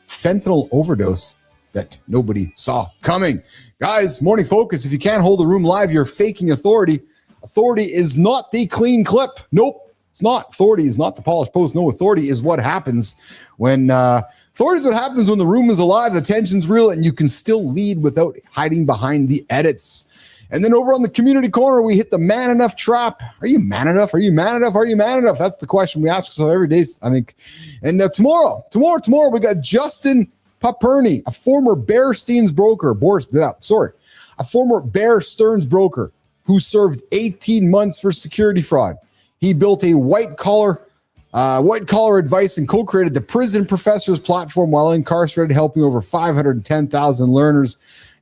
fentanyl overdose that nobody saw coming. Guys, Morning Focus, if you can't hold a room live, you're faking authority. Authority is not the clean clip. Nope, it's not. Authority is not the polished post. No, authority is what happens when authority is what happens when the room is alive, the tension's real, and you can still lead without hiding behind the edits. And then over on the community corner, we hit the man enough trap. Are you man enough? Are you man enough? Are you man enough? That's the question we ask ourselves every day, I think. And tomorrow, we got Justin Paperny, a former Bear Stearns broker, a former Bear Stearns broker who served 18 months for security fraud. He built a white collar advice and co-created the Prison Professors platform while incarcerated, helping over 510,000 learners.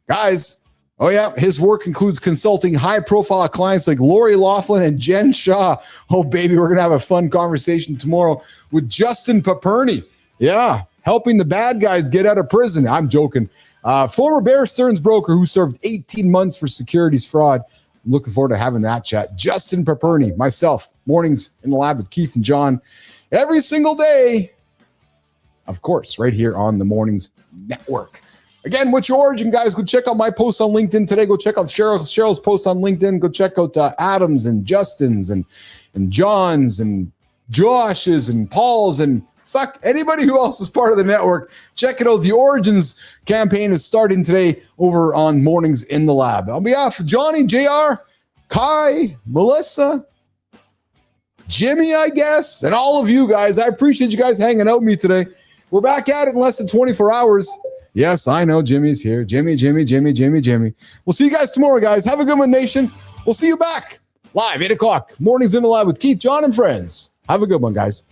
Guys, oh yeah, his work includes consulting high-profile clients like Lori Loughlin and Jen Shaw. Oh baby, we're gonna have a fun conversation tomorrow with Justin Paperny. Yeah, helping the bad guys get out of prison. I'm joking. Former Bear Stearns broker who served 18 months for securities fraud. I'm looking forward to having that chat. Justin Paperny, myself, mornings in the lab with Keith and John, every single day. Of course, right here on the Mornings Network. Again, what's your origin, guys? Go check out my post on LinkedIn today. Go check out Cheryl's post on LinkedIn. Go check out Adam's and Justin's and John's and Josh's and Paul's and fuck anybody who else is part of the network. Check it out. The Origins campaign is starting today over on Mornings in the Lab. On behalf of Johnny, JR, Kai, Melissa, Jimmy, I guess, and all of you guys, I appreciate you guys hanging out with me today. We're back at it in less than 24 hours. Yes, I know Jimmy's here. Jimmy. We'll see you guys tomorrow, guys. Have a good one, Nation. We'll see you back live, 8 o'clock. Mornings in the Lab with Keith, John, and friends. Have a good one, guys.